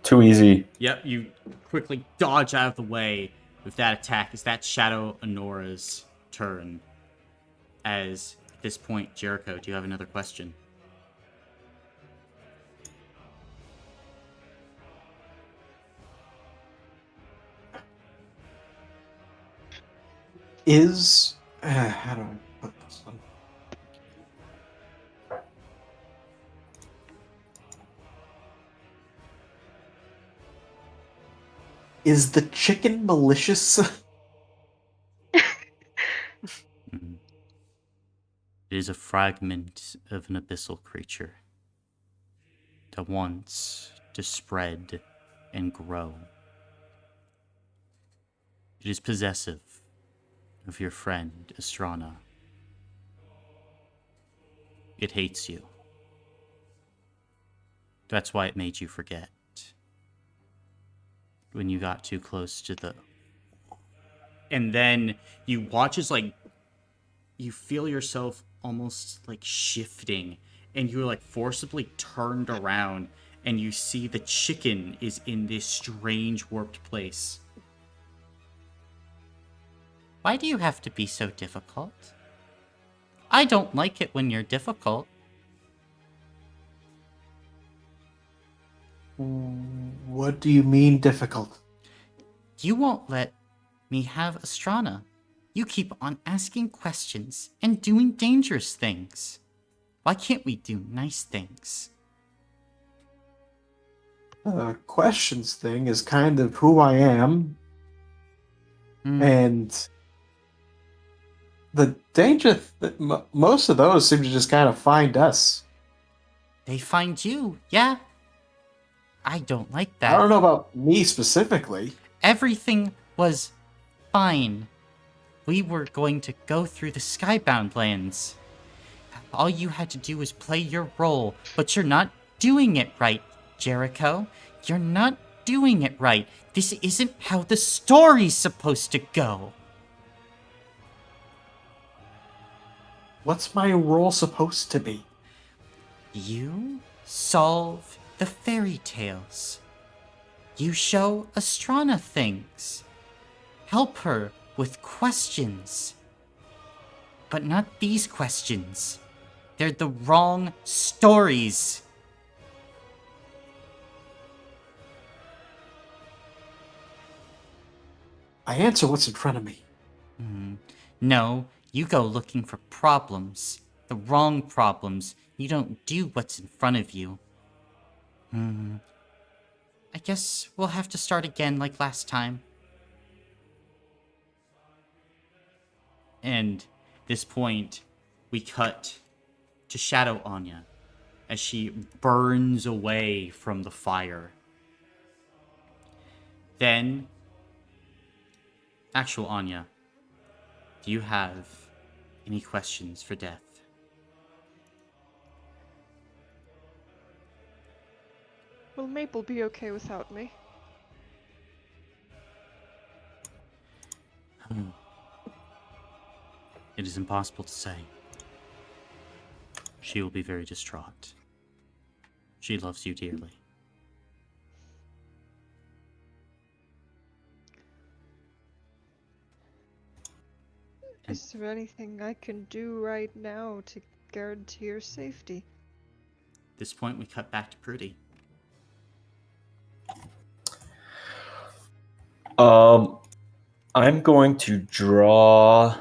Too easy. Yep, you quickly dodge out of the way with that attack. Is that Shadow Honora's turn? As at this point, Jericho, do you have another question? How do I put this one? Is the chicken malicious? Mhm. It is a fragment of an abyssal creature that wants to spread and grow. It is possessive of your friend, Estrana. It hates you. That's why it made you forget. When you got too close to the... And then you watch as, like, you feel yourself almost, like, shifting. And you're, like, forcibly turned around. And you see the chicken is in this strange, warped place. Why do you have to be so difficult? I don't like it when you're difficult. What do you mean difficult? You won't let me have Estrana. You keep on asking questions and doing dangerous things. Why can't we do nice things? The questions thing is kind of who I am, and the danger. Most of those seem to just kind of find us. They find you, yeah? I don't like I that. don't know about me specifically. Everything was fine. We were going to go through the Skybound lands. All you had to do was play your role, but you're not doing it right, Jericho. You're not doing it right. This isn't how the story's supposed to go. What's my role supposed to be? You solve the fairy tales. You show Estrana things. Help her with questions. But not these questions. They're the wrong stories. I answer what's in front of me. No, you go looking for problems. The wrong problems. You don't do what's in front of you. I guess we'll have to start again like last time. And this point, we cut to Shadow Anya as she burns away from the fire. Then, actual Anya, do you have any questions for Death? Maple be okay without me? It is impossible to say. She will be very distraught. She loves you dearly. Is there anything I can do right now to guarantee your safety? At this point, we cut back to Prudy. I'm going to draw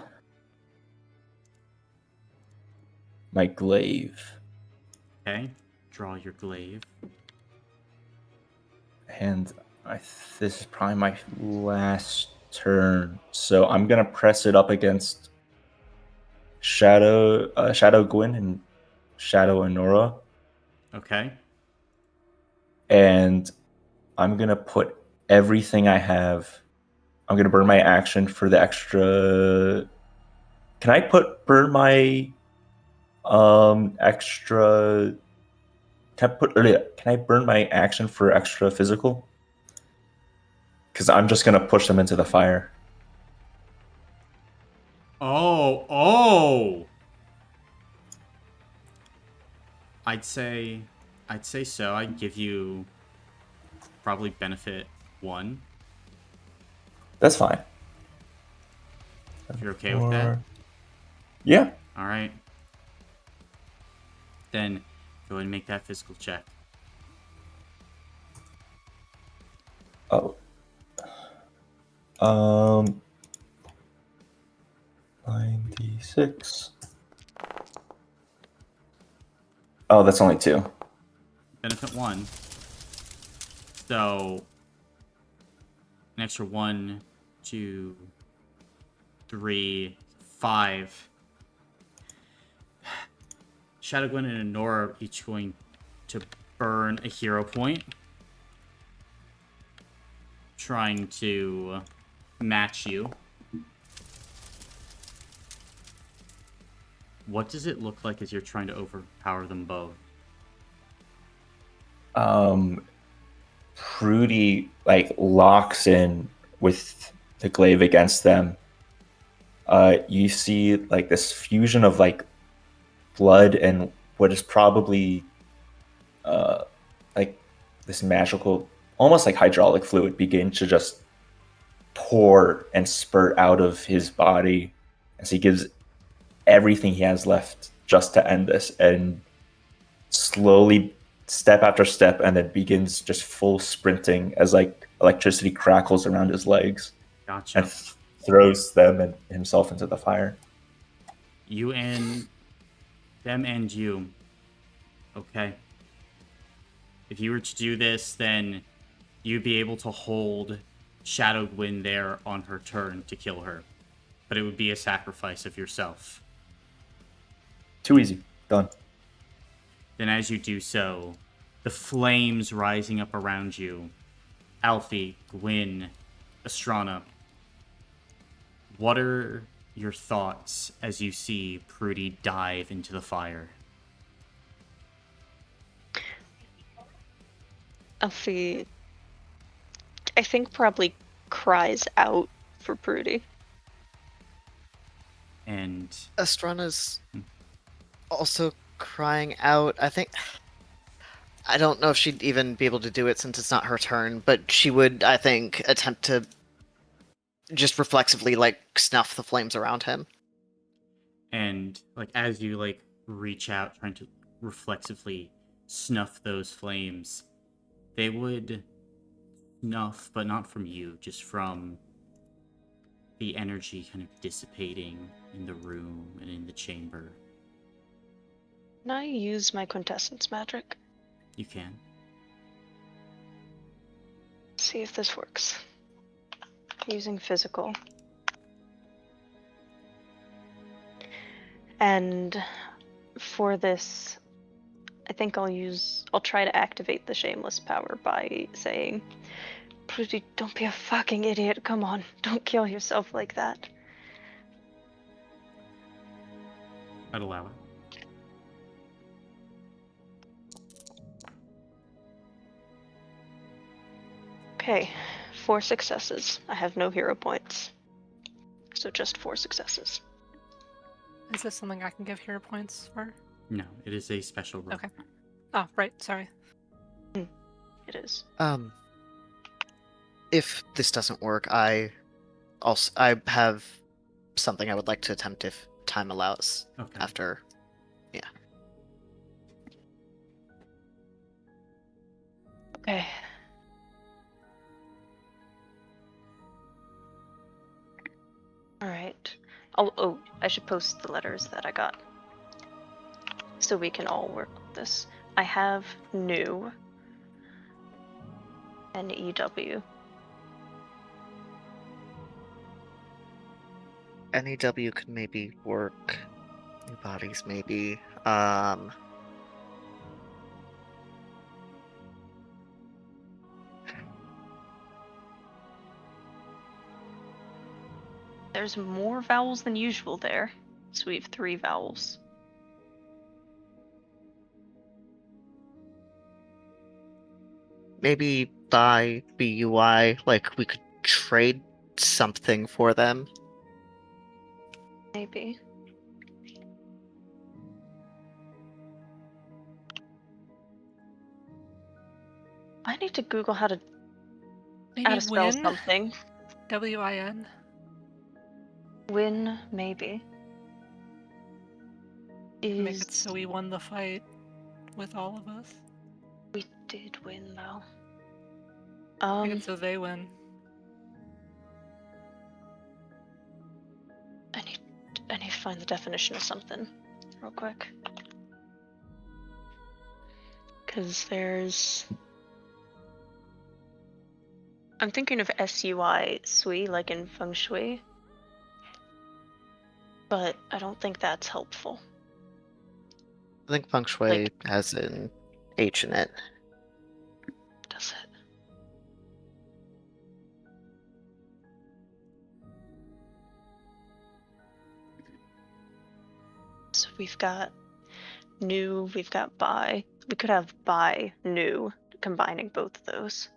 my glaive. Okay? Draw your glaive. And this is probably my last turn. So I'm going to press it up against Shadow Gwyn and Shadow Honora. Okay? And I'm going to put everything I have. I'm going to burn my action for the extra. Can I burn my extra? Can I burn my action for extra physical? Because I'm just gonna push them into the fire. Oh! I'd say so. I'd give you probably benefit 1. That's fine. If you're okay with that. Yeah. All right. Then go ahead and make that physical check. Oh. 96. Oh, that's only 2. Benefit 1. So an extra 1, 2, 3, 5. Shadow Gwen and Honora are each going to burn a hero point, trying to match you. What does it look like as you're trying to overpower them both? Prudy locks in with the glaive against them. You see this fusion of blood and what is probably this magical, almost like hydraulic fluid, begin to just pour and spurt out of his body as he gives everything he has left just to end this, and slowly, step after step, and then begins just full sprinting as electricity crackles around his legs. Gotcha. And throws them and himself into the fire. You and them and you. Okay. If you were to do this, then you'd be able to hold Shadow Gwyn there on her turn to kill her. But it would be a sacrifice of yourself. Too easy. Done. Then as you do so, the flames rising up around you, Alfie, Gwyn, Astrana, what are your thoughts as you see Prudy dive into the fire? Alfie, I think, probably cries out for Prudy. And Astrana's also crying out. I don't know if she'd even be able to do it since it's not her turn, but she would, I think, attempt to just reflexively snuff the flames around him. And as you reach out trying to reflexively snuff those flames, they would snuff, but not from you, just from the energy kind of dissipating in the room and in the chamber. Can I use my quintessence magic? You can. See if this works. Using physical. And for this, I think I'll try to activate the shameless power by saying, Prudy, don't be a fucking idiot. Come on, don't kill yourself like that. I'd allow it. Okay, 4 successes. I have no hero points. So just 4 successes. Is this something I can give hero points for? No, it is a special roll. Okay. Oh, right. Sorry. It is. If this doesn't work, I have something I would like to attempt if time allows. Okay. After, yeah. Okay. Alright. Oh, I should post the letters that I got. So we can all work with this. I have new and EW. NEW could maybe work. New bodies, maybe. There's more vowels than usual there. So we have 3 vowels. Maybe buy BUI, like we could trade something for them. Maybe. I need to Google how to Maybe spell win. something. WIN. Win, maybe. Make it Is so we won the fight with all of us. we did win though. Make it so they win. I need to find the definition of something real quick. Cause I'm thinking of SUI sui like in feng shui. But I don't think that's helpful. I think feng shui has an H in it. Does it? So we've got new, we've got buy. We could have buy, new, combining both of those.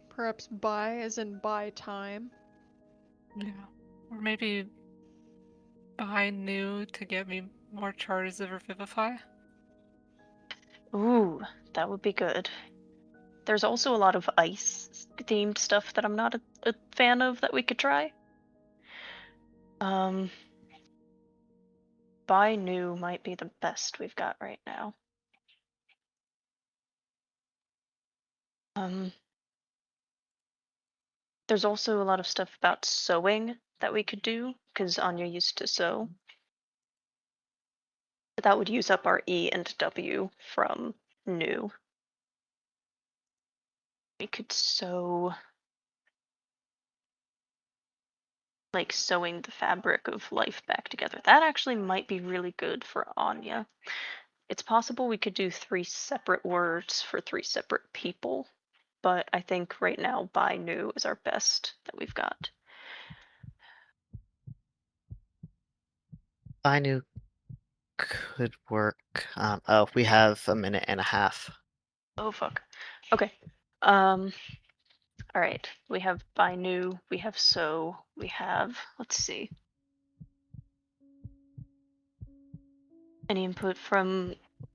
Perhaps buy as in buy time. Yeah. Or maybe buy new to get me more charges of Revivify. Ooh, that would be good. There's also a lot of ice themed stuff that I'm not a fan of that we could try. Buy new might be the best we've got right now. There's also a lot of stuff about sewing that we could do, because Anya used to sew. But that would use up our E and W from new. We could sew, like sewing the fabric of life back together. That actually might be really good for Anya. It's possible we could do 3 separate words for 3 separate people, but I think right now buy new is our best that we've got. Buy new could work. Oh, we have a minute and a half. Oh fuck. Okay. All right. We have buy new, we have sew, we have, let's see. Any input from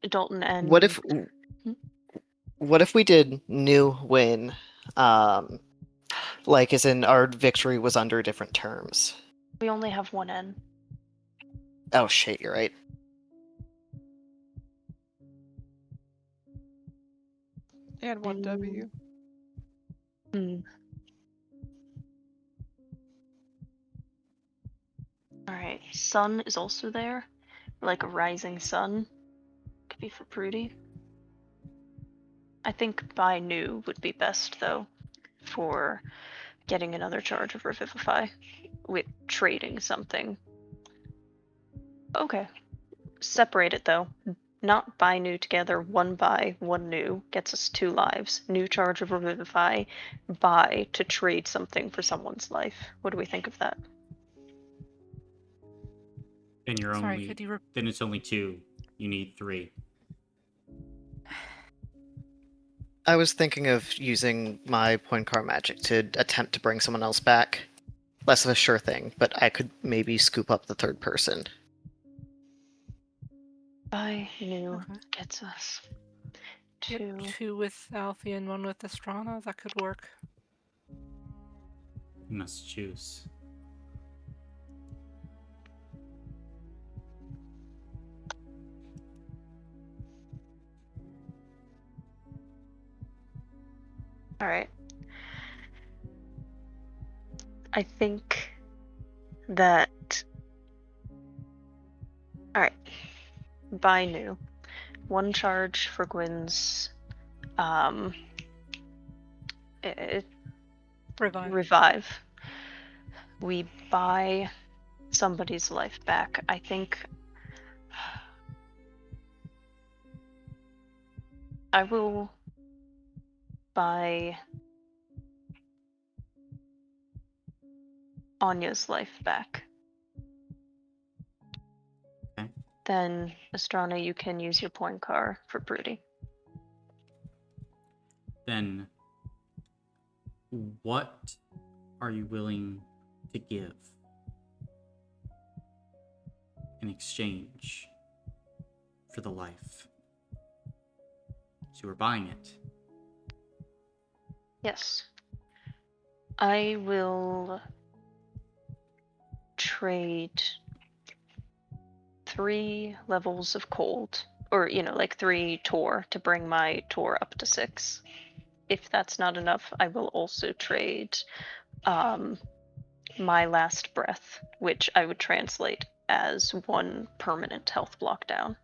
Dalton and What if Hmm? what if we did new win? Like as in our victory was under different terms. We only have 1 N. Oh shit, you're right. And one W. Alright, sun is also there. Like a rising sun. Could be for Prudy. I think buy new would be best though for getting another charge of Revivify with trading something. Okay. Separate it though. Not buy new together, 1 buy, 1 new gets us 2 lives. New charge of Revivify, buy to trade something for someone's life. What do we think of that? And you're Sorry, only could you then it's only 2. You need 3. I was thinking of using my point car magic to attempt to bring someone else back. Less of a sure thing, but I could maybe scoop up the third person. By new Okay. gets us Yep, to 2 with Alfie and 1 with Estrana. That could work. You must choose. all right. I think that all right. By new, 1 charge for Gwyn's um eh, Revive. revive. We buy somebody's life back. I think I will buy Anya's life back. Okay. Then, Estrana, you can use your point car for Broody. Then, what are you willing to give in exchange for the life? So we're buying it. Yes. I will trade 3 levels of cold, or, like 3 Tor to bring my Tor up to 6. If that's not enough, I will also trade my last breath, which I would translate as 1 permanent health block down.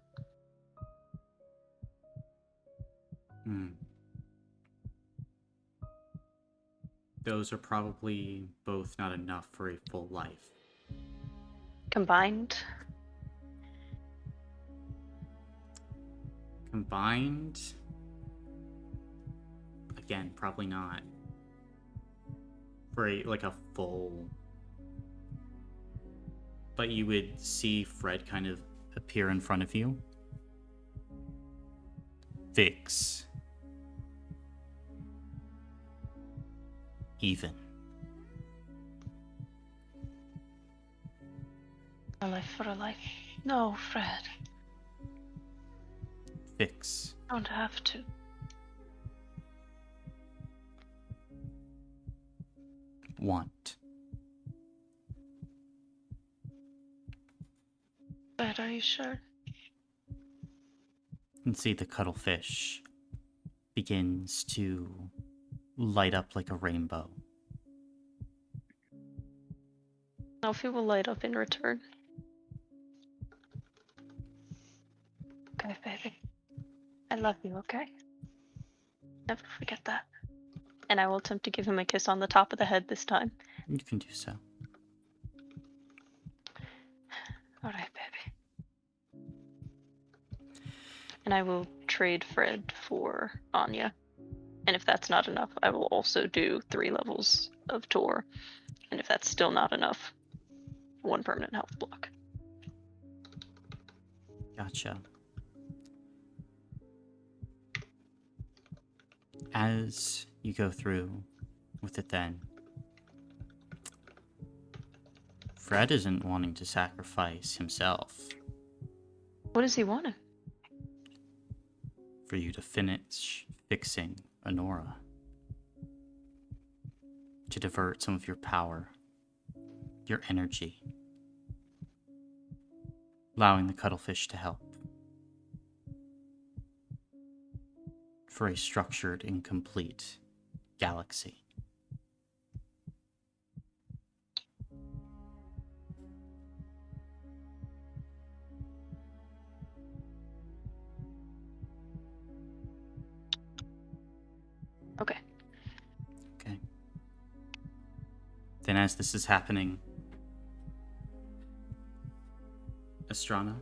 Those are probably both not enough for a full life. Combined? Combined? Again, probably not. For a full... But you would see Fred kind of appear in front of you. Fix. Even. A life for a life. No, Fred. Fix. Don't have to. Want. Fred, are you sure? And see the cuttlefish begins to light up like a rainbow. Alfie will light up in return. Okay, baby. I love you, okay? Never forget that. And I will attempt to give him a kiss on the top of the head this time. You can do so. Alright, baby. And I will trade Fred for Anya. And if that's not enough, I will also do 3 levels of Tor. And if that's still not enough, 1 permanent health block. Gotcha. As you go through with it then, Fred isn't wanting to sacrifice himself What does he want? for you to finish fixing Honora. To divert some of your power, your energy, allowing the cuttlefish to help. For a structured and complete galaxy. Okay. Okay. Then as this is happening, Estrana,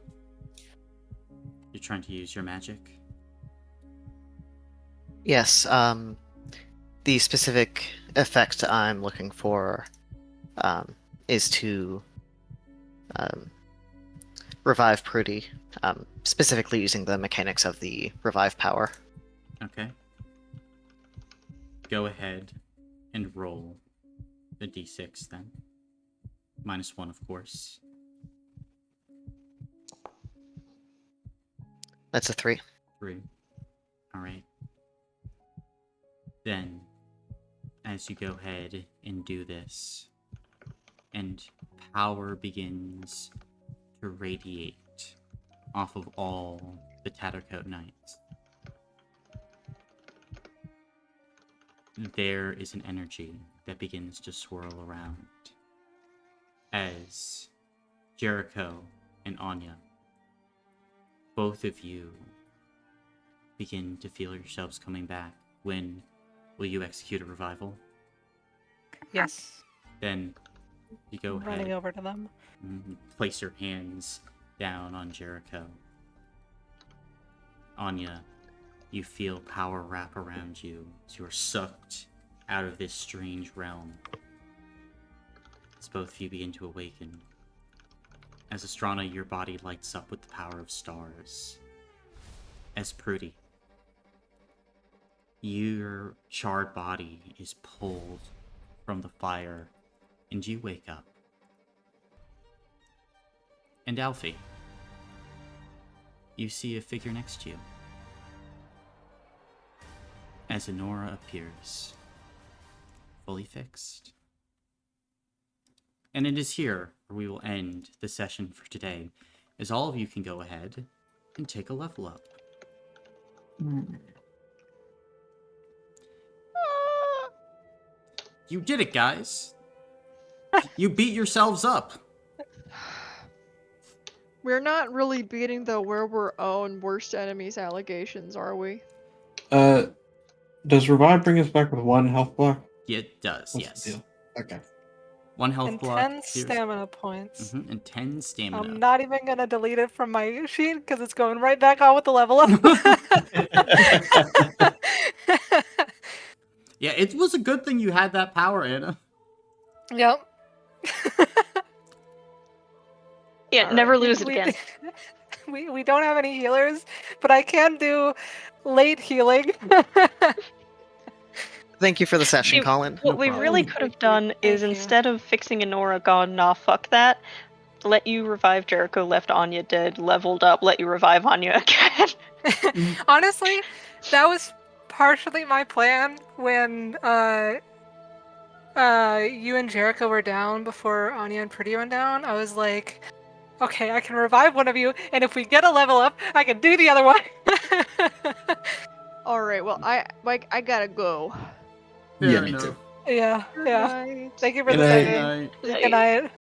you're trying to use your magic? Yes, the specific effect I'm looking for is to revive Prudy, specifically using the mechanics of the revive power. Okay. go ahead and roll the d6 then. -1, of course. That's a 3. 3. Alright. Then, as you go ahead and do this, and power begins to radiate off of all the Tattercoat Knights, there is an energy that begins to swirl around as Jericho and Anya, both of you begin to feel yourselves coming back. When will you execute a revival? Yes. Then you go I'm running ahead, over to them. place your hands down on Jericho. Anya, you feel power wrap around you as you are sucked out of this strange realm. As both of you begin to awaken. As Astrana, your body lights up with the power of stars. As Prudy, your charred body is pulled from the fire, and you wake up. And Alfie, you see a figure next to you. As Honora appears, fully fixed. And it is here where we will end the session for today, as all of you can go ahead and take a level up. You did it, guys! You beat yourselves up! We're not really beating the "we're our own worst enemies" allegations, are we? Does revive bring us back with 1 health block? It does, What's the yes. deal? Okay. 1 health And block. 10 stamina points. And 10 stamina. I'm not even gonna delete it from my sheet because it's going right back on with the level up. Yeah, it was a good thing you had that power, Anna. Yep. Yeah, All never right. lose it again. We don't have any healers, but I can do late healing. Thank you for the session, See, Colin. What we problem. really could have done is Thank you. instead of fixing Enora, gone, nah, fuck that, let you revive Jericho, left Anya dead, leveled up, let you revive Anya again. Honestly, that was partially my plan when you and Jericho were down before Anya and Pretty went down. I was like, okay, I can revive one of you, and if we get a level up, I can do the other one. All right. Well, I gotta go. Yeah, Fair me enough. too. Yeah, Good yeah. night. Thank you for Good the night. Good session. night. Good night.